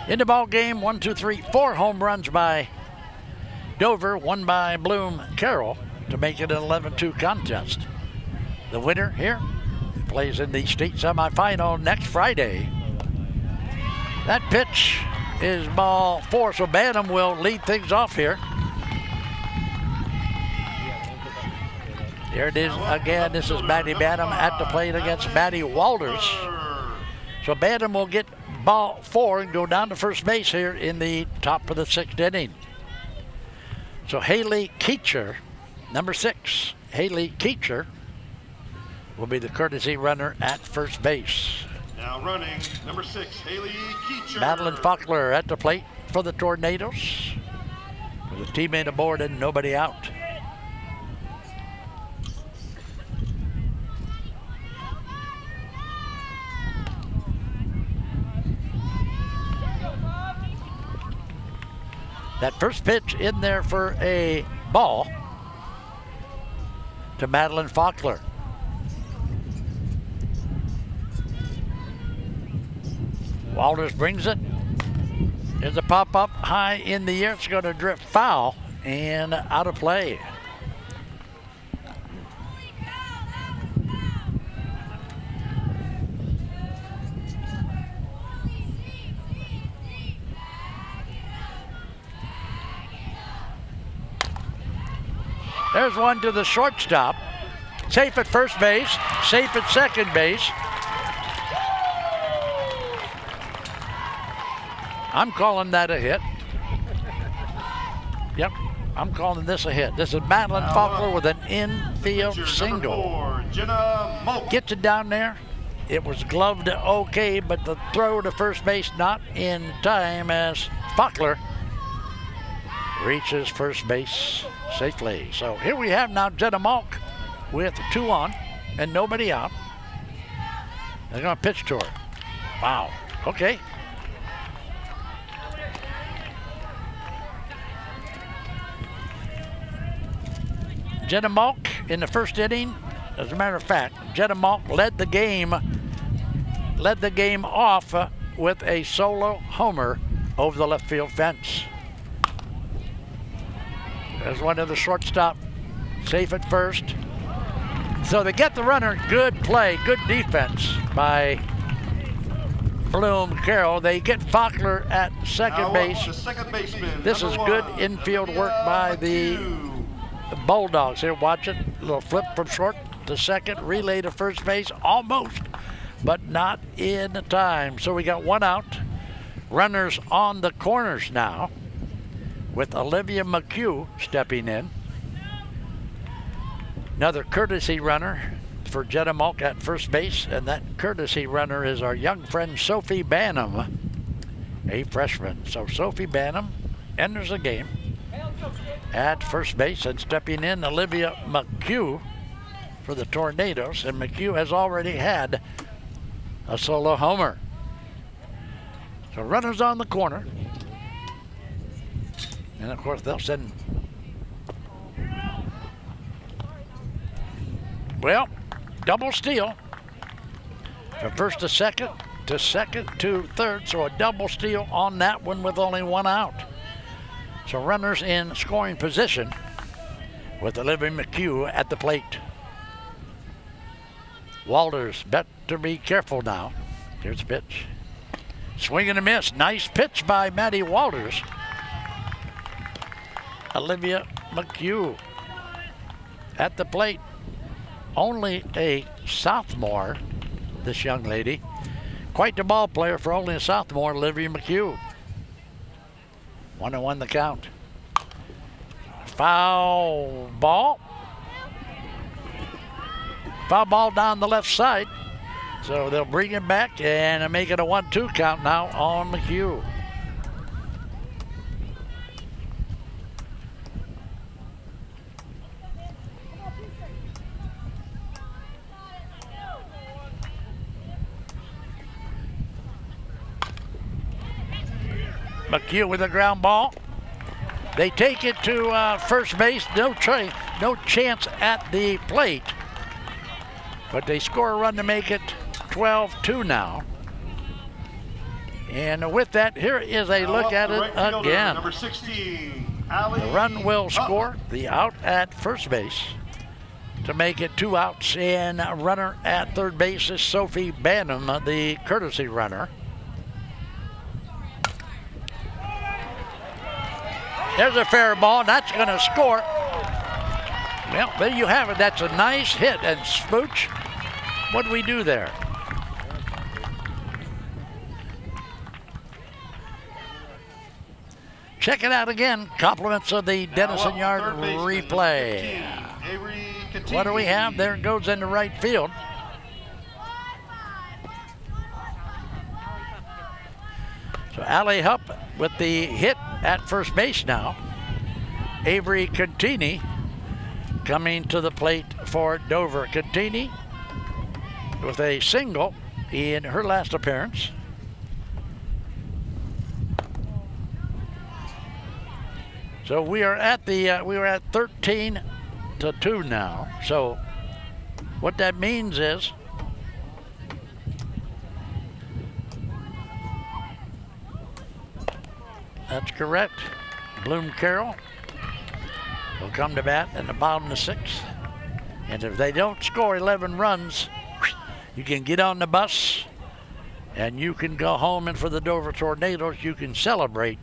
Speaker 1: In the ball game, 1, 2, 3, 4 home runs by Dover, 1 by Bloom-Carroll to make it an 11-2 contest. The winner here plays in the state semifinal next Friday. That pitch is ball 4, so Bantam will lead things off here. There it is again. This is Maddie Bantam at the plate against Maddie Walters. So Bantam will get ball 4 and go down to first base here in the top of the 6th inning. So Haley Keecher, number 6, Haley Keecher, will be the courtesy runner at first base.
Speaker 2: Now running, number 6, Haley Keecher.
Speaker 1: Madeline Faulkner at the plate for the Tornadoes, with a teammate aboard and nobody out. That first pitch in there for a ball to Madeline Faulkner. Walters brings it. There's a pop-up high in the air. It's going to drift foul and out of play. There's one to the shortstop. Safe at first base, safe at second base. I'm calling that a hit. Yep, I'm calling this a hit. This is Madeline Faulkner with an infield single. Gets it down there. It was gloved okay, but the throw to first base not in time as Faulkner reaches first base safely. So here we have now Jenna Malk with 2 on and nobody out. They're going to pitch to her. Wow, okay. Jenna Malk in the first inning. As a matter of fact, Jenna Malk led the game off with a solo homer over the left field fence. There's one to the shortstop, safe at first. So they get the runner. Good play, good defense by Bloom-Carroll. They get Faulkner at second base.
Speaker 2: The second baseman,
Speaker 1: this is good infield work by the Bulldogs. Here, watch it. A little flip from short to second, relay to first base, almost, but not in time. So we got 1 out. Runners on the corners now, with Olivia McHugh stepping in. Another courtesy runner for Jenna Malk at first base, and that courtesy runner is our young friend Sophie Banham, a freshman. So Sophie Banham enters the game at first base, and stepping in Olivia McHugh for the Tornadoes, and McHugh has already had a solo homer. So runners on the corner, and of course they'll send, well, double steal from first to second to third, so a double steal on that one with only one out. So runners in scoring position with Olivia McHugh at the plate. Walters better be careful now. Here's the pitch. Swing and a miss. Nice pitch by Maddie Walters. Olivia McHugh at the plate. Only a sophomore, this young lady. Quite the ball player for only a sophomore, Olivia McHugh. 1-1 the count. Foul ball. Foul ball down the left side. So they'll bring him back and make it a 1-2 count now on McHugh. McHugh with a ground ball. They take it to first base. No chance at the plate. But they score a run to make it 12-2 now. And with that, here is a look at it again.
Speaker 2: Number 16,
Speaker 1: the run will score. The out at first base to make it 2 outs. And a runner at third base is Sophie Banham, the courtesy runner. There's a fair ball, and that's going to score. Well, there you have it. That's a nice hit. And Spooch, what do we do there? Check it out again. Compliments of the Denison Yard replay. What do we have? There it goes into right field. So Allie Hupp with the hit at first base now. Avery Contini coming to the plate for Dover. Contini with a single in her last appearance. So we are at 13-2 now. So what that means is that's correct. Bloom-Carroll will come to bat in the bottom of the 6th. And if they don't score 11 runs, you can get on the bus and you can go home, and for the Dover Tornadoes, you can celebrate.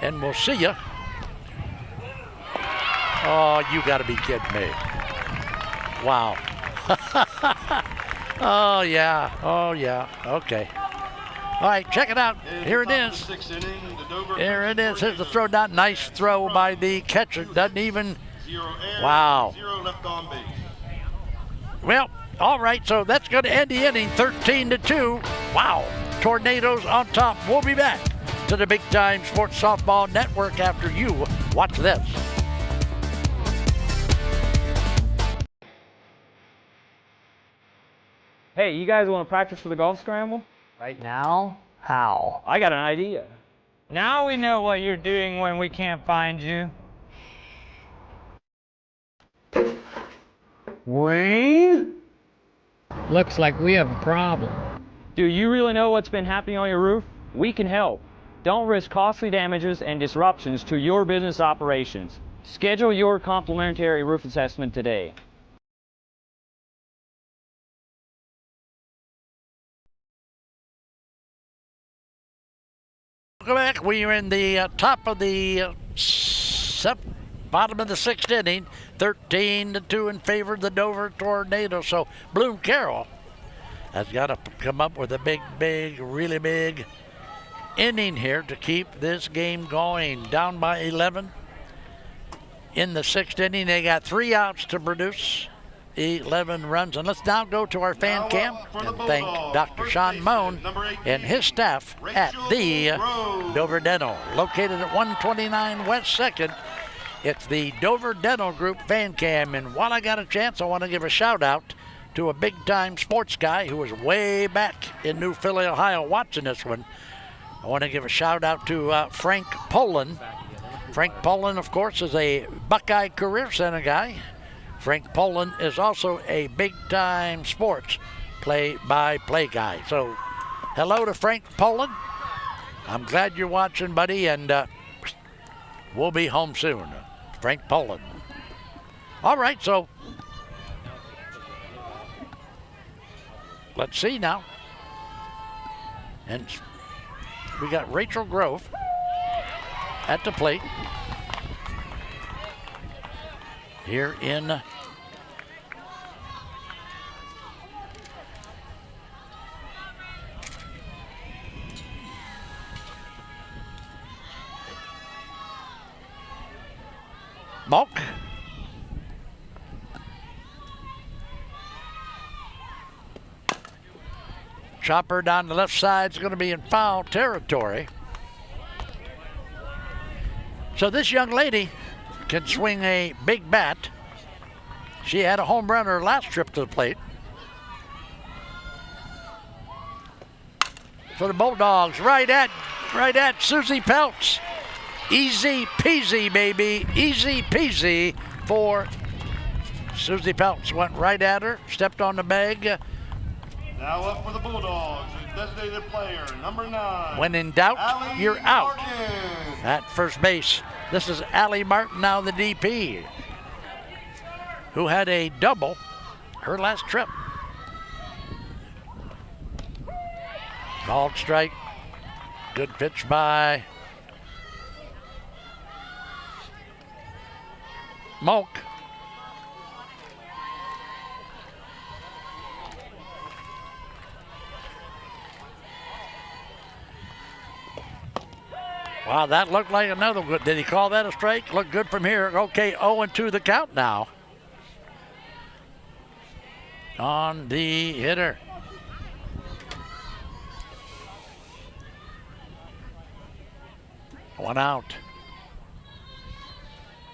Speaker 1: And we'll see you. Oh, you got to be kidding me. Wow. Oh, yeah. Oh, yeah. Okay. All right, check it out. Here it is. Here it is. Here's the throw down. Nice throw by the catcher. Doesn't even. Wow.
Speaker 2: 0 left on base.
Speaker 1: Well, all right, so that's going to end the inning, 13-2. Wow. Tornadoes on top. We'll be back to the Big Time Sports Softball Network after you watch this.
Speaker 8: Hey, you guys want to practice for the golf scramble?
Speaker 9: Right now? How?
Speaker 8: I got an idea.
Speaker 9: Now we know what you're doing when we can't find you. Wayne?
Speaker 10: Looks like we have a problem.
Speaker 8: Do you really know what's been happening on your roof? We can help. Don't risk costly damages and disruptions to your business operations. Schedule your complimentary roof assessment today.
Speaker 1: Welcome back. We are in the top of the bottom of the 6th inning, 13-2 in favor of the Dover Tornadoes. So Bloom-Carroll has got to come up with a really big inning here to keep this game going. Down by 11 in the 6th inning. They got 3 outs to produce 11 runs. And let's now go to our fan cam and thank Dr. Sean Moan and his staff at the Dover Dental, located at 129 West 2nd. It's the Dover Dental Group fan cam. And while I got a chance, I want to give a shout out to a big-time sports guy who was way back in New Philly, Ohio, watching this one. I want to give a shout out to Frank Poland. Frank Poland, of course, is a Buckeye Career Center guy. Frank Poland is also a big-time sports play-by-play guy. So, hello to Frank Poland. I'm glad you're watching, buddy, and we'll be home soon. Frank Poland. All right, so let's see now. And we got Rachel Grove at the plate here in Malk. Chopper down the left side is going to be in foul territory. So this young lady can swing a big bat. She had a home run her last trip to the plate. For the Bulldogs, right at Susie Peltz. Easy peasy, baby. Easy peasy for Susie Peltz. Went right at her, stepped on the bag.
Speaker 2: Now up for the Bulldogs, designated player, number 9.
Speaker 1: When in doubt,
Speaker 2: Allie
Speaker 1: you're out.
Speaker 2: Martin.
Speaker 1: At first base, this is Allie Martin, now the DP, who had a double her last trip. Called strike. Good pitch by Malk. Wow, that looked like another good. Did he call that a strike? Looked good from here. Okay, 0-2 the count now. On the hitter. One out.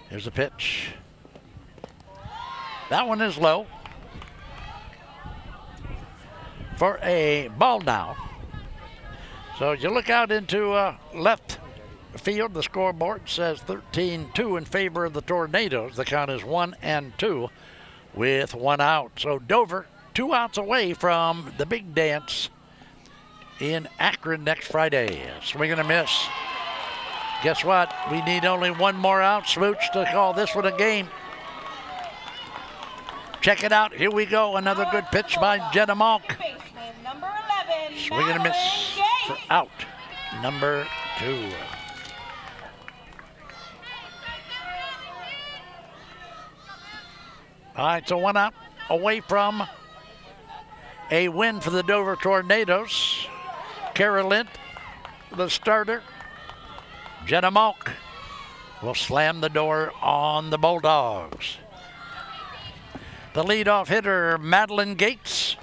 Speaker 1: Here's the pitch. That one is low. For a ball now. So you look out into left field. The scoreboard says 13-2 in favor of the Tornadoes. The count is 1-2 with 1 out. So Dover 2 outs away from the big dance in Akron next Friday. Swing and a miss. Guess what? We need only 1 more out, Smooch, to call this one a game. Check it out. Here we go. Another good pitch by Jenna Malk. Swing and a miss for out number 2. All right, so 1 out away from a win for the Dover Tornadoes. Kara Lint, the starter. Jenna Malk will slam the door on the Bulldogs. The leadoff hitter, Madeline Gates.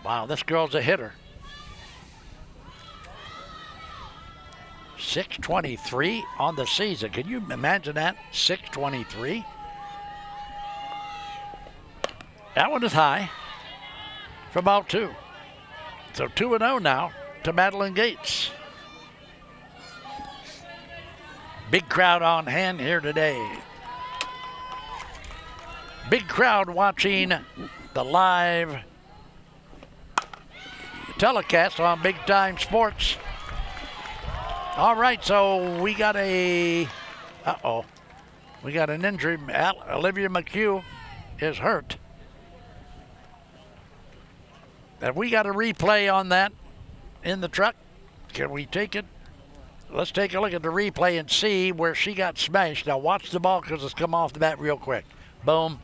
Speaker 1: Wow, this girl's a hitter. 623 on the season. Can you imagine that? 623. That one is high for ball 2. So 2-0 now to Madeline Gates. Big crowd on hand here today. Big crowd watching the live telecast on Big Time Sports. All right, so we got we got an injury. Olivia McHugh is hurt. Have we got a replay on that in the truck? Can we take it? Let's take a look at the replay and see where she got smashed. Now watch the ball because it's come off the bat real quick. Boom.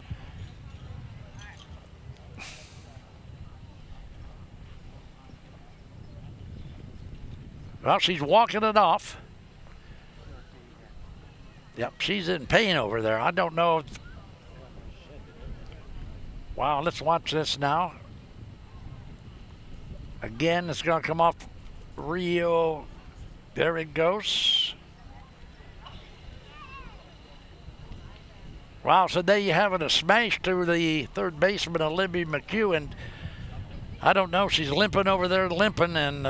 Speaker 1: Well, she's walking it off. Yep, she's in pain over there. I don't know. Wow, let's watch this now. Again, it's going to come off Rio. There it goes. Wow, so there you have it, a smash to the third baseman, Olivia McHugh, and I don't know, she's limping over there, and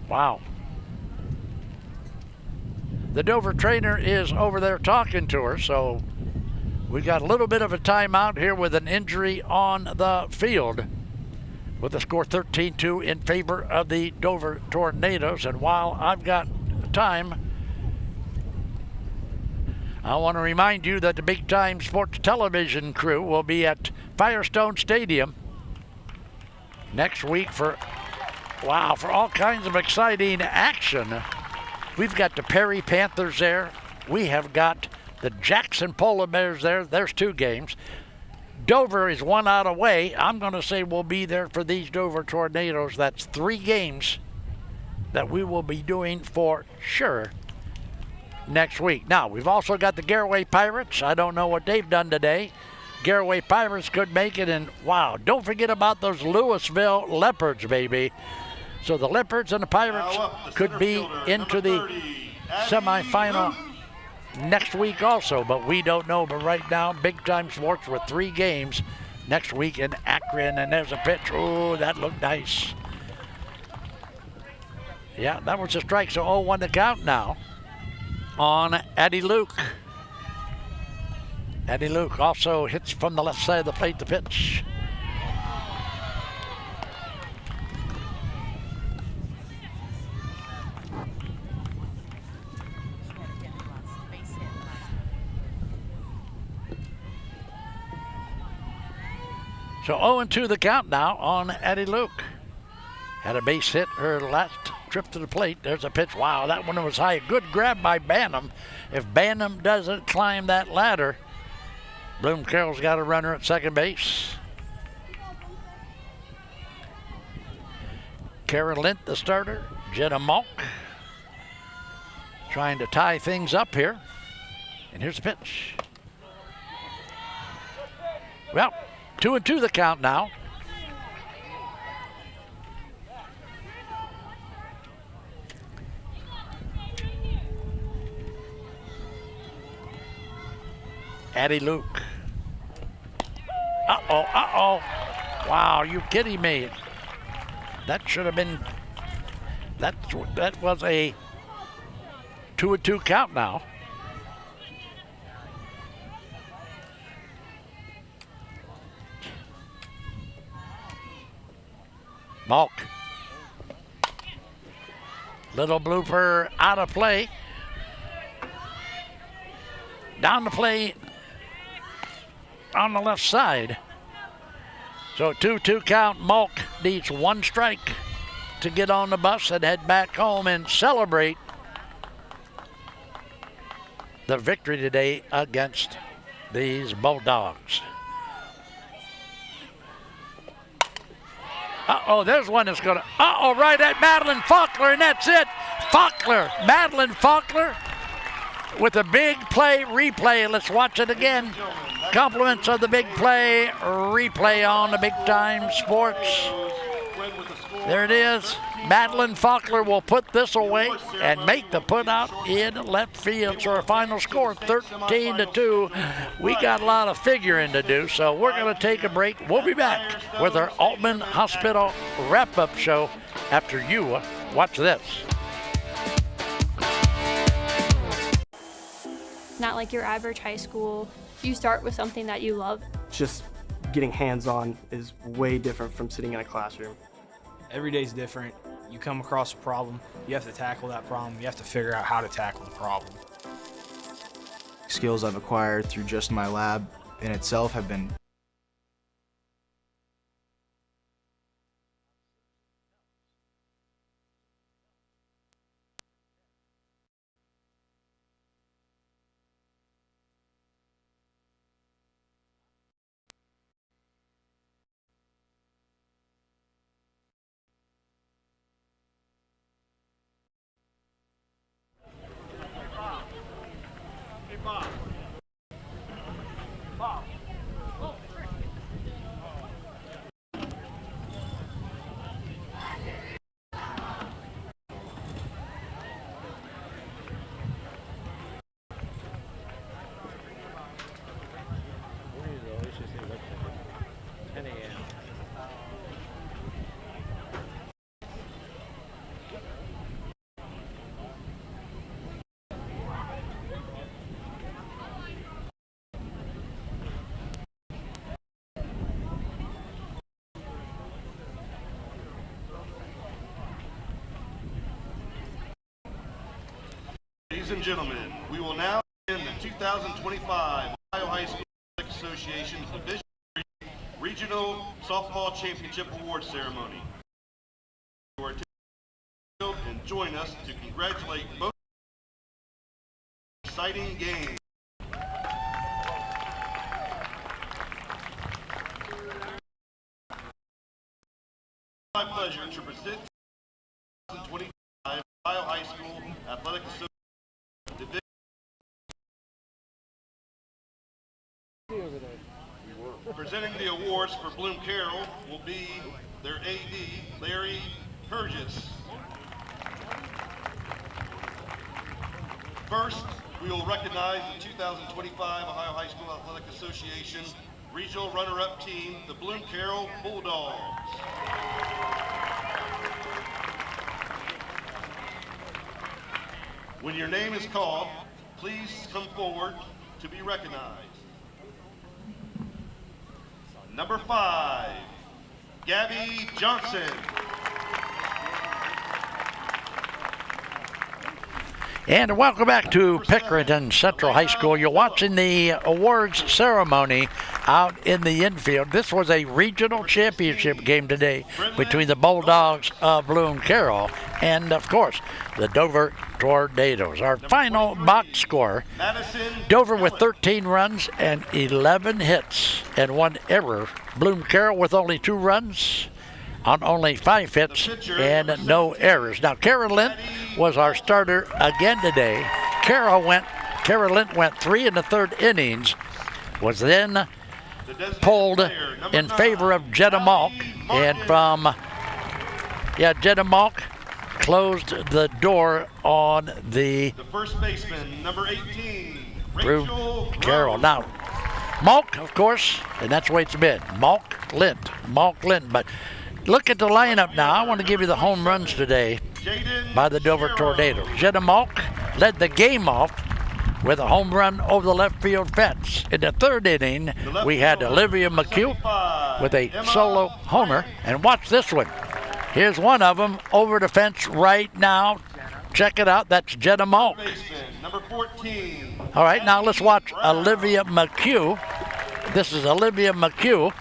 Speaker 1: wow. The Dover trainer is over there talking to her, so we got a little bit of a timeout here with an injury on the field with the score 13-2 in favor of the Dover Tornadoes. And while I've got time, I want to remind you that the Big Time Sports Television crew will be at Firestone Stadium next week for all kinds of exciting action. We've got the Perry Panthers there. We have got the Jackson Polar Bears there. There's 2 games. Dover is 1 out away. I'm going to say we'll be there for these Dover Tornadoes. That's 3 games that we will be doing for sure next week. Now, we've also got the Garaway Pirates. I don't know what they've done today. Garaway Pirates could make it, and wow, don't forget about those Louisville Leopards, baby. So the Leopards and the Pirates could be into the semifinal next week also, but we don't know. But right now, Big Time Sports with 3 games next week in Akron, and there's a pitch. Oh, that looked nice. Yeah, that was a strike, so 0-1 to count now on Addie Luke. Addie Luke also hits from the left side of the plate, the pitch. So 0-2 the count now on Addie Luke. Had a base hit her last trip to the plate. There's a pitch. Wow, that one was high. Good grab by Banham. If Banham doesn't climb that ladder, Bloom-Carroll's got a runner at second base. Kara Lint, the starter. Jenna Malk trying to tie things up here. And here's the pitch. Well, 2-2 the count now. Addie Luke. Uh-oh. Wow, you kidding me? That should have been, that was a 2-2 count now. Malk. Little blooper out of play. Down the play on the left side. So 2-2 count. Malk needs 1 strike to get on the bus and head back home and celebrate the victory today against these Bulldogs. There's one that's going to, right at Madeline Faulkner, and that's it. Madeline Faulkner with a big play replay. Let's watch it again. Compliments of the big play replay on the Big Time Sports. There it is. Madeline Faulkner will put this away and make the put out in left field. So our final score 13-2. We got a lot of figuring to do, so we're going to take a break. We'll be back with our Altman Hospital wrap-up show after you watch this.
Speaker 11: Not like your average high school. You start with something that you love.
Speaker 12: Just getting hands-on is way different from sitting in a classroom.
Speaker 13: Every day's different. You come across a problem, you have to tackle that problem, you have to figure out how to tackle the problem.
Speaker 14: Skills I've acquired through just my lab in itself have been
Speaker 2: and gentlemen, we will now begin the 2025 Ohio High School Athletic Association's Division III Regional Softball Championship Award Ceremony. And join us to congratulate both exciting games. My pleasure to present the 2025 Ohio High School Athletic Association Division. Presenting the awards for Bloom-Carroll will be their AD, Larry Hergis. First, we will recognize the 2025 Ohio High School Athletic Association Regional Runner-Up Team, the Bloom-Carroll Bulldogs. When your name is called, please come forward to be recognized. Number 5, Gabby Johnson.
Speaker 1: And welcome back to Pickerington Central High School. You're watching the awards ceremony out in the infield. This was a regional championship game today between the Bulldogs of Bloom-Carroll and, of course, the Dover Tornadoes. Our final box score, Dover with 13 runs and 11 hits and 1 error. Bloom-Carroll with only 2 runs on only 5 hits and no errors. Now, Kara Lint was our starter again today. Kara Lint went 3 in the 3rd innings, was then pulled in favor of Jenna Malk, and Jenna Malk closed the door on the
Speaker 2: first baseman, number 18,
Speaker 1: Bloom-Carroll. Now, Malk, of course, and that's the way it's been. Malk Lint, but look at the lineup now. I want to give you the home runs today by the Dover Tornadoes. Jenna Malk led the game off with a home run over the left field fence. In the 3rd inning, we had Olivia McHugh with a solo homer. And watch this one. Here's one of them over the fence right now. Check it out. That's Jenna Malk.
Speaker 2: Number 14.
Speaker 1: All right, now let's watch Olivia McHugh. This is Olivia McHugh.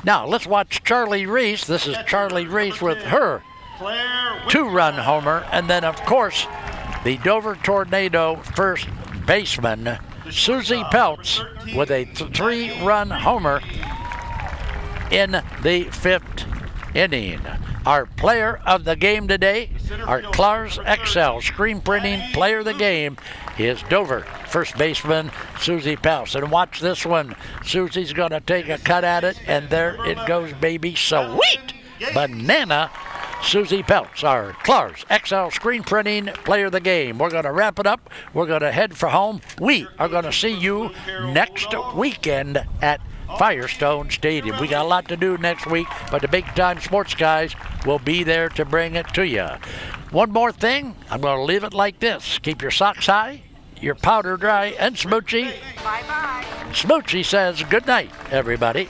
Speaker 1: Now, let's watch Charlie Reese. This is Charlie Reese with her 2-run homer. And then, of course, the Dover Tornado first baseman, Susie Peltz, with a 3-run homer in the 5th inning. Our player of the game today, our Clar's XL screen printing player of the game, is Dover first baseman Susie Peltz. And watch this one. Susie's going to take a cut at it, and there it goes, baby. Sweet banana. Susie Peltz, our Clar's XL screen printing player of the game. We're going to wrap it up. We're going to head for home. We are going to see you next weekend at Firestone Stadium. We got a lot to do next week, but the big-time sports guys will be there to bring it to you. One more thing, I'm going to leave it like this. Keep your socks high, your powder dry, and Smoochie.
Speaker 15: Bye-bye.
Speaker 1: Smoochie says good night, everybody.